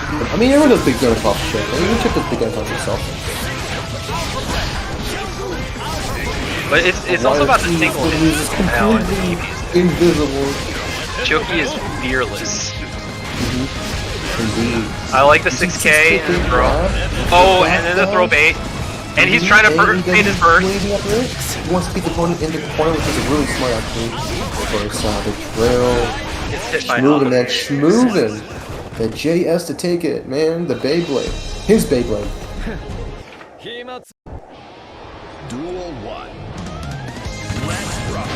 I mean, everyone does big damage off shit. I mean, Chip does big damage off himself. But it's also about the single hits. Invisible. Choki is fearless. I like the 6K and the throw. Oh, and then the throw bait. And he's trying to bait his burst. He wants to keep the opponent in the corner, which is really smart actually. For a savage drill. Gets hit by Schmoovin' that schmoovin'. The JS to take it, man. The Beyblade. His Beyblade. Duel 1. Let's rock.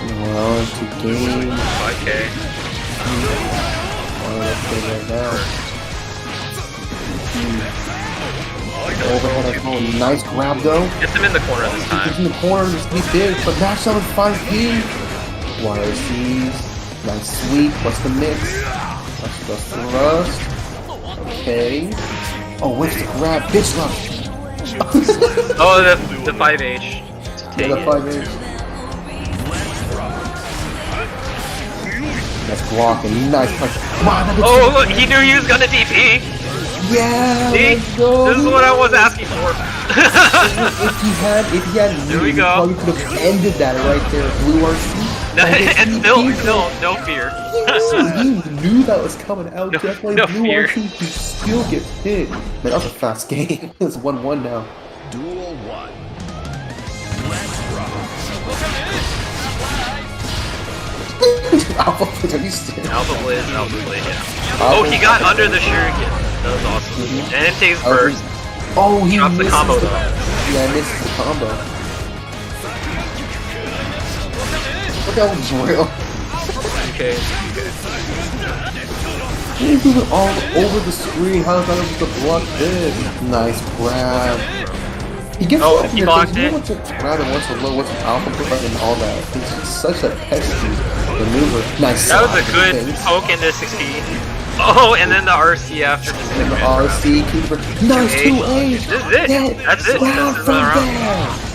Well, into game. 5K. Let's go right now. Overhead, nice grab though. Gets him in the corner this time. Gets in the corner, just be big, but match up with 5P. YRCs. Nice sweep. What's the mix? That's the thrust. Okay. Oh, where's the grab? Bitch luck. Oh, the 5H. Yeah, the 5H. Nice blocking. Nice punch. Oh, look, he knew he was gonna DP. Yeah. See? This is what I was asking for. if he had There we go. Probably could have ended that right there. Blue RC. And still, no fear. He knew that was coming out. Definitely no Blue fear. RC to still get hit. Man, that was a fast game. It's 1-1 now. Duel 1. Let's rock. Alpha Blade, are you serious? Alpha Blade, yeah. Oh, he got under the shuriken. That was awesome. And it takes burst. Oh, he drops the misses combo the, though. Yeah, I missed the combo. Look at that drill. Okay. He's moving all over the screen. How is that able to block this? Nice grab. He gets he blocked it. What's a grab and what's a low, what's an alpha push and all that. It's such a pesky maneuver. Nice. That was a good poke into 16. Oh, and then the RC after missing the RC keeper. Nice 2A. This is it. Yeah. That's it. Wow, That's from round. there.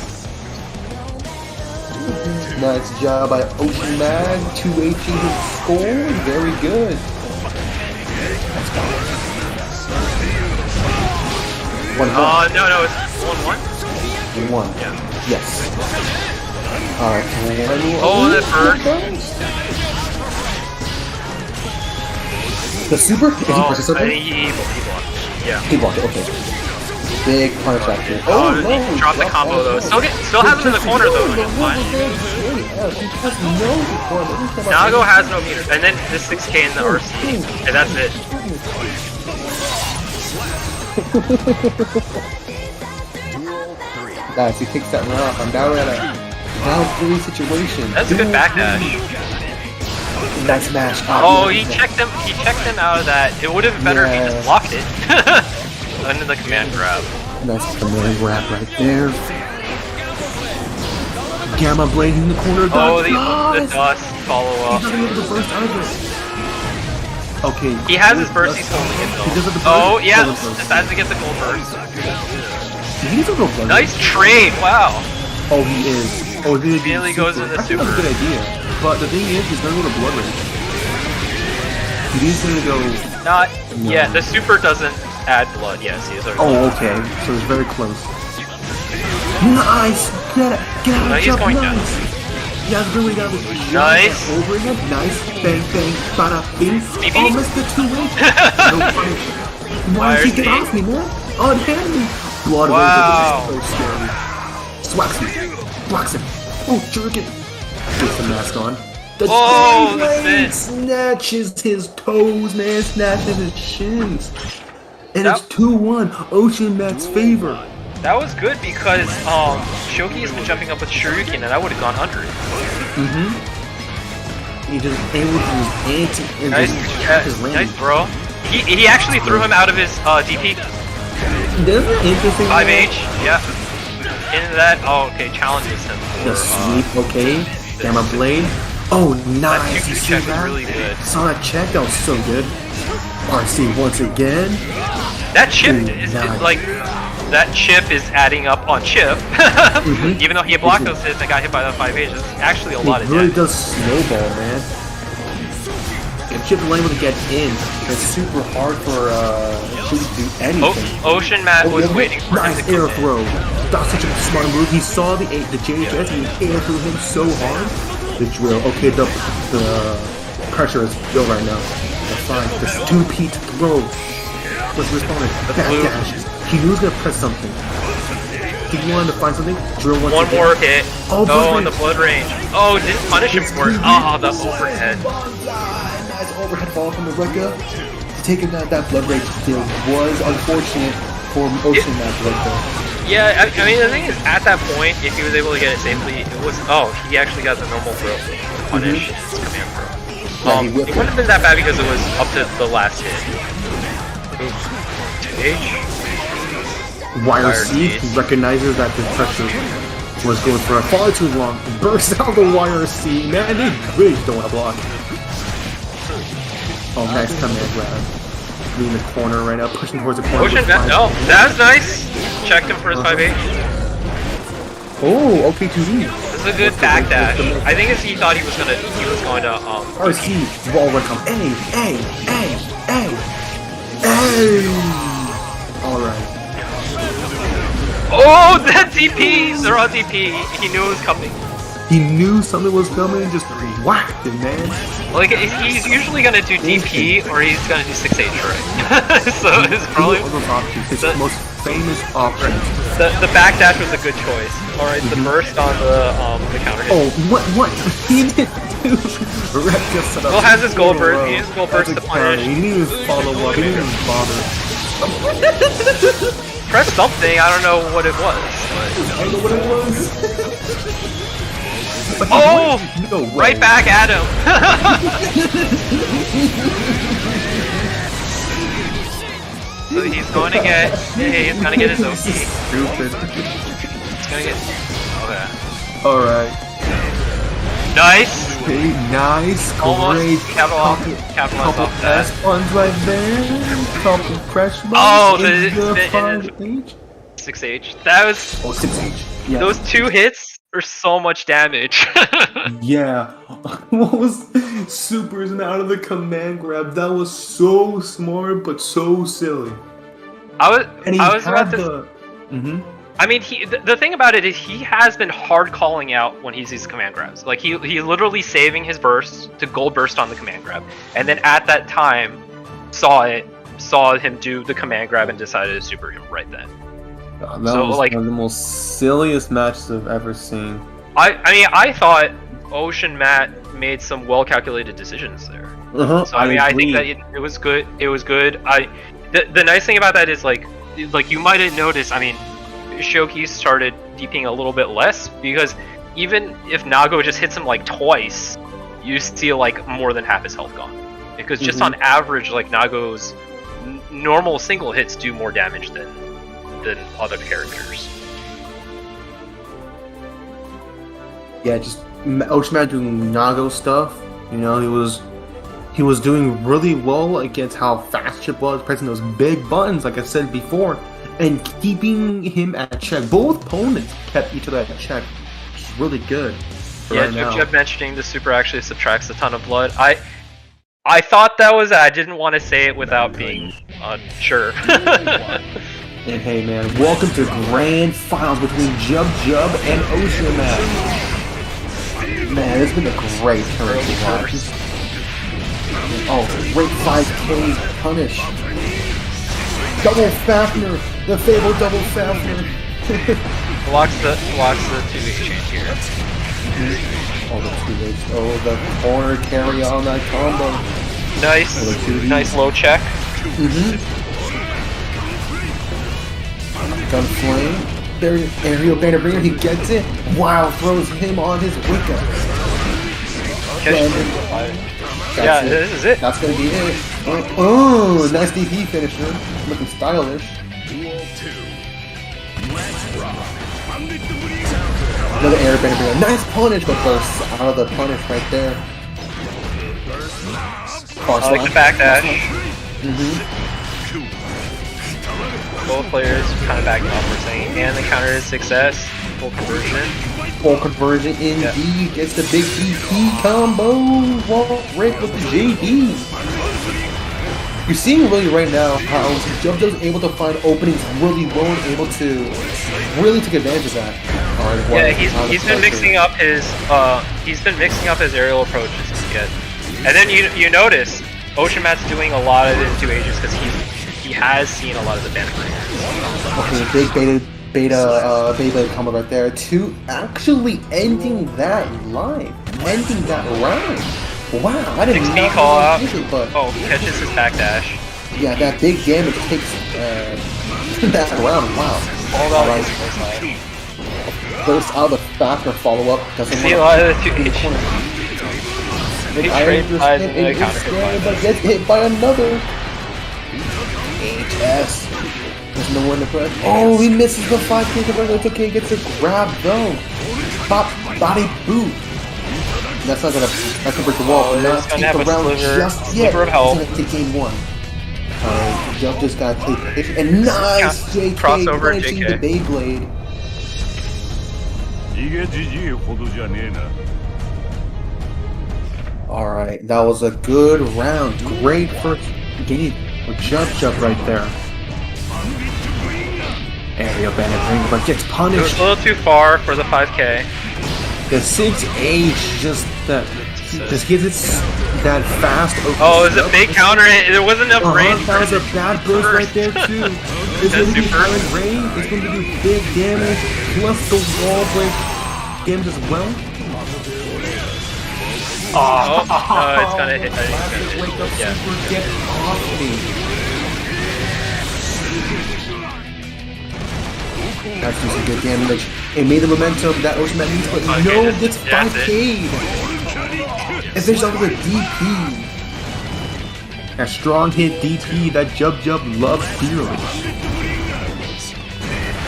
Nice job by Ocean Man. 2 HP to score. Very good. Let's go. 1-1. No, it's 1-1. 1. Yeah. Yes. Alright. Oh, that first. The super? Is he Oh, participating? he blocked. Yeah. He blocked it, okay. Big punish actually. Oh, he dropped the combo though. Still has him in the corner though, which is fine. F. He has no deployment. Nago has no meter, and then the 6K in the RC, and that's it. Duel 3. Nice, he takes that run off. I'm now at a down 3 situation. That's a good backdash. Nice match. Oh, he checked him. He checked him out of that. It would have been better if he just blocked it under the command grab. Nice command grab right there. Gamma Blade in the corner. Oh, the dust follow up. He's not able to burst either. Okay. He has his burst. He's holding it He does have the though. burst. Oh yeah, Does the burst. decides to get the gold burst. He needs to go blood. Nice trade. Wow. Oh, he is. Oh, he Immediately goes into I think that's a super. good idea. But the thing is, he's gonna go to blood rage. He's gonna go. Not. No. Yeah, the super doesn't add blood. Yes, he is already. Oh, okay. So it's very close. Nice. Get it. Get out No, of he's jump. going down. Nice. Yeah, really got it. Nice. Over him. Nice. Bang, bang. Bada, bing. BB? Oh, missed the 2-8. No punish. Why did he get off me, man? Unhand me. Blood Wow. rage. So scary. Swats him. Blocks him. Oh, jerkin. Gets the mask on. The Oh, the blade spin. snatches his toes, man. Snatches his shins. And That- it's 2-1. Ocean Max favor. That was good because Shoki has been jumping up with Shuriken, and I would have gone under it. He just able to use anti and Nice, just trap his nice landing. throw. He actually threw him out of his DP. Isn't it interesting? 5H, yeah. Into that. Oh, okay. Challenges him. The For, sweep, okay. Gamma Blade. Oh, nice. That You 2-2 see check was that? really good. Saw that check. That was so good. RC once again. That chip Ooh, is nice. like that chip is adding up on chip. Even though he blocked those hits and got hit by the 5H, it's actually a lot It of really damage. does snowball, man. If Chip is able to get in, it's super hard for Chip to do anything. Ocean Matt was yeah, waiting for him nice to air come in. throw. That's such a smart move. He saw the JHS and he air threw him so hard. The drill. Okay, the pressure is low right now. That's fine. The 2-peat throw was responding. Backdash. He knew he was gonna press something. He wanted to find something. Drill once One again. more hit. Oh, Oh, on blood the blood range. Oh, didn't punish him for it. Oh, the overhead. Nice overhead ball from the Ruka. Taking that blood rage still was unfortunate for Ocean Max right there. Yeah, I mean, the thing is, at that point, if he was able to get it safely, it was. Oh, he actually got the normal throw. Punish his command throw. Yeah, he It whipped wouldn't have been that bad because it was up to the last hit. Oof. 2H. Wire Wire C C. recognizes that the pressure was going for far too long. Bursts out the Wire C. Man, they really don't want to block. Oh, nice command grab. In the corner right now, pushing towards the corner. Ocean, with 5. no, that was nice. Checked him for his 5H. Oh, okay, 2D. This is a good backdash. I think he thought he was going to RC, wall run come. Hey. Alright. Oh, that DP! They're on DP. He knew it was coming. He knew something was coming and just whacked it, man. Like, he's usually gonna do DP or he's gonna do 6H, right? So it's probably Two of those options, his the- most famous options. the backdash was a good choice. All right, the burst on the counter hit. Oh, what? He didn't do. Rep just set up. Will has his gold two in a burst. row. He used gold burst That's to a counter. punish. He didn't even follow up. He didn't even bother. Press something. I don't know what it was. I don't know what it was. But he Oh, went. No way. right back at him. So he's going to get. Yeah, he's gonna get his OP. Stupid. He's gonna get. Okay. Alright. Nice. Okay, nice. Almost Great. capitalized Couple off that. S ones right there. Couple pressure. Oh, buttons. the- Is there the- 5H? 6H. That was. Oh, 6H. Yeah. Those 2 hits are so much damage. Yeah. What was supers and out of the command grab? That was so smart, but so silly. I was had about to. the. Mm-hmm. I mean, the thing about it is he has been hard calling out when he's these command grabs. Like he literally saving his burst to gold burst on the command grab, and then at that time saw him do the command grab and decided to super him right then. That So, was like- one of the most silliest matches I've ever seen. I mean, I thought Ocean Matt made some well-calculated decisions there. Uh-huh. So I think that it was good. It was good. The nice thing about that is like you might have noticed. I mean, Shoki started DPing a little bit less because even if Nago just hits him like twice, you see like more than half his health gone. Because just on average, like Nago's normal single hits do more damage than other characters. Yeah, just Ocean doing Nago stuff. You know, he was doing really well against how fast Chip was, pressing those big buttons, like I said before, and keeping him at check. Both opponents kept each other at check, which is really good. Yeah, Chip mentioning the super actually subtracts a ton of blood. I thought that was. I didn't want to say it without being unsure. And hey man, welcome to grand finals between Jub and Ocean Man. Man, it's been a great tournament to watch. Oh, great 5K punish. Double Fafner, the fabled double Fafner. Blocks the 2 exchange here. Oh, the 2H. Oh, the corner carry on that combo. Nice low check. Gun flame. There, aerial banner bringer. He gets it. Wow, throws him on his wicket. Yeah, this is it. That's gonna be it. Oh, nice DP finisher. Looking stylish. Another air banner bringer. Nice punish, but bursts out of the punish right there. I like the backdash. Both players kind of backing off, we're saying, and the counter is success. Full conversion. Full conversion indeed. Gets the big DP combo. Wall break with the JD. You're seeing really right now how JoJo's able to find openings really well and able to really take advantage of that. Yeah, he's been mixing up his aerial approaches to get. And then you notice Ocean Matt's doing a lot of his 2Hs because he has seen a lot of the banner. Okay, big beta combo right there to actually ending that live, ending that round. Wow, I didn't 6B call out. But Catches his backdash. Yeah, that big damage takes that round. Wow. All about his first line. Burst out of the Fafner follow up. Doesn't See a lot of the 2H. Big iron fist hit and but gets hit by another. HS. There's no one to press. Oh, he misses the 5K conversion. It's okay, he gets a grab though. Pop body boot. That's not gonna break the wall. Oh, Not take the round just yet. Sliver of health. It's gonna take game 1. Jump just gotta take it. And nice JK crossover punishing JK. the Beyblade. Alright, that was a good round. Great first game. Jump right there. Aerial bandit ring, but gets It was punished. a little too far for the 5K. The 6H just gives it that fast. Oh, it was a big counter hit. There wasn't enough range. That was a bad burst right there too. It's going to be high range. It's going to do big damage plus the wall break damage as well. Oh, no, it's gonna hit. Wake up, Yeah. super, get off me. That's doing some good damage. It made the momentum that Ocean Man needs, but no, it's 5K. And there's also the DP. A strong hit DP that Jub loves dearly.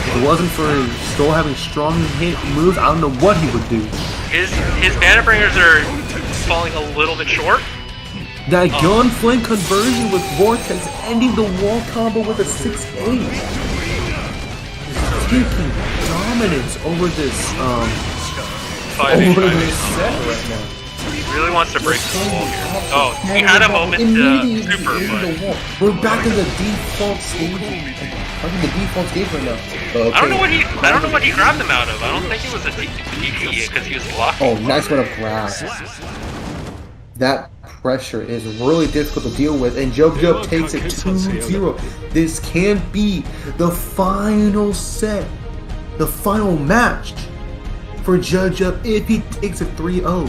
If it wasn't for Stoll having strong hit moves, I don't know what he would do. His banner bringers are falling a little bit short. That gun flank conversion with Vortex ending the wall combo with a 6-8. Taking dominance over this set right now. He really wants to break the wall here. Oh, he had a moment to super, but we're back in the default stage. I'm in the default stage right now. Okay. I don't know what he grabbed him out of. I don't think it was a DP because he was blocking. Oh, nice one of grab. That pressure is really difficult to deal with, and Jub takes it 2-0. This can be the final set, the final match for Judge Up if he takes a 3-0.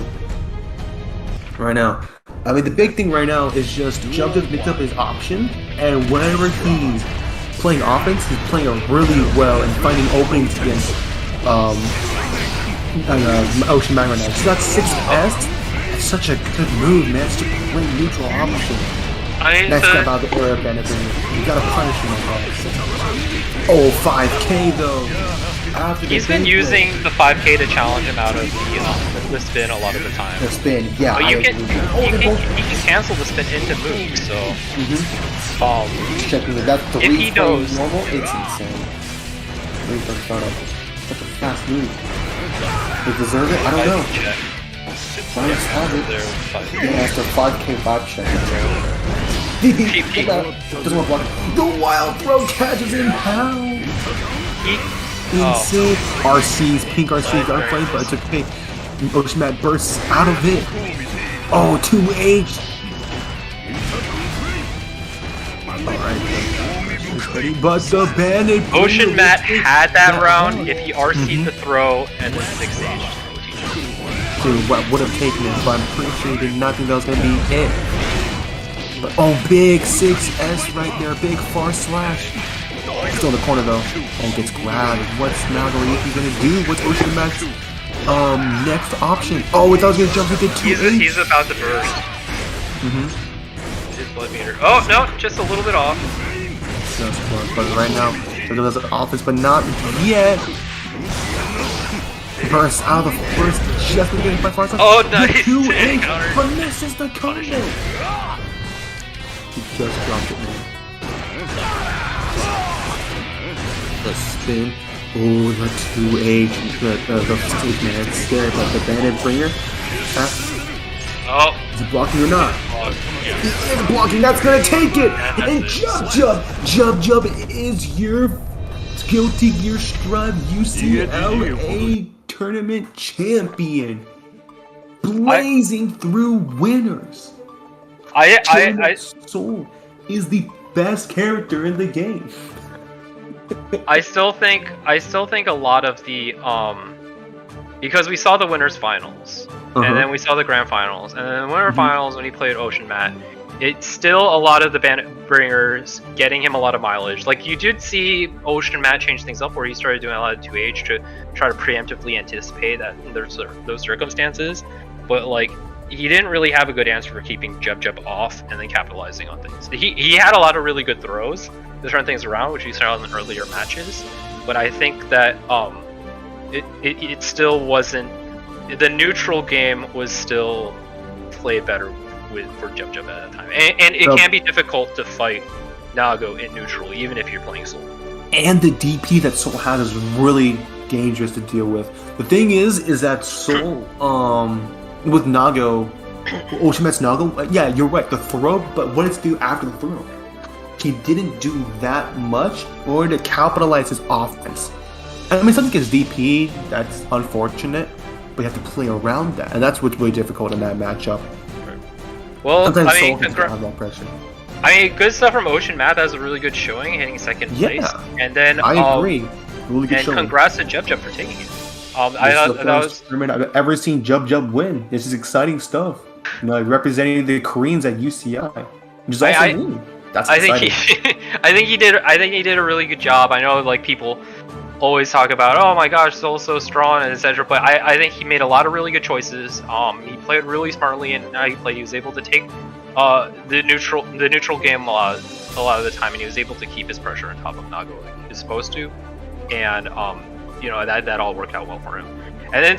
Right now. I mean, the big thing right now is just Judge Up mixed up his option, and whenever he's playing offense, he's playing it really well and finding openings against Ocean Man right now. So that's 6S. It's such a good move, man. It's such a great neutral option. Next grab out the air band. You gotta punish him like that. Oh, 5K though. He's been using the 5K to challenge him out of the spin a lot of the time. The spin, yeah. But you can cancel the spin into moves, so. Checking it. That's if he knows normal, it's insane. Wait for the startup. That's a fast move. Does it deserve it? I don't know. Nice, have it. Yeah, it's a 5K vibe check. Doesn't want to block it. The wild throw catches him. How? Insane. RC's pink RC got played, but it's okay. Ocean Mat bursts out of it. Oh, 2H. Alright. But the bandit. Ocean Mat had that round if he RC'd the throw and then 6H. Dude, what would have taken it, but I'm pretty sure he did not think that was gonna be hit. But, oh, big 6S right there, big far slash. Still in the corner though. Oh, gets grabbed. What's Nagoriyuki gonna do? What's Ocean Mat's next option? Oh, we thought he was gonna jump into 2H. He's about to burst. His blood meter. Oh no, just a little bit off. Just close, but right now, so there's an offense, but not yet. Bursts out of the first, just getting by far. Oh, nice! 2H, but misses the combo. He just dropped it, man. The spin. Oh, the 2H. The stage, man. It's scary, but the bandit bringer. Oh. Is he blocking or not? He is blocking. That's gonna take it. And Jub is your Guilty Gear Strive UCLA tournament champion, blazing through winners. Soul is the best character in the game. I still think a lot of the because we saw the winners finals and then we saw the grand finals and then the winner finals when he played Ocean Mat, it's still a lot of the bandit bringers getting him a lot of mileage. Like you did see Ocean Mat change things up where he started doing a lot of 2H to try to preemptively anticipate that there's those circumstances, but like he didn't really have a good answer for keeping Jub off and then capitalizing on things. He had a lot of really good throws to turn things around, which we saw in the earlier matches, but I think that it still wasn't, the neutral game was still played better for Jub at that time, and it can be difficult to fight Nago in neutral even if you're playing Soul. And the DP that Soul has is really dangerous to deal with. The thing is that Soul with Nago, Ocean Mat's Nago, yeah, you're right, the throw, but what does it do after the throw? He didn't do that much in order to capitalize his offense. I mean, something against DP, that's unfortunate, but you have to play around that, and that's what's really difficult in that matchup. Well, sometimes I mean, Soul have that pressure. I mean, good stuff from Ocean Mat. That was a really good showing, hitting second place. And then I agree. Really good and showing. Congrats to Jub for taking it. I thought that was tournament I've ever seen Jub win. This is exciting stuff. You know, like representing the Koreans at UCI, which is also new. That's exciting. I think he did a really good job. I know like people always talk about, oh my gosh, Soul's so strong and etc. But I think he made a lot of really good choices. He played really smartly, and how he played, he was able to take the neutral game a lot of the time, and he was able to keep his pressure on top of Nago like he was supposed to, and you know that all worked out well for him. And then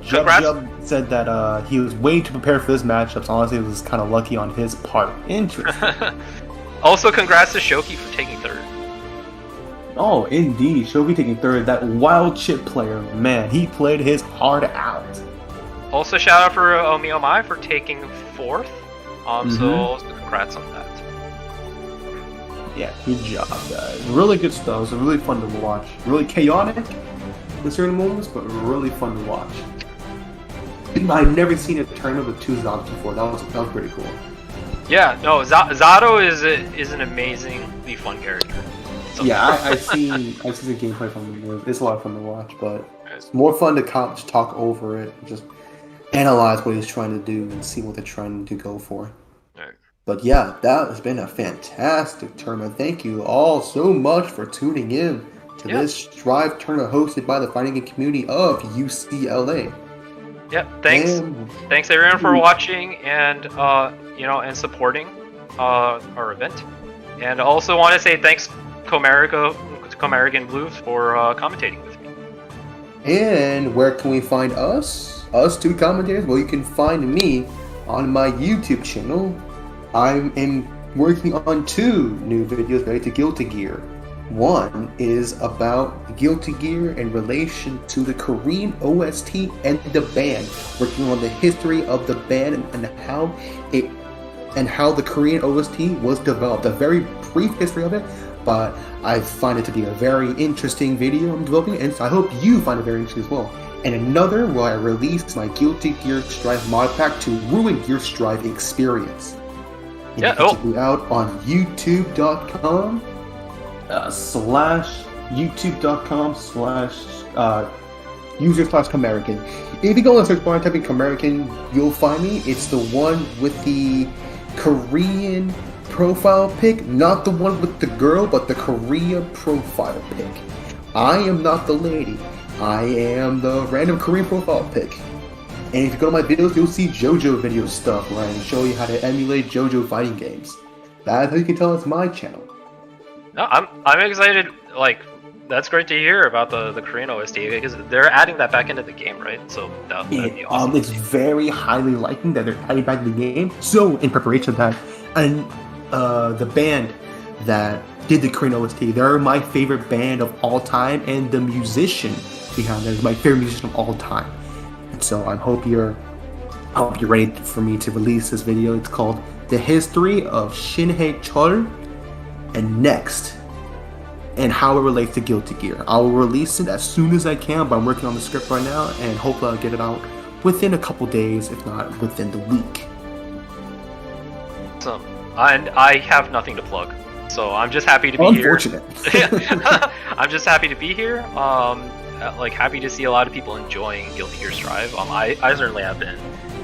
Jub said that he was way too prepared for this matchup. So honestly, it was kind of lucky on his part. Interesting. Also, congrats to Shoki for taking third. Oh, indeed, Shoki taking third. That wild chip player, man, he played his heart out. Also, shout out for Omiomai for taking fourth. So congrats on that. Yeah, good job, guys. Really good stuff. It was really fun to watch. Really chaotic in certain moments, but really fun to watch. I've never seen a tournament with two Zados before. That was pretty cool. Yeah, no, Zato is an amazingly fun character. Yeah, I've seen the gameplay from him. It's a lot of fun to watch, but It's more fun to talk over it, and just analyze what he's trying to do and see what they're trying to go for. Right. But yeah, that has been a fantastic tournament. Thank you all so much for tuning in to this Strive tournament hosted by the fighting game community of UCLA. Yeah, thanks. Thanks everyone for watching and and supporting our event. And I also want to say thanks Komerican Blues for commentating with me. And where can we find us? Us two commentators? Well, you can find me on my YouTube channel. I am working on 2 new videos related to Guilty Gear. One is about Guilty Gear in relation to the Korean OST and the band, working on the history of the band and how the Korean OST was developed. A very brief history of it, but I find it to be a very interesting video I'm developing, and so I hope you find it very interesting as well. And another where I released my Guilty Gear Strive mod pack to ruin your Strive experience. And you can check me out on youtube.com /youtube.com/user/Komerican. If you go on the search bar and type in Komerican, you'll find me. It's the one with the Korean profile pic, not the one with the girl, but the Korea profile pic. I am not the lady. I am the random Korean profile pic. And if you go to my videos, you'll see JoJo video stuff where I show you how to emulate JoJo fighting games. That's how you can tell it's my channel. No, I'm excited. Like, that's great to hear about the Korean OST because they're adding that back into the game, right? So that'd be awesome. It's very highly likely that they're adding back to the game. So in preparation of that, and the band that did the Korean OST, they're my favorite band of all time, and the musician behind that is my favorite musician of all time. And so I hope you're ready for me to release this video. It's called The History of Shinhei Chol and Next, and how it relates to Guilty Gear. I will release it as soon as I can, but I'm working on the script right now, and hopefully I'll get it out within a couple days, if not within the week. Awesome. And I have nothing to plug, so I'm just happy to be Unfortunate. here. I'm just happy to be here. Happy to see a lot of people enjoying Guilty Gear Strive. I certainly have been.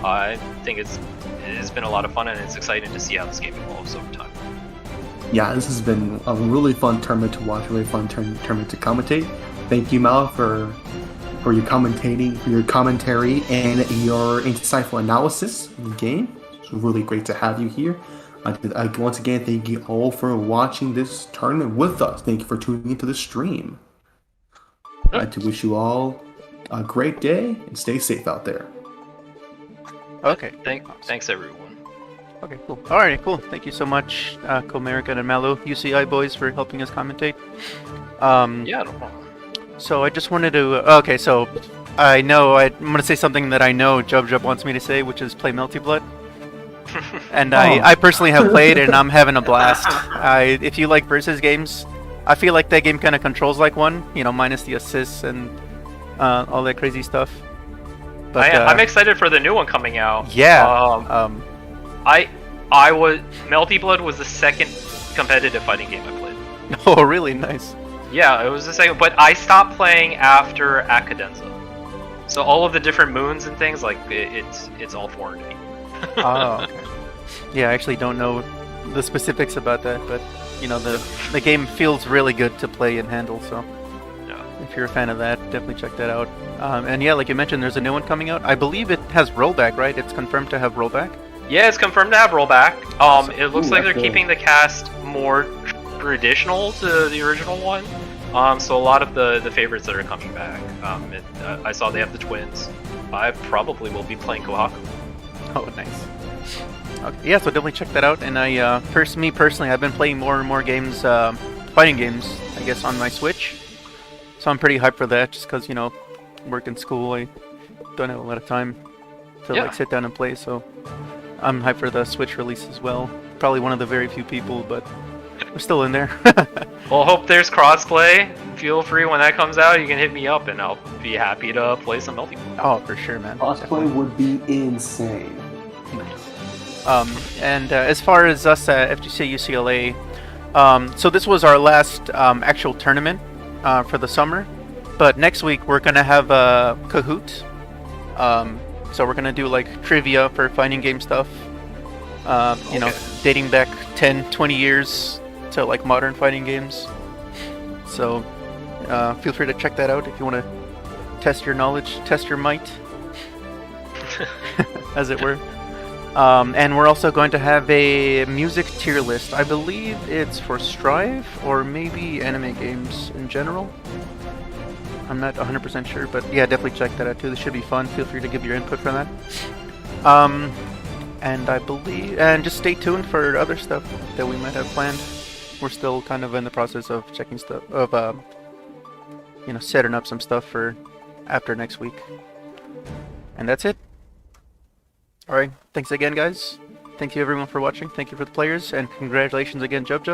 I think it's been a lot of fun, and it's exciting to see how this game evolves over time. Yeah, this has been a really fun tournament to watch, a really fun tournament to commentate. Thank you, Mallow, for your commentary, and your insightful analysis of the game. It's really great to have you here. Once again, thank you all for watching this tournament with us. Thank you for tuning into the stream. I'd like to wish you all a great day and stay safe out there. Okay. Thanks everyone. Okay, cool. Alright, cool. Thank you so much, Komerican and Mallow, UCI boys, for helping us commentate. Yeah, no problem. So I just wanted to... okay, so I'm going to say something that I know Jub wants me to say, which is play Melty Blood. And I personally have played, and I'm having a blast. If you like versus games, I feel like that game kind of controls like one, minus the assists and all that crazy stuff. But I'm excited for the new one coming out. Yeah. Melty Blood was the second competitive fighting game I played. Oh, really? Nice. Yeah, it was the second, but I stopped playing after Akadenza. So all of the different moons and things, like, it's all foreign to me. Oh, okay. Yeah, I actually don't know the specifics about that, but, the game feels really good to play and handle, so... If you're a fan of that, definitely check that out. And yeah, like you mentioned, there's a new one coming out. I believe it has rollback, right? It's confirmed to have rollback? Yeah, it's confirmed to have rollback. It looks like they're keeping the cast more traditional to the original one. So a lot of the favorites that are coming back. I saw they have the twins. I probably will be playing Kohaku. Oh, nice. Okay, yeah, so definitely check that out. And me personally, I've been playing more and more games, fighting games, I guess, on my Switch. So I'm pretty hyped for that, just because, work and school, I don't have a lot of time to sit down and play, so I'm hyped for the Switch release as well. Probably one of the very few people, but we're still in there. Well, hope there's crossplay. Feel free when that comes out, you can hit me up, and I'll be happy to play some multiplayer. Oh, for sure, man. Crossplay would be insane. And as far as us at FGC UCLA, so this was our last actual tournament for the summer. But next week we're gonna have a Kahoot. So we're gonna do like trivia for fighting game stuff. You know, dating back 10, 20 years to like modern fighting games. So feel free to check that out if you want to test your knowledge, test your might, as it were. And we're also going to have a music tier list. I believe it's for Strive or maybe anime games in general. I'm not 100% sure, but yeah, definitely check that out too. This should be fun. Feel free to give your input for that. And I believe, and just stay tuned for other stuff that we might have planned. We're still kind of in the process of checking stuff, you know, setting up some stuff for after next week. And that's it. Alright, thanks again, guys. Thank you everyone for watching. Thank you for the players, and congratulations again, Jub Jub.